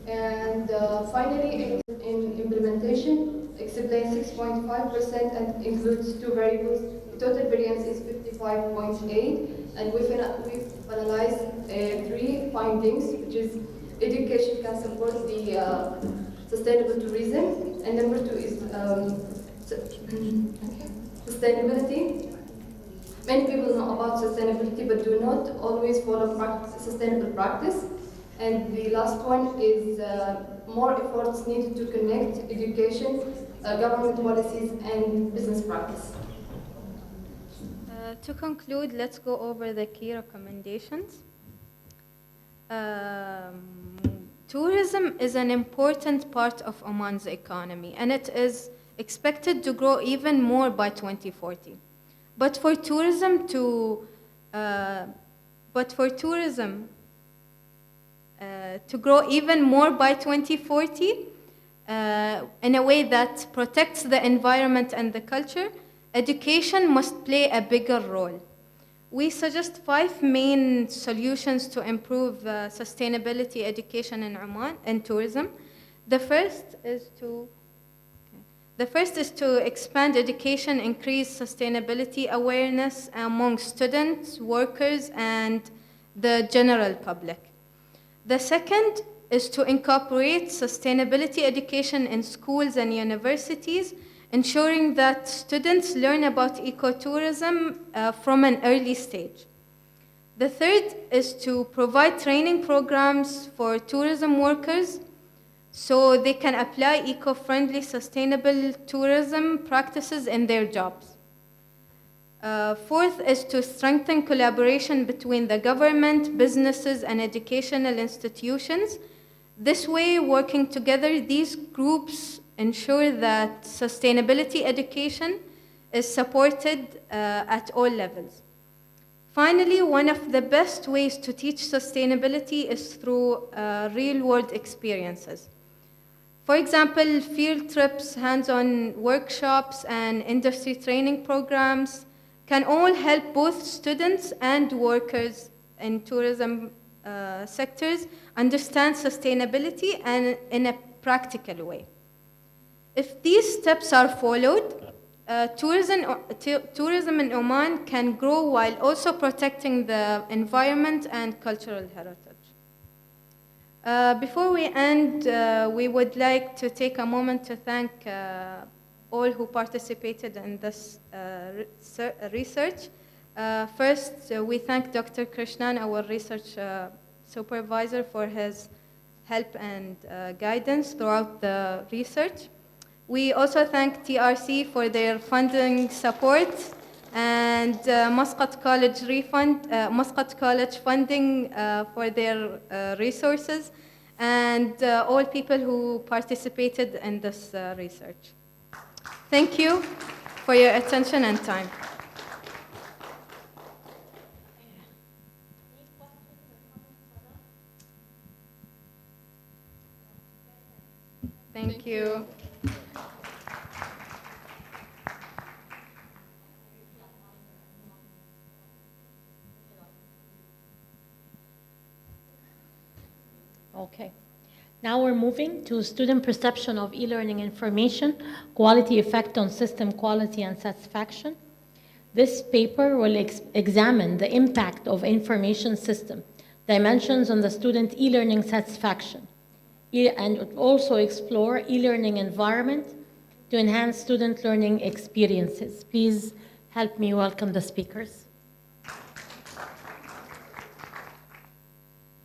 And finally, in implementation, explains 6.5% and includes two variables. The total variance is 55.8, and we've analyzed three findings, which is education can support the sustainable tourism, and number 2 is sustainability. Many people know about sustainability but do not always follow sustainable practice. And the last one is more efforts needed to connect education, government policies, and business practice. To conclude, let's go over the key recommendations. Tourism is an important part of Oman's economy, and it is expected to grow even more by 2040. But for tourism to grow even more by 2040 in a way that protects the environment and the culture, education must play a bigger role. We suggest 5 main solutions to improve sustainability education in Oman and tourism. The first is to expand education, increase sustainability awareness among students, workers, and the general public. The second is to incorporate sustainability education in schools and universities, ensuring that students learn about ecotourism from an early stage. The third is to provide training programs for tourism workers so they can apply eco-friendly, sustainable tourism practices in their jobs. Fourth is to strengthen collaboration between the government, businesses, and educational institutions. This way, working together, these groups ensure that sustainability education is supported at all levels. Finally, one of the best ways to teach sustainability is through real-world experiences. For example, field trips, hands-on workshops, and industry training programs can all help both students and workers in tourism sectors understand sustainability and in a practical way. If these steps are followed, tourism in Oman can grow while also protecting the environment and cultural heritage. Before we end, we would like to take a moment to thank all who participated in this research. First, we thank Dr. Krishnan, our research supervisor, for his help and guidance throughout the research. We also thank TRC for their funding support and Muscat College funding for their resources, and all people who participated in this research. Thank you for your attention and time. Thank you. Okay. Now we're moving to student perception of e-learning information, quality effect on system quality and satisfaction. This paper will examine the impact of information system, dimensions on the student e-learning satisfaction, and also explore e-learning environment to enhance student learning experiences. Please help me welcome the speakers.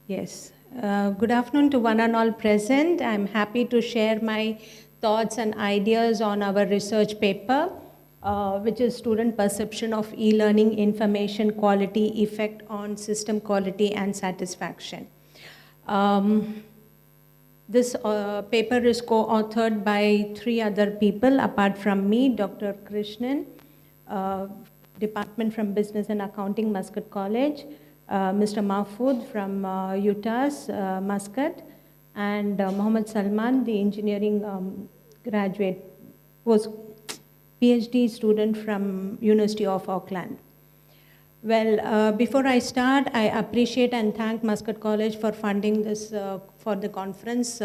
Yes. Good afternoon to one and all present. I'm happy to share my thoughts and ideas on our research paper, which is student perception of e-learning information quality effect on system quality and satisfaction. This paper is co-authored by 3 other people apart from me, Dr. Krishnan, Department from Business and Accounting, Muscat College, Mr. Mahfood from Utah's Muscat, and Mohammed Salman, the engineering graduate, was PhD student from University of Auckland. Well, before I start, I appreciate and thank Muscat College for funding this for the conference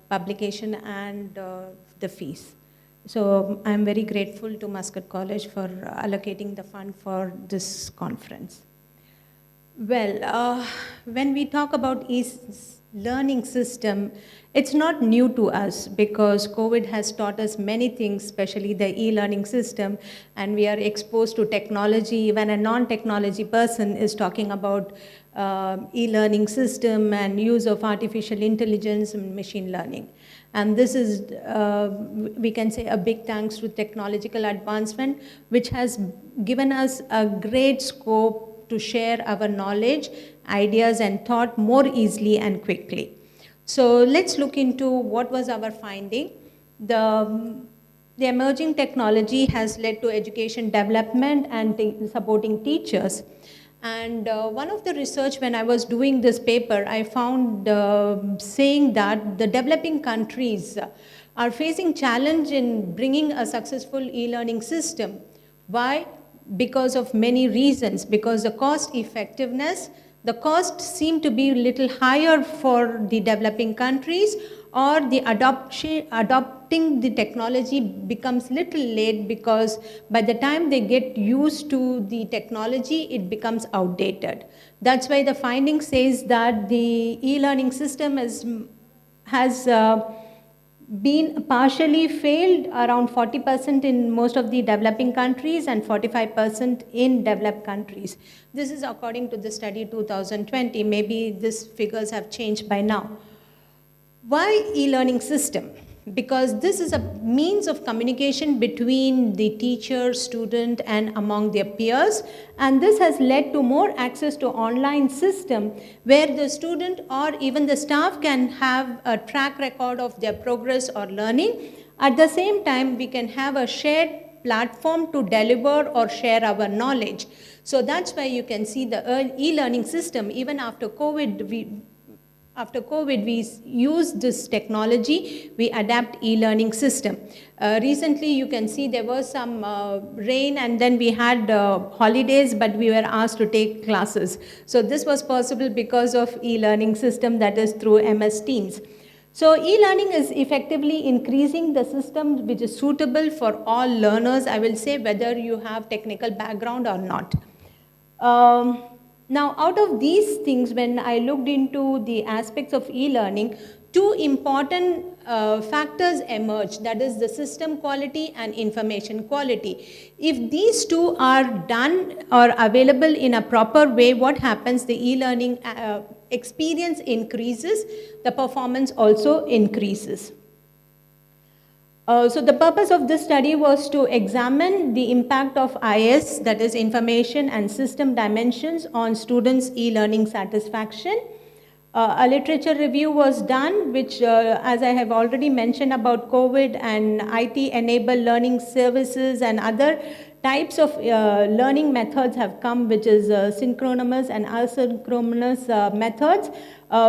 publication and the fees. So I'm very grateful to Muscat College for allocating the fund for this conference. Well, when we talk about learning system, it's not new to us because COVID has taught us many things, especially the e-learning system, and we are exposed to technology. Even a non-technology person is talking about e-learning system and use of artificial intelligence and machine learning. And this is, we can say, a big thanks to technological advancement, which has given us a great scope to share our knowledge, ideas, and thought more easily and quickly. So let's look into what was our finding. The emerging technology has led to education development and supporting teachers. And one of the research when I was doing this paper, I found saying that the developing countries are facing challenge in bringing a successful e-learning system. Why? Because of many reasons. Because the cost effectiveness, the costs seem to be a little higher for the developing countries, or the adopting the technology becomes little late because by the time they get used to the technology, it becomes outdated. That's why the finding says that the e-learning system has been partially failed around 40% in most of the developing countries and 45% in developed countries. This is according to the study 2020. Maybe these figures have changed by now. Why e-learning system? Because this is a means of communication between the teacher, student, and among their peers. And this has led to more access to online system where the student or even the staff can have a track record of their progress or learning. At the same time, we can have a shared platform to deliver or share our knowledge. So that's why you can see the e-learning system. Even after COVID, we use this technology, we adapt e-learning system. Recently, you can see there was some rain and then we had holidays, but we were asked to take classes. So this was possible because of e-learning system, that is through MS Teams. So e-learning is effectively increasing the system which is suitable for all learners, I will say, whether you have technical background or not. Now, out of these things, when I looked into the aspects of e-learning, two important factors emerge, that is the system quality and information quality. If these two are done or available in a proper way, what happens? The e-learning experience increases, the performance also increases. So the purpose of this study was to examine the impact of IS, that is information and system dimensions, on students' e-learning satisfaction. A literature review was done, which, as I have already mentioned about COVID and IT-enabled learning services and other types of learning methods have come, which is synchronous and asynchronous methods,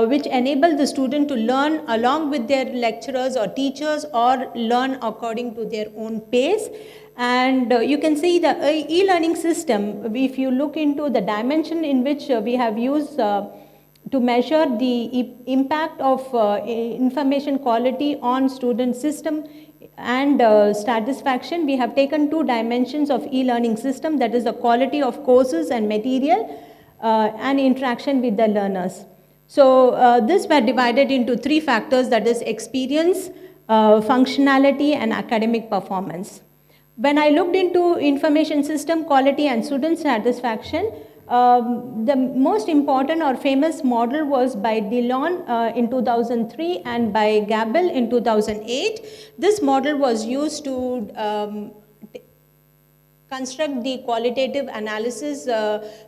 which enable the student to learn along with their lecturers or teachers or learn according to their own pace. And you can see the e-learning system, if you look into the dimension in which we have used to measure the impact of information quality on student system and satisfaction, we have taken two dimensions of e-learning system, that is the quality of courses and material and interaction with the learners. So this were divided into three factors, that is experience, functionality, and academic performance. When I looked into information system quality and student satisfaction, the most important or famous model was by Dillon in 2003 and by Gabel in 2008. This model was used to construct the qualitative analysis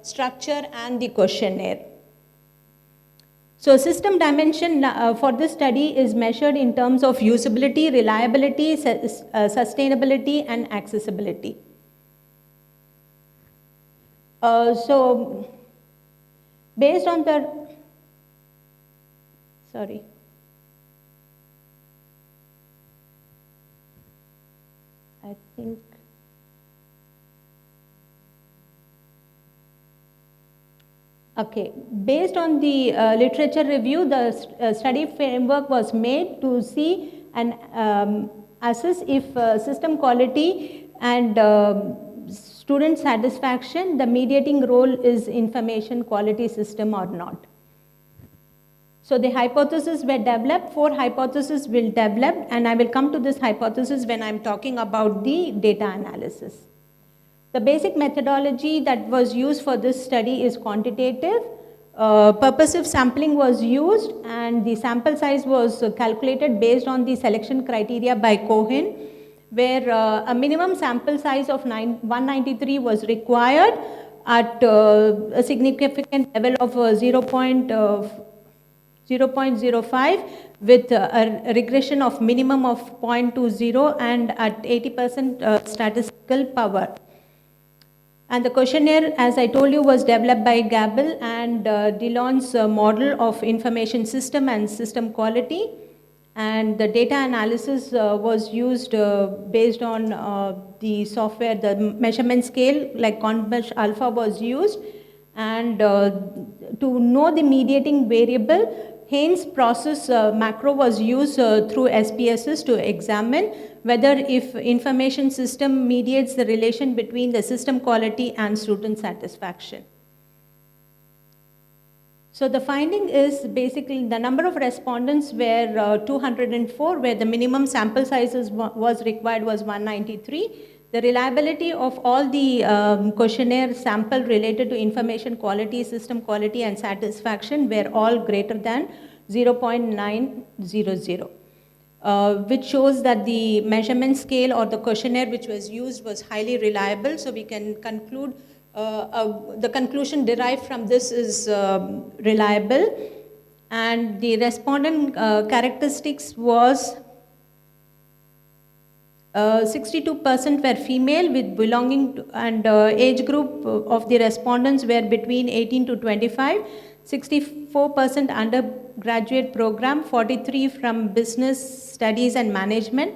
structure and the questionnaire. So system dimension for this study is measured in terms of usability, reliability, sustainability, and accessibility. So based on the, sorry. I think, okay, based on the literature review, the study framework was made to see and assess if system quality and student satisfaction, the mediating role is information quality system or not. So the hypotheses were developed, 4 hypotheses will develop, and I will come to this hypothesis when I'm talking about the data analysis. The basic methodology that was used for this study is quantitative. Purposive sampling was used, and the sample size was calculated based on the selection criteria by Cohen, where a minimum sample size of 193 was required at a significant level of 0.05 with a regression of minimum of 0.20 and at 80% statistical power. And the questionnaire, as I told you, was developed by Gabel and Dillon's model of information system and system quality. And the data analysis was used based on the software, the measurement scale, like Converge Alpha was used. And to know the mediating variable, Haynes process macro was used through SPSS to examine whether if information system mediates the relation between the system quality and student satisfaction. So the finding is basically the number of respondents were 204, where the minimum sample sizes was required was 193. The reliability of all the questionnaire sample related to information quality, system quality and satisfaction were all greater than 0.900, which shows that the measurement scale or the questionnaire which was used was highly reliable. So we can conclude, the conclusion derived from this is reliable. And the respondent characteristics was 62% were female with belonging to, and age group of the respondents were between 18 to 25, 64% undergraduate program, 43 from business studies and management,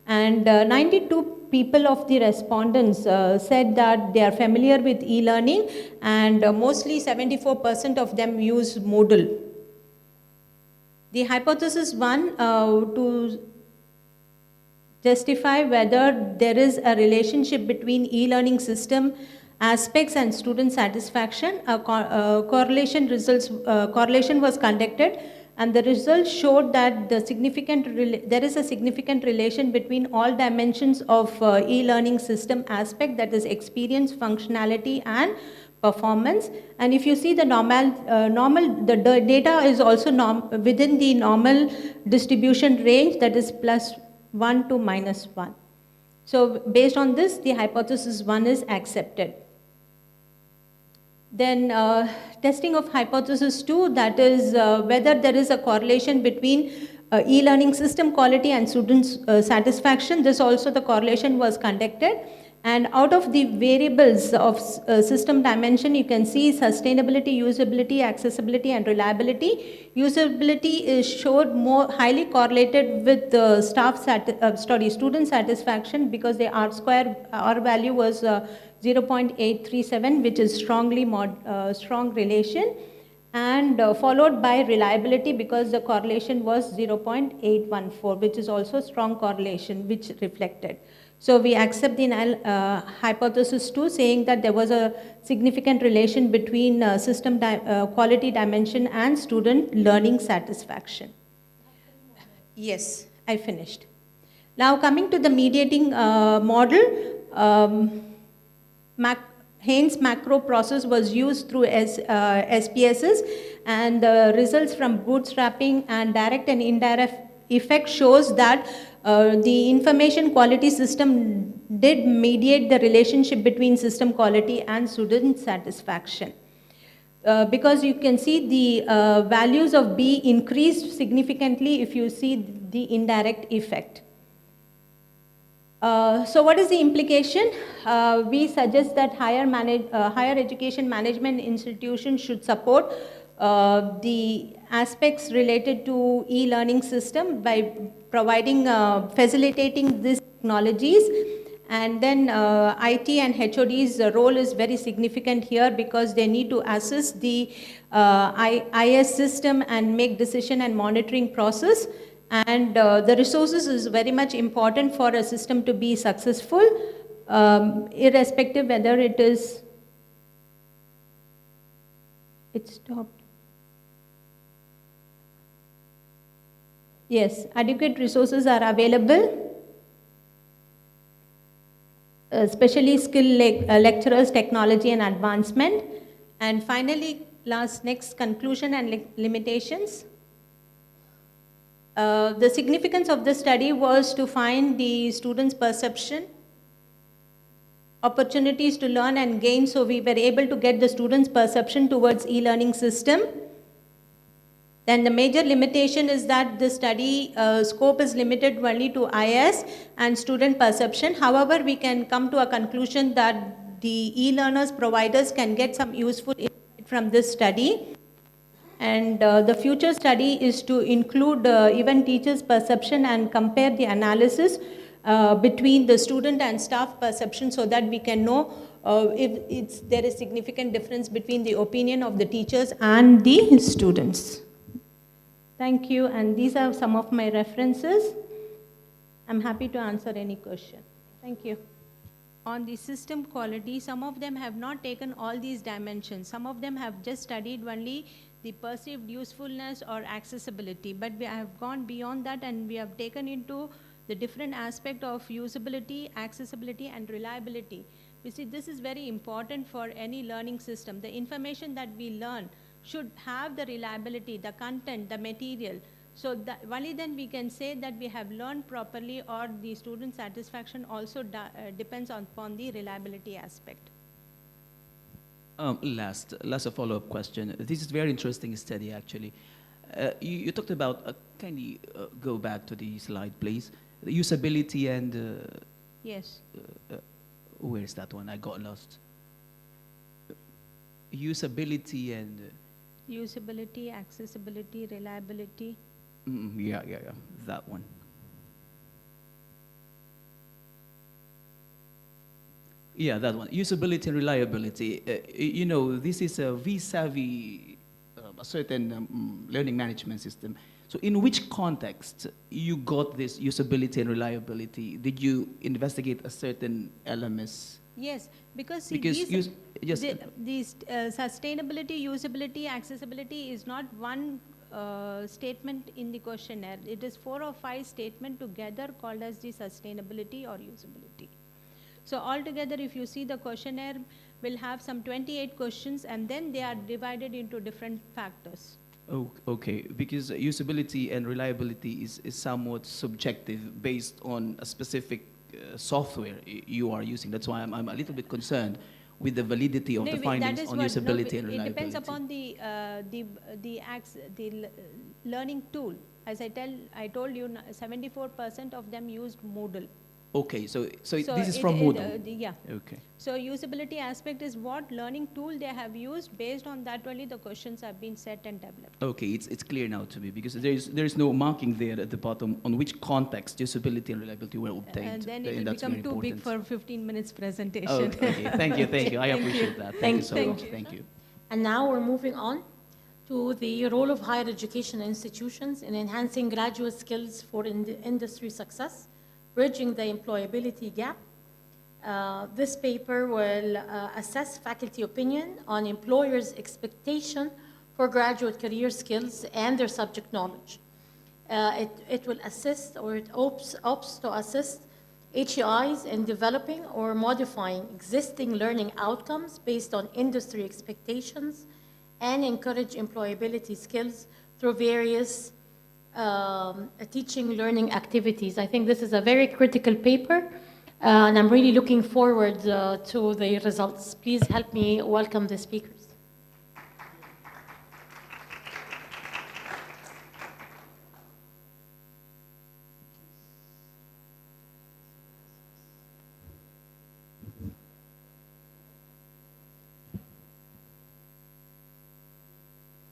and 92 people of the respondents said that they are familiar with e-learning, and mostly 74% of them use Moodle. The hypothesis 1 to justify whether there is a relationship between e-learning system aspects and student satisfaction. Correlation was conducted, and the results showed that there is a significant relation between all dimensions of e-learning system aspect, that is experience, functionality, and performance. And if you see the the data is also within the normal distribution range, that is +1 to -1. So based on this, the hypothesis 1 is accepted. Then testing of hypothesis 2, that is whether there is a correlation between e-learning system quality and students' satisfaction. This also the correlation was conducted. And out of the variables of system dimension, you can see sustainability, usability, accessibility, and reliability. Usability is showed more highly correlated with student satisfaction, because the R value was 0.837, which is strong relation, and followed by reliability, because the correlation was 0.814, which is also strong correlation, which reflected. So we accept the hypothesis 2, saying that there was a significant relation between system quality dimension and student learning satisfaction. Yes, I finished. Now coming to the mediating model, Haynes macro process was used through SPSS, and the results from bootstrapping and direct and indirect effect shows that the information quality system did mediate the relationship between system quality and student satisfaction. Because you can see the values of B increased significantly if you see the indirect effect. So what is the implication? We suggest that higher education management institutions should support the aspects related to e-learning system by providing, facilitating these technologies. And then IT and HOD's role is very significant here, because they need to assess the IS system and make decision and monitoring process. And the resources is very much important for a system to be successful. irrespective whether it is, it stopped. Yes, adequate resources are available, especially skilled lecturers, technology and advancement. And finally, next conclusion and limitations. The significance of this study was to find the students' perception, opportunities to learn and gain, so we were able to get the students' perception towards e-learning system. Then the major limitation is that the study scope is limited only to IS and student perception. However, we can come to a conclusion that the e-learners providers can get some useful insight from this study. And the future study is to include even teachers' perception and compare the analysis between the student and staff perception, so that we can know if there is significant difference between the opinion of the teachers and the students. Thank you, and these are some of my references. I'm happy to answer any question. Thank you. On the system quality, some of them have not taken all these dimensions. Some of them have just studied only the perceived usefulness or accessibility, but we have gone beyond that and we have taken into the different aspect of usability, accessibility and reliability. You see, this is very important for any learning system. The information that we learn should have the reliability, the content, the material. So that only then we can say that we have learned properly, or the student satisfaction also depends upon the reliability aspect. Last a follow-up question. This is very interesting study, actually. You talked about, can you go back to the slide, please? The usability and... yes. Where's that one? I got lost. Usability and... usability, accessibility, reliability. Yeah, that one. Yeah, that one. Usability and reliability. You know, this is a vis-a-vis a certain learning management system. So in which context you got this usability and reliability? Did you investigate a certain LMS? Yes, because these sustainability, usability, accessibility is not one statement in the questionnaire. It is 4 or 5 statements together called as the sustainability or usability. So altogether, if you see, the questionnaire will have some 28 questions, and then they are divided into different factors. Oh, okay, because usability and reliability is somewhat subjective based on a specific software you are using. That's why I'm a little bit concerned with the validity of the findings on usability and reliability. It depends upon the learning tool. As I told you, 74% of them used Moodle. Okay, so this is from Moodle. Yeah. Okay. So usability aspect is what learning tool they have used. Based on that only the questions have been set and developed. Okay, it's clear now to me, because there is no marking there at the bottom on which context usability and reliability were obtained. And then it will become too big for 15 minutes presentation. Okay, thank you. I appreciate that. Thank you so much. Thank you. And now we're moving on to the role of higher education institutions in enhancing graduate skills for industry success, bridging the employability gap. This paper will assess faculty opinion on employers' expectation for graduate career skills and their subject knowledge. It will assist, or it opts to assist HEIs in developing or modifying existing learning outcomes based on industry expectations and encourage employability skills through various teaching learning activities. I think this is a very critical paper, and I'm really looking forward to the results. Please help me welcome the speakers.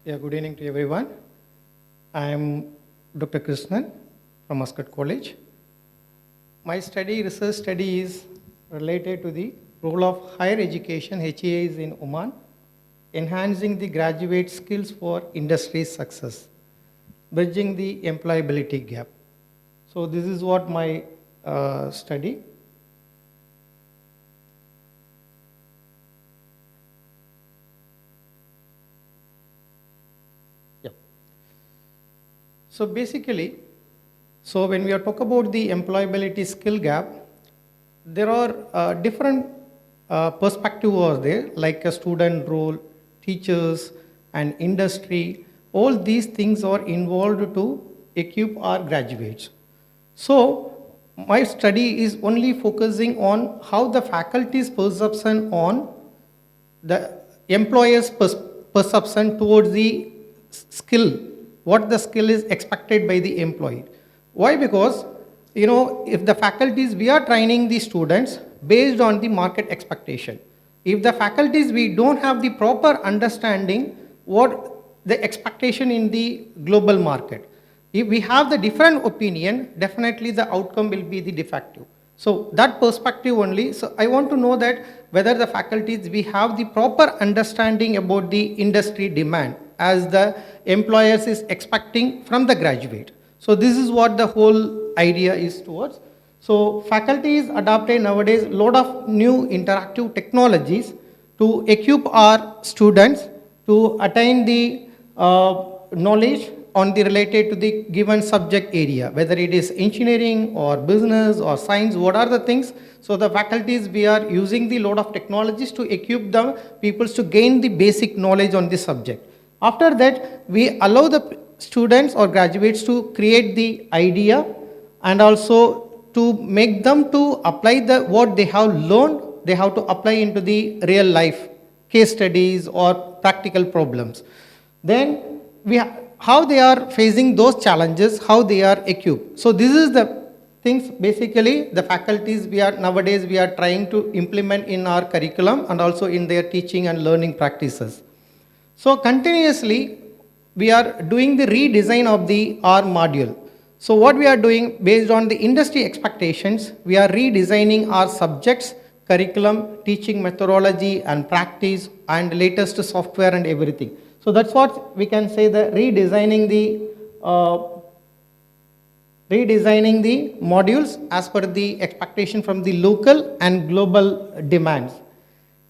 Yeah, good evening to everyone. I am Dr. Krishnan from Muscat College. My research study is related to the role of higher education, HEIs in Oman, enhancing the graduate skills for industry success, bridging the employability gap. So this is what my study. So basically, so when we are talking about the employability skill gap, there are different perspectives are there, like a student role, teachers, and industry. All these things are involved to equip our graduates. So my study is only focusing on how the faculty's perception on the employer's perception towards the skill, what the skill is expected by the employee. Why? Because, you know, if the faculties, we are training the students based on the market expectation. If the faculties, we don't have the proper understanding what the expectation in the global market. If we have the different opinion, definitely the outcome will be the defective. So that perspective only. So I want to know that whether the faculties, we have the proper understanding about the industry demand as the employers is expecting from the graduate. So this is what the whole idea is towards. So faculty is adopting nowadays a lot of new interactive technologies to equip our students to attain the knowledge on the related to the given subject area, whether it is engineering or business or science, what are the things. So the faculties, we are using the lot of technologies to equip the people to gain the basic knowledge on this subject. After that, we allow the students or graduates to create the idea and also to make them to apply the what they have learned, they have to apply into the real life case studies or practical problems. Then how they are facing those challenges, how they are equipped. So this is the things basically the faculties nowadays we are trying to implement in our curriculum and also in their teaching and learning practices. So continuously we are doing the redesign of our module. So what we are doing based on the industry expectations, we are redesigning our subjects, curriculum, teaching methodology and practice and latest software and everything. So that's what we can say, the redesigning the modules as per the expectation from the local and global demands.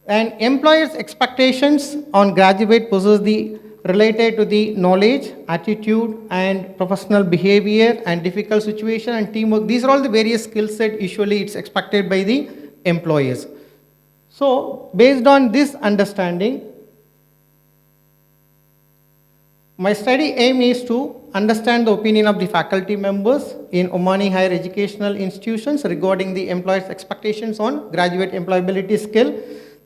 And employers' expectations on graduate possess the related to the knowledge, attitude, and professional behavior, and difficult situation and teamwork. These are all the various skill set usually it's expected by the employers. So based on this understanding, my study aim is to understand the opinion of the faculty members in Omani higher educational institutions regarding the employers' expectations on graduate employability skill.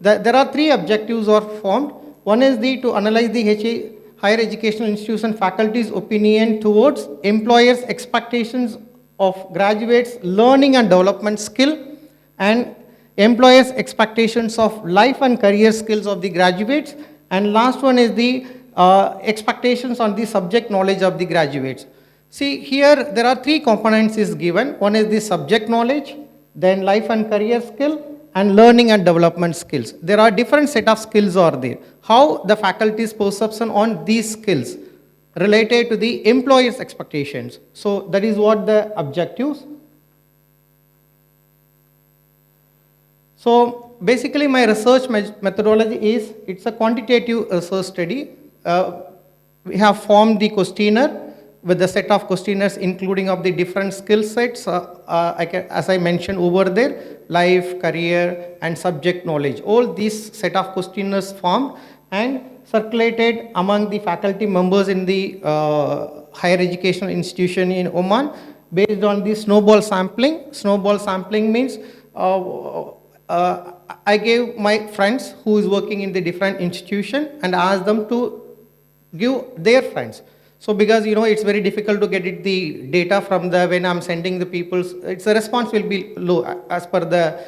There are three objectives are formed. One is to analyze the higher educational institution faculty's opinion towards employers' expectations of graduates' learning and development skill and employers' expectations of life and career skills of the graduates. And last one is the expectations on the subject knowledge of the graduates. See here there are three components is given. One is the subject knowledge, then life and career skill, and learning and development skills. There are different set of skills are there. How the faculty's perception on these skills related to the employer's expectations. So that is what the objectives. So basically my research methodology is, it's a quantitative research study. We have formed the questionnaire with the set of questionnaires including of the different skill sets, as I mentioned over there, life, career, and subject knowledge. All these set of questionnaires formed and circulated among the faculty members in the higher educational institution in Oman based on the snowball sampling. Snowball sampling means I gave my friends who is working in the different institution and asked them to give their friends. So because it's very difficult to get the data from when I'm sending the people's, its response will be low. As per the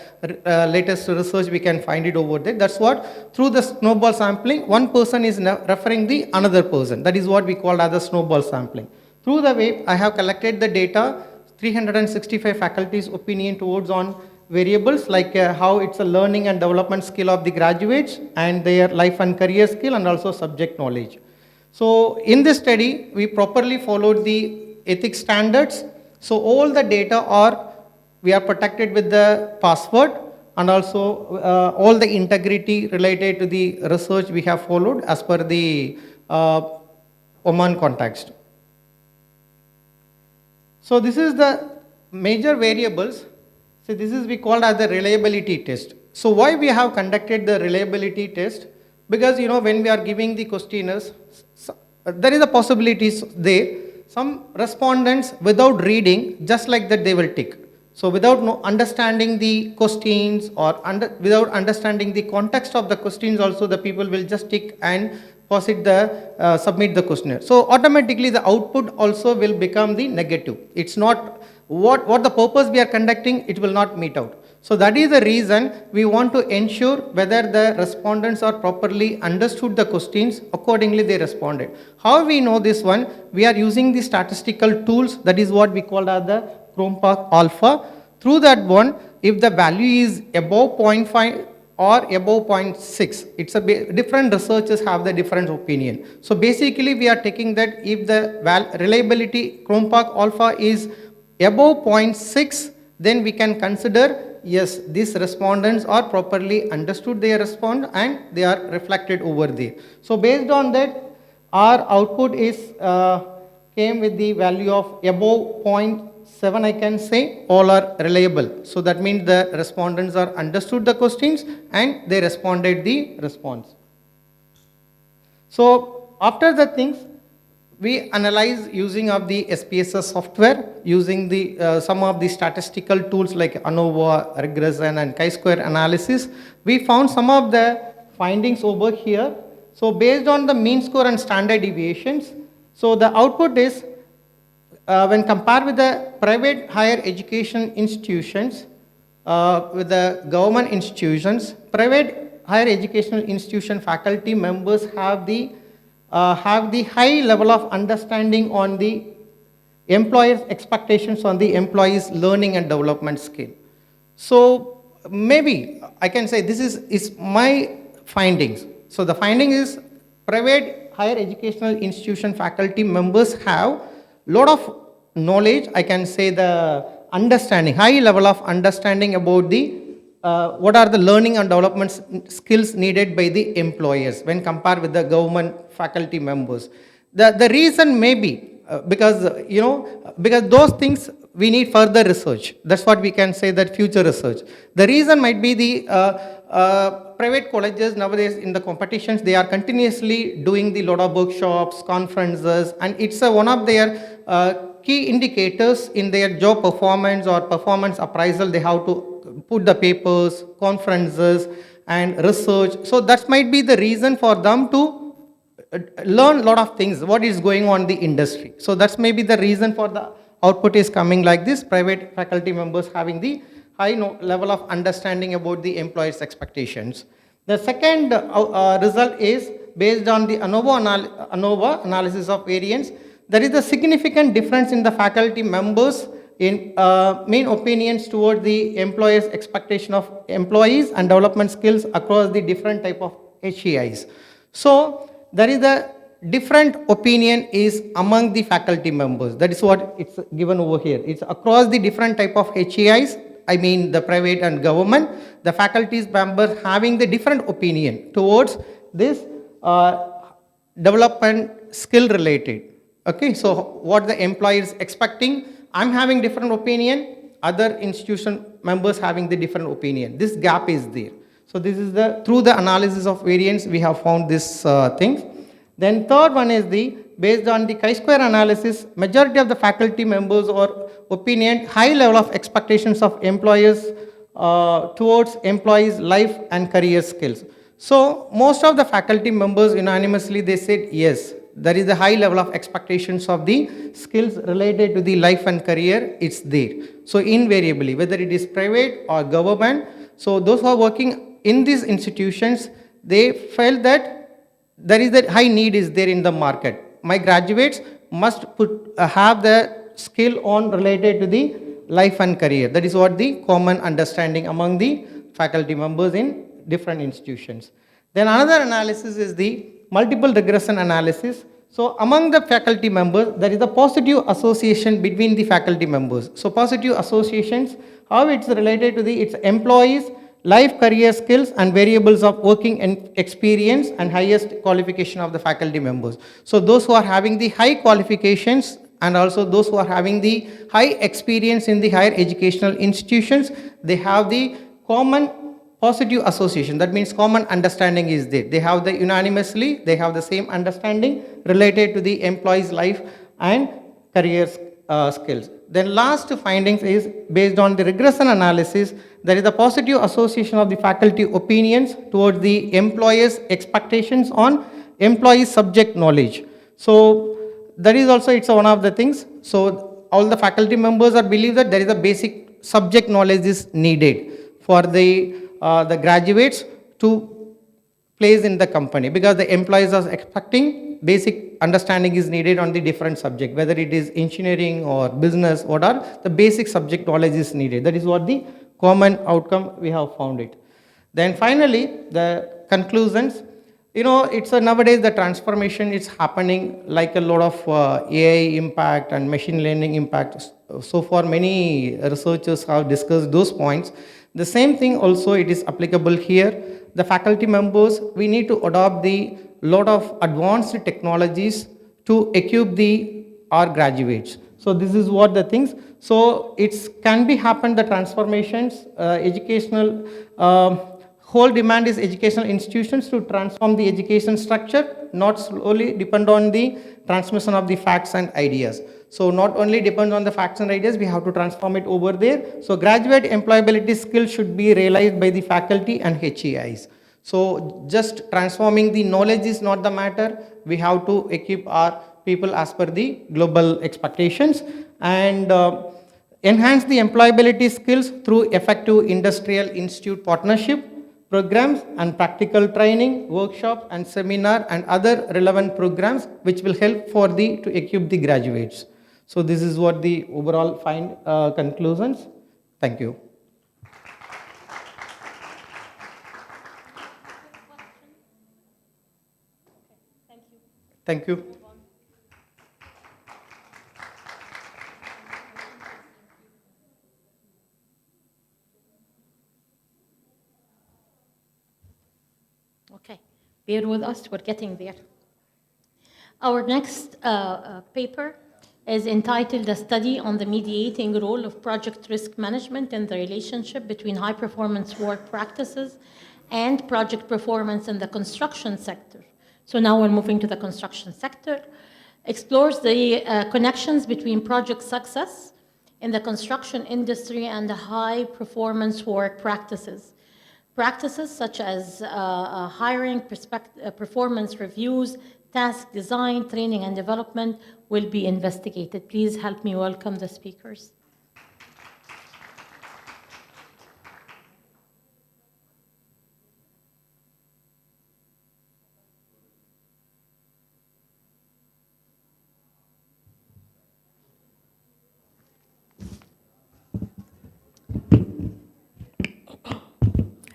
latest research we can find it over there. That's what, through the snowball sampling, one person is referring the another person. That is what we call as the snowball sampling. Through the way I have collected the data, 365 faculties opinion towards on variables like how it's a learning and development skill of the graduates and their life and career skill and also subject knowledge. So in this study, we properly followed the ethics standards. So all the data we are protected with the password and also all the integrity related to the research we have followed as per the Oman context. So this is the major variables. So this is we called as the reliability test. So why we have conducted the reliability test? Because when we are giving the questionnaires, there is a possibilities there. Some respondents without reading, just like that they will tick. So without understanding the questions or without understanding the context of the questions also, the people will just tick and submit the questionnaire. So automatically the output also will become the negative. It's not what the purpose we are conducting, it will not meet out. So that is the reason we want to ensure whether the respondents are properly understood the questions, accordingly they responded. How we know this one? We are using the statistical tools, that is what we call as the Chrompark Alpha. Through that one, if the value is above 0.5 or above 0.6, it's different researchers have the different opinion. So basically we are taking that if the reliability Chrompark Alpha is above 0.6, then we can consider yes, these respondents are properly understood their response and they are reflected over there. So based on that, our output is came with the value of above 0.7, I can say, all are reliable. So that means the respondents are understood the questions and they responded the response. So after the things, we analyze using of the SPSS software, using the some of the statistical tools like ANOVA, regression and chi-square analysis. We found some of the findings over here. So based on the mean score and standard deviations, so the output is when compared with the private higher education institutions with the government institutions, private higher educational institution faculty members have the high level of understanding on the employer's expectations on the employee's learning and development skill. So maybe I can say this is my findings. So the finding is private higher educational institution faculty members have lot of knowledge, I can say the understanding, high level of understanding about the what are the learning and development skills needed by the employers when compared with the government faculty members. The reason may be because because those things we need further research. That's what we can say, that future research. The reason might be the private colleges nowadays in the competitions, they are continuously doing the lot of workshops, conferences, and it's one of their key indicators in their job performance or performance appraisal. They have to put the papers, conferences and research. So that might be the reason for them to learn a lot of things, what is going on in the industry. So that's maybe the reason for the output is coming like this, private faculty members having the high level of understanding about the employer's expectations. The second result is based on the ANOVA analysis of variance. There is a significant difference in the faculty members in main opinions toward the employer's expectation of employees and development skills across the different type of HEIs. So there is a different opinion is among the faculty members. That is what it's given over here. It's across the different type of HEIs, I mean the private and government, the faculties members having the different opinion towards this development skill related. Okay, so what the employer is expecting, I'm having different opinion, other institution members having the different opinion. This gap is there. So this is through the analysis of variance we have found this thing. Then third one is based on the chi-square analysis, majority of the faculty members or opinion high level of expectations of employers towards employees' life and career skills. So most of the faculty members unanimously they said yes, there is a high level of expectations of the skills related to the life and career, it's there. So invariably, whether it is private or government, so those who are working in these institutions, they felt that there is a high need is there in the market. My graduates must have the skill on related to the life and career. That is what the common understanding among the faculty members in different institutions. Then another analysis is the multiple regression analysis. So among the faculty members, there is a positive association between the faculty members. So positive associations, how it's related to its employees, life career skills and variables of working and experience and highest qualification of the faculty members. So those who are having the high qualifications and also those who are having the high experience in the higher educational institutions, they have the common positive association. That means common understanding is there. They have the unanimously, they have the same understanding related to the employee's life and career skills. Then last findings is based on the regression analysis, there is a positive association of the faculty opinions towards the employer's expectations on employee subject knowledge. So that is also, it's one of the things. So all the faculty members are believe that there is a basic subject knowledge is needed for the graduates to place in the company, because the employees are expecting basic understanding is needed on the different subject, whether it is engineering or business, what are the basic subject knowledge is needed. That is what the common outcome we have found it. Then finally, the conclusions. You know, it's nowadays the transformation is happening like a lot of AI impact and machine learning impact. So far, many researchers have discussed those points. The same thing also it is applicable here. The faculty members, we need to adopt the lot of advanced technologies to equip our graduates. So this is what the things. So it can be happen, the transformations, educational, whole demand is educational institutions to transform the education structure, not solely depend on the transmission of the facts and ideas. So not only depend on the facts and ideas, we have to transform it over there. So graduate employability skills should be realized by the faculty and HEIs. So just transforming the knowledge is not the matter. We have to equip our people as per the global expectations, and enhance the employability skills through effective industrial institute partnership programs and practical training, workshop and seminar and other relevant programs which will help to equip the graduates. So this is what the overall conclusions. Thank you. Thank you. Okay, bear with us, we're getting there. Our next paper is entitled A Study on the Mediating Role of Project Risk Management in the Relationship between High-Performance Work Practices and Project Performance in the Construction Sector. So now we're moving to the construction sector. Explores the connections between project success in the construction industry and the high-performance work practices. Practices such as hiring, performance reviews, task design, training and development will be investigated. Please help me welcome the speakers.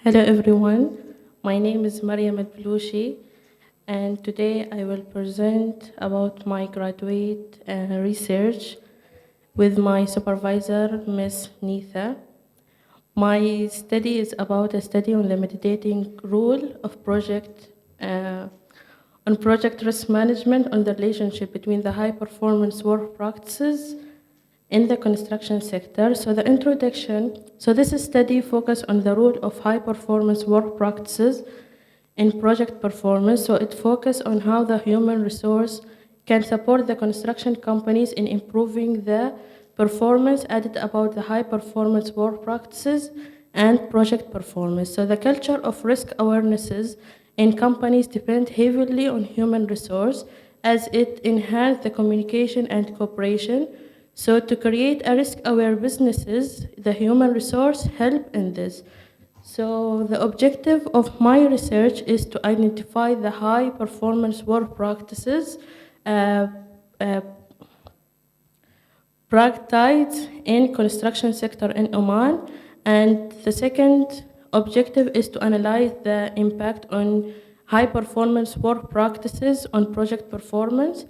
Hello everyone, my name is Mariam Al-Balushi, and today I will present about my graduate research with my supervisor, Ms. Neetha. My study is about a study on the mediating role of project risk management on the relationship between the high-performance work practices in the construction sector. So the introduction, so this study focused on the role of high-performance work practices in project performance. So it focused on how the human resource can support the construction companies in improving the performance added about the high-performance work practices and project performance. So the culture of risk awarenesses in companies depend heavily on human resource as it enhances the communication and cooperation. So to create a risk-aware businesses, the human resource help in this. So the objective of my research is to identify the high-performance work practices practiced in construction sector in Oman. And the second objective is to analyze the impact on high-performance work practices on project performance.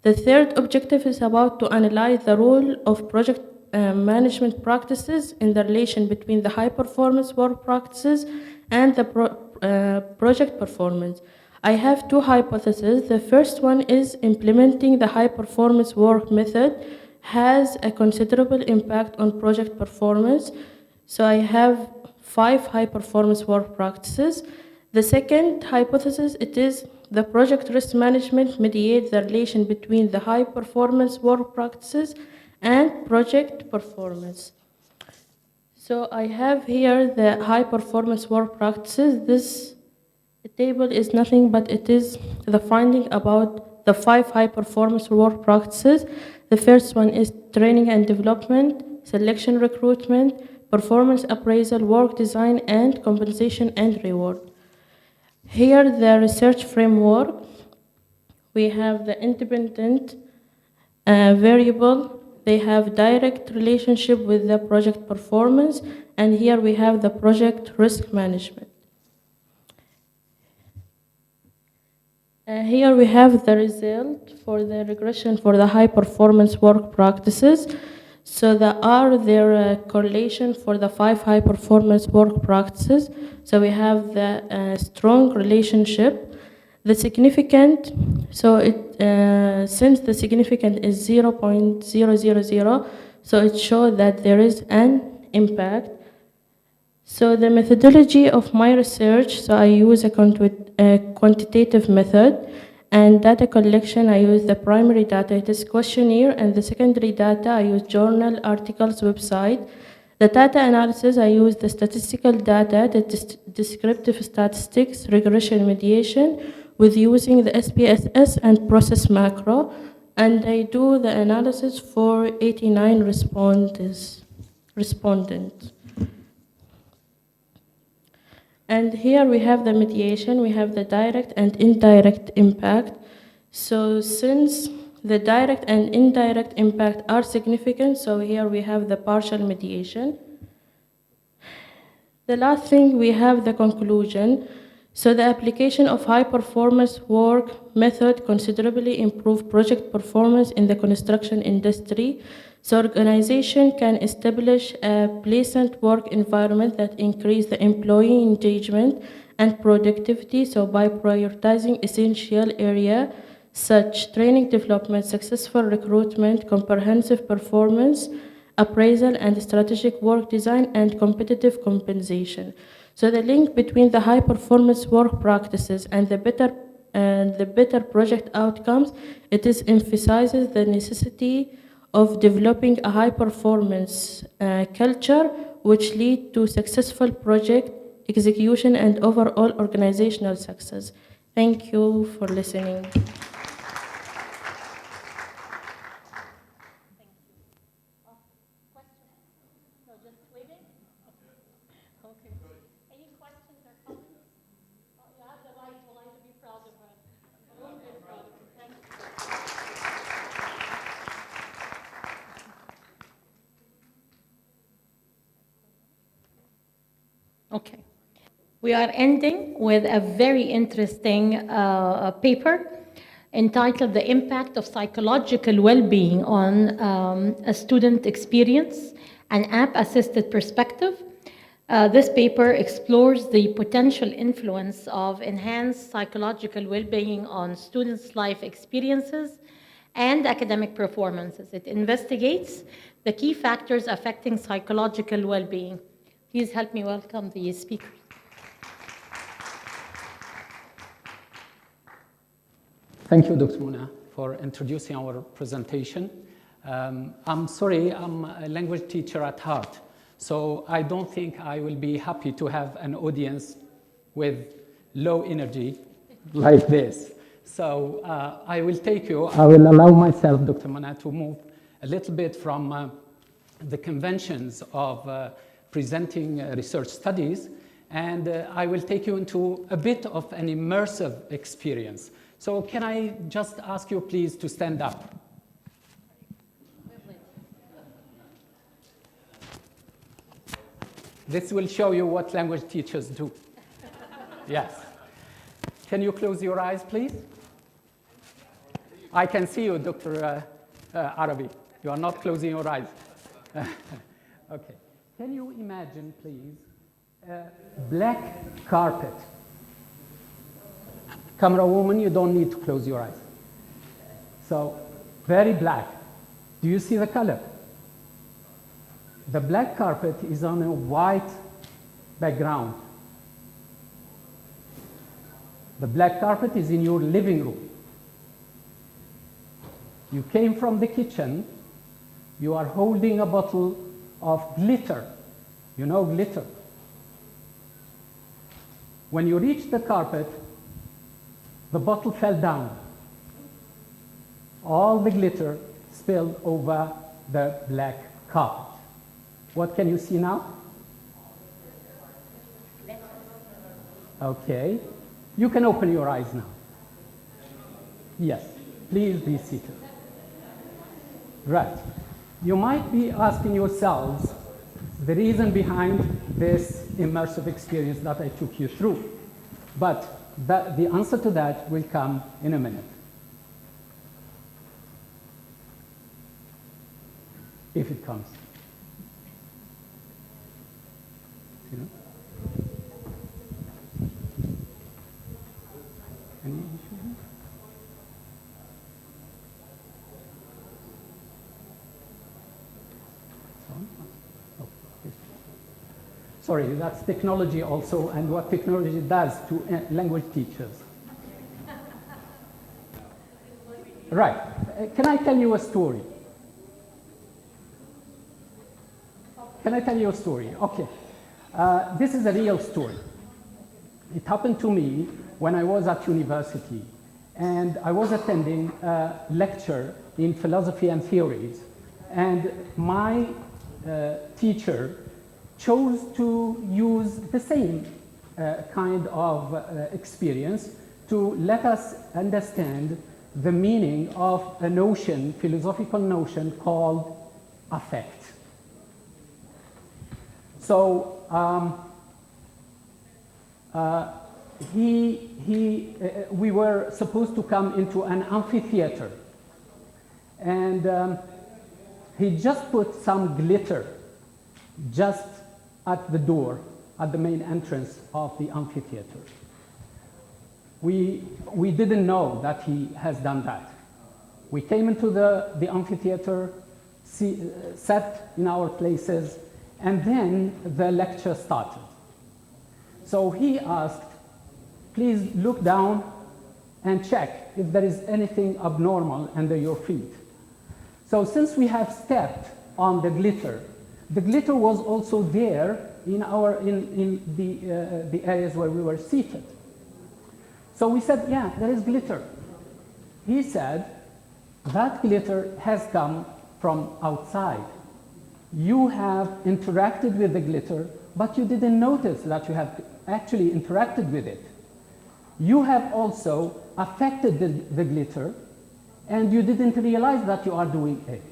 The third objective is about to analyze the role of project management practices in the relation between the high-performance work practices and the project performance. I have two hypotheses. The first one is implementing the high-performance work method has a considerable impact on project performance. So I have 5 high-performance work practices. The second hypothesis, it is the project risk management mediates the relation between the high-performance work practices and project performance. So I have here the high-performance work practices. This table is nothing but it is the finding about the 5 high-performance work practices. The first one is training and development, selection recruitment, performance appraisal, work design, and compensation and reward. Here, the research framework, we have the independent variable. They have direct relationship with the project performance, and here we have the project risk management. Here we have the result for the regression for the high performance work practices. So there are their correlation for the 5 high performance work practices. So we have the strong relationship. The significant, so it since the significant is 0.000, so it shows that there is an impact. So the methodology of my research, so I use a quantitative method, and data collection, I use the primary data, it is questionnaire, and the secondary data, I use journal, articles, website. The data analysis, I use the statistical data, the descriptive statistics, regression mediation, with using the SPSS and process macro, and I do the analysis for 89 respondents. And here we have the mediation, we have the direct and indirect impact. So since the direct and indirect impact are significant, so here we have the partial mediation. The last thing, we have the conclusion. So the application of high performance work method considerably improve project performance in the construction industry. So organization can establish a pleasant work environment that increase the employee engagement and productivity. So by prioritizing essential area such training development, successful recruitment, comprehensive performance appraisal, and strategic work design and competitive compensation. So the link between the high performance work practices and the better project outcomes, it is emphasizes the necessity of developing a high performance culture which lead to successful project execution and overall organizational success. Thank you for listening. Okay. We are ending with a very interesting paper entitled The Impact of Psychological Well-Being on a Student Experience, an App-Assisted Perspective. This paper explores the potential influence of enhanced psychological well-being on students' life experiences and academic performances. It investigates the key factors affecting psychological well-being. Please help me welcome the speaker. Thank you, Dr. Muna, for introducing our presentation. I'm sorry, I'm a language teacher at heart, so I don't think I will be happy to have an audience with low energy like this. So I will allow myself, Dr. Muna, to move a little bit from the conventions of presenting research studies, and I will take you into a bit of an immersive experience. So can I just ask you please to stand up? This will show you what language teachers do. Yes. Can you close your eyes, please? I can see you, Dr. Arabi. You are not closing your eyes. Okay. Can you imagine, please, a black carpet? Camera woman, you don't need to close your eyes. So, very black. Do you see the color? The black carpet is on a white background. The black carpet is in your living room. You came from the kitchen, you are holding a bottle of glitter. You know glitter. When you reach the carpet, the bottle fell down. All the glitter spilled over the black carpet. What can you see now? Okay. You can open your eyes now. Yes, please be seated. Right. You might be asking yourselves the reason behind this immersive experience that I took you through. But the answer to that will come in a minute. If it comes. You know? Any issue here? Sorry, that's technology also, and what technology does to language teachers. Right. Can I tell you a story? Can I tell you a story? Okay. This is a real story. It happened to me when I was at university, and I was attending a lecture in philosophy and theories, and my teacher chose to use the same kind of experience to let us understand the meaning of a notion, philosophical notion called affect. So we were supposed to come into an amphitheater, and he just put some glitter just at the door, at the main entrance of the amphitheater. We didn't know that he has done that. We came into the amphitheater, sat in our places, and then the lecture started. So he asked, please look down and check if there is anything abnormal under your feet. So since we have stepped on the glitter was also there in the areas where we were seated. So we said, yeah, there is glitter. He said, that glitter has come from outside. You have interacted with the glitter, but you didn't notice that you have actually interacted with it. You have also affected the glitter, and you didn't realize that you are doing it.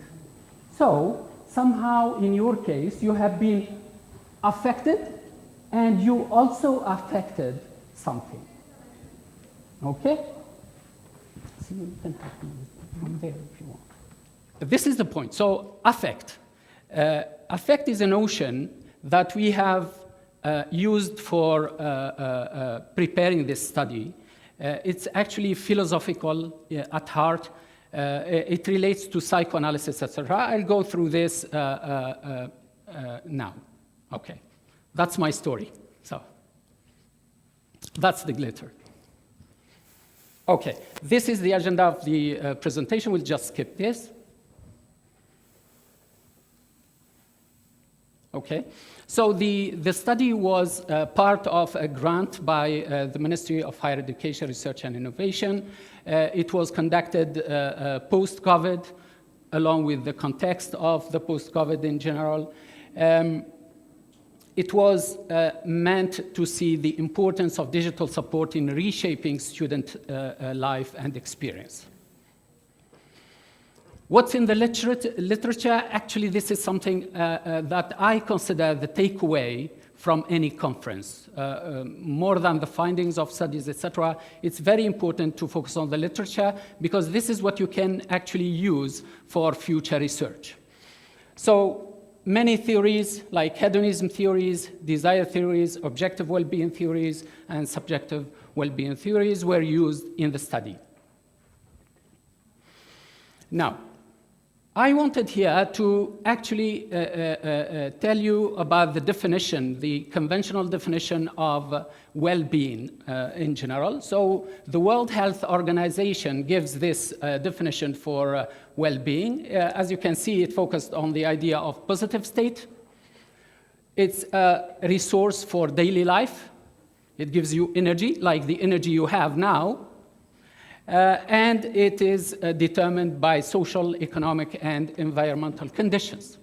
So somehow in your case, you have been affected, and you also affected something. Okay? So you can have from there if you want. This is the point. So affect. Affect is a notion that we have used for preparing this study. It's actually philosophical at heart. It relates to psychoanalysis, etc. I'll go through this now. Okay, that's my story. So that's the glitter. Okay, this is the agenda of the presentation. We'll just skip this. Okay, so the study was part of a grant by the Ministry of Higher Education, Research and Innovation. It was conducted post-COVID, along with the context of the post-COVID in general. It was meant to see the importance of digital support in reshaping student life and experience. What's in the literature? Actually, this is something that I consider the takeaway from any conference. More than the findings of studies, etc., it's very important to focus on the literature because this is what you can actually use for future research. So many theories like hedonism theories, desire theories, objective well-being theories, and subjective well-being theories were used in the study. Now, I wanted here to actually tell you about the definition, the conventional definition of well-being in general. So the World Health Organization gives this definition for well-being. As you can see, it focused on the idea of positive state. It's a resource for daily life. It gives you energy, like the energy you have now. And it is determined by social, economic, and environmental conditions.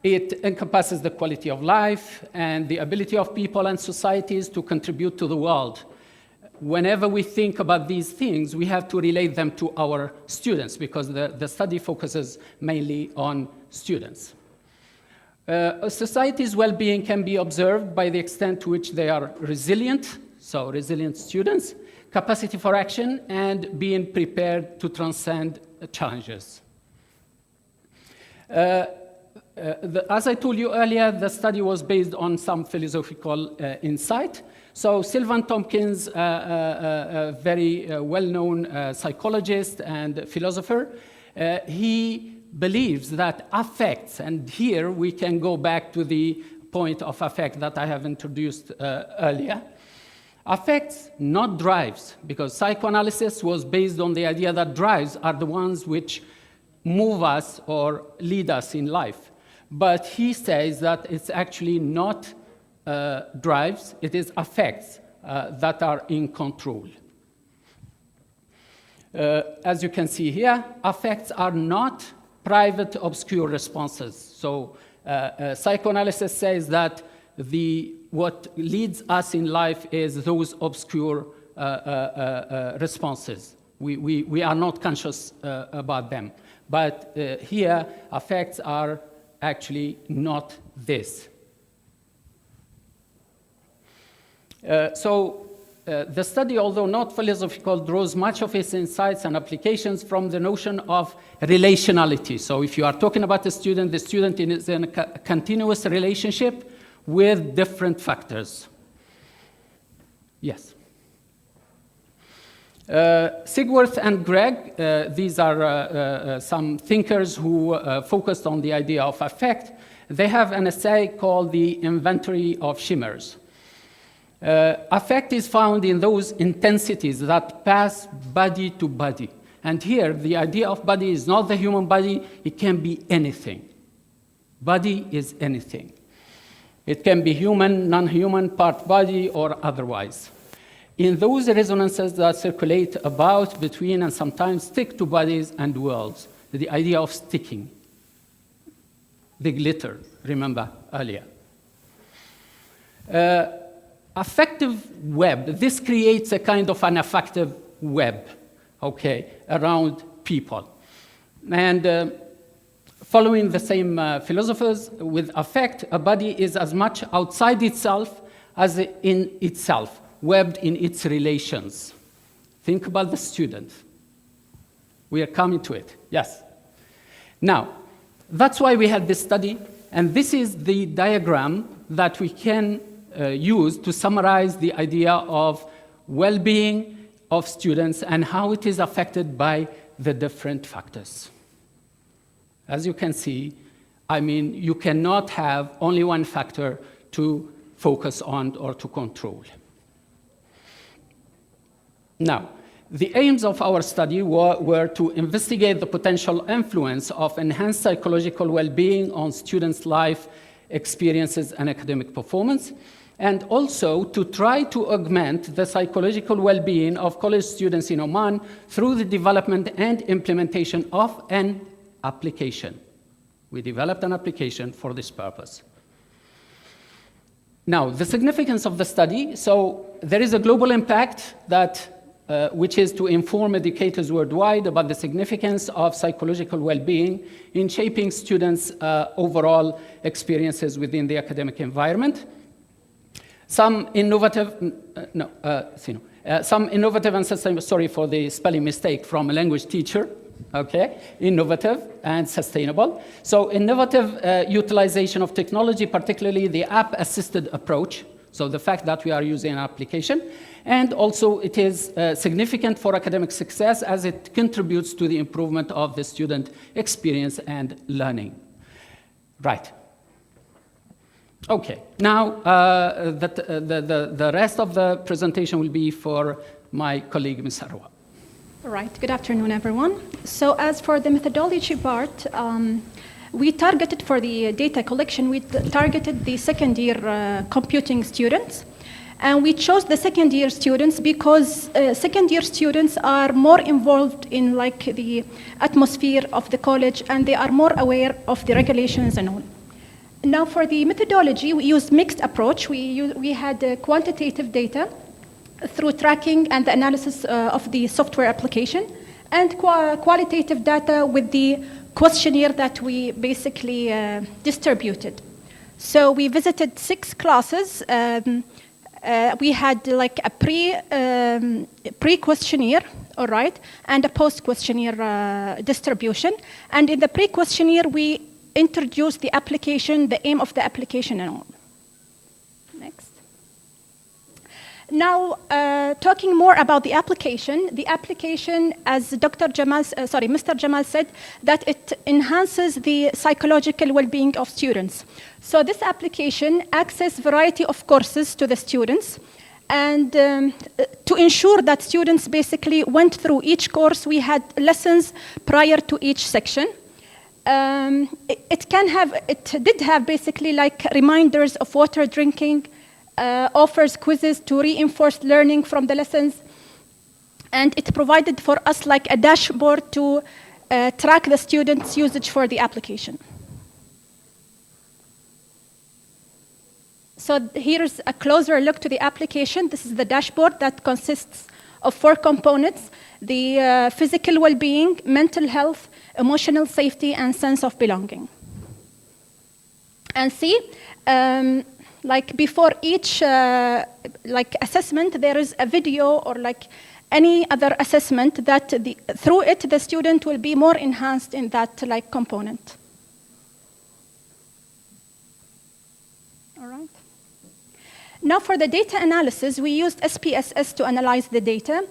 It encompasses the quality of life and the ability of people and societies to contribute to the world. Whenever we think about these things, we have to relate them to our students, because the study focuses mainly on students. A society's well-being can be observed by the extent to which they are resilient, so resilient students, capacity for action, and being prepared to transcend challenges. As I told you earlier, the study was based on some philosophical insight. So Sylvan Tompkins, a very well-known psychologist and philosopher, he believes that affects, and here we can go back to the point of affect that I have introduced earlier. Affects, not drives, because psychoanalysis was based on the idea that drives are the ones which move us or lead us in life. But he says that it's actually not drives, it is affects that are in control. As you can see here, affects are not private, obscure responses. So psychoanalysis says that what leads us in life is those obscure responses. We are not conscious about them. But here, affects are actually not this. The study, although not philosophical, draws much of its insights and applications from the notion of relationality. So if you are talking about the student is in a continuous relationship with different factors. Yes. Sigworth and Gregg, these are some thinkers who focused on the idea of affect. They have an essay called The Inventory of Shimmers. Affect is found in those intensities that pass body to body. And here, the idea of body is not the human body, it can be anything. Body is anything. It can be human, non-human, part body, or otherwise. In those resonances that circulate about, between, and sometimes stick to bodies and worlds, the idea of sticking. The glitter, remember earlier. Affective web, this creates a kind of an affective web, okay, around people. And following the same philosophers, with affect, a body is as much outside itself as in itself, webbed in its relations. Think about the student. We are coming to it, yes. Now, that's why we had this study, and this is the diagram that we can use to summarize the idea of well-being of students and how it is affected by the different factors. As you can see, I mean, you cannot have only one factor to focus on or to control. Now, the aims of our study were to investigate the potential influence of enhanced psychological well-being on students' life experiences and academic performance, and also to try to augment the psychological well-being of college students in Oman through the development and implementation of an application. We developed an application for this purpose. Now, the significance of the study. So there is a global impact that which is to inform educators worldwide about the significance of psychological well-being in shaping students' overall experiences within the academic environment. Some innovative and sustainable, sorry for the spelling mistake from a language teacher, okay, innovative and sustainable. So innovative utilization of technology, particularly the app-assisted approach. So the fact that we are using an application, and also it is significant for academic success as it contributes to the improvement of the student experience and learning. Right. Okay, now the rest of the presentation will be for my colleague, Ms. Arwa. All right, good afternoon, everyone. So as for the methodology part, we targeted for the data collection, we targeted the second year computing students. And we chose the second year students because second year students are more involved in like the atmosphere of the college, and they are more aware of the regulations and all. Now for the methodology, we used mixed approach. We had quantitative data through tracking and the analysis of the software application, and qualitative data with the questionnaire that we basically distributed. So we visited 6 classes. We had like a pre-questionnaire, all right, and a post-questionnaire distribution. And in the pre-questionnaire, we introduced the application, the aim of the application and all. Next. Now, talking more about the application, as Mr. Jamal said, that it enhances the psychological well-being of students. So this application accesses variety of courses to the students, and to ensure that students basically went through each course, we had lessons prior to each section. It did have basically like reminders of water drinking, offers quizzes to reinforce learning from the lessons, and it provided for us like a dashboard to track the students' usage for the application. So here's a closer look to the application. This is the dashboard that consists of 4 components: the physical well-being, mental health, emotional safety, and sense of belonging. And see, like before each like assessment, there is a video or like any other assessment that through it the student will be more enhanced in that like component. All right. Now for the data analysis, we used SPSS to analyze the data,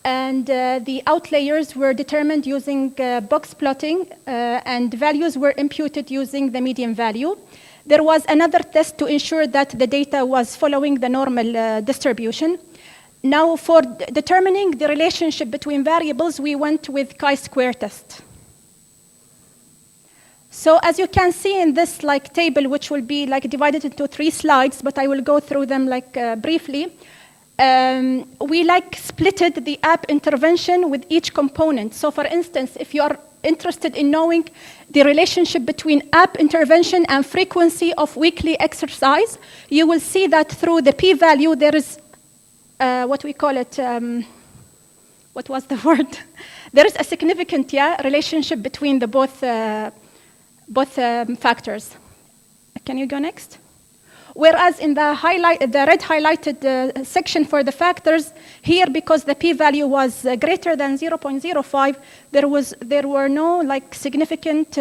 and the outliers were determined using box plotting, and values were imputed using the median value. There was another test to ensure that the data was following the normal distribution. Now for determining the relationship between variables, we went with chi-square test. So as you can see in this like table, which will be like divided into 3 slides, but I will go through them like briefly. We like splitted the app intervention with each component. So for instance, if you are interested in knowing the relationship between app intervention and frequency of weekly exercise, you will see that through the p-value there is what we call it, what was the word? There is a significant relationship between the both factors. Can you go next? Whereas in the red highlighted section for the factors, here because the p-value was greater than 0.05, there were no like significant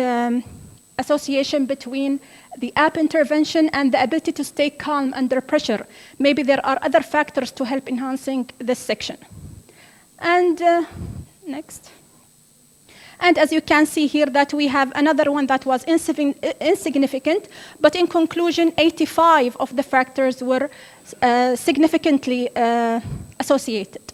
association between the app intervention and the ability to stay calm under pressure. Maybe there are other factors to help enhancing this section. And next. And as you can see here that we have another one that was insignificant, but in conclusion, 85 of the factors were significantly associated.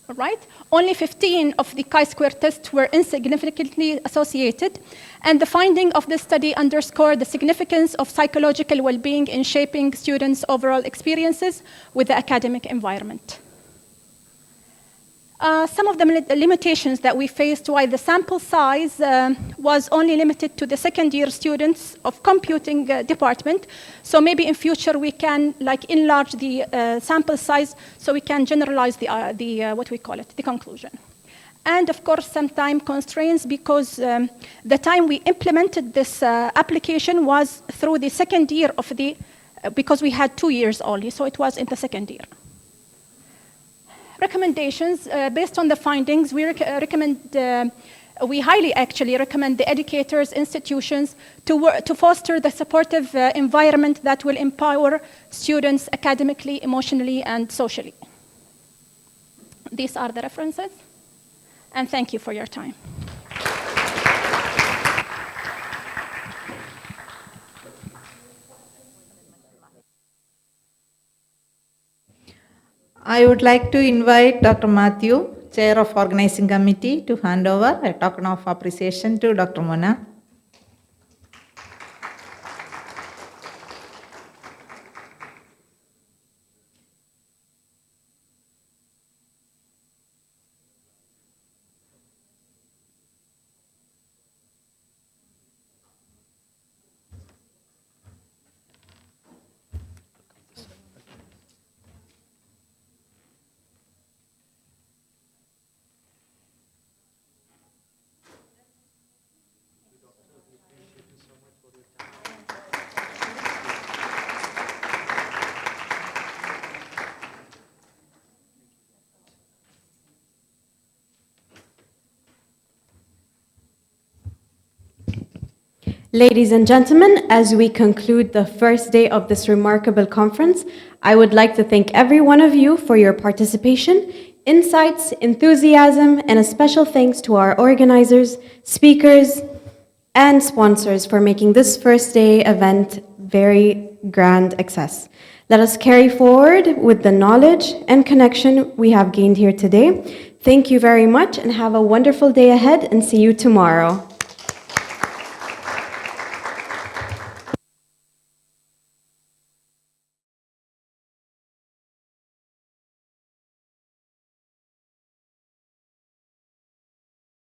All right? Only 15 of the chi-square tests were insignificantly associated, and the finding of this study underscored the significance of psychological well-being in shaping students' overall experiences with the academic environment. Some of the limitations that we faced while the sample size was only limited to the second-year students of computing department. So maybe in future we can like enlarge the sample size so we can generalize what we call it, the conclusion. And of course, some time constraints because the time we implemented this application was through the second year of because we had 2 years only, so it was in the second year. Recommendations, based on the findings, we recommend we highly actually recommend the educators, institutions to foster the supportive environment that will empower students academically, emotionally, and socially. These are the references, and thank you for your time. I would like to invite Dr. Matthew, Chair of Organizing Committee, to hand over a token of appreciation to Dr. Mona. Ladies and gentlemen, as we conclude the first day of this remarkable conference, I would like to thank every one of you for your participation, insights, enthusiasm, and a special thanks to our organizers, speakers, and sponsors for making this first day event very grand success. Let us carry forward with the knowledge and connection we have gained here today. Thank you very much and have a wonderful day ahead, and see you tomorrow.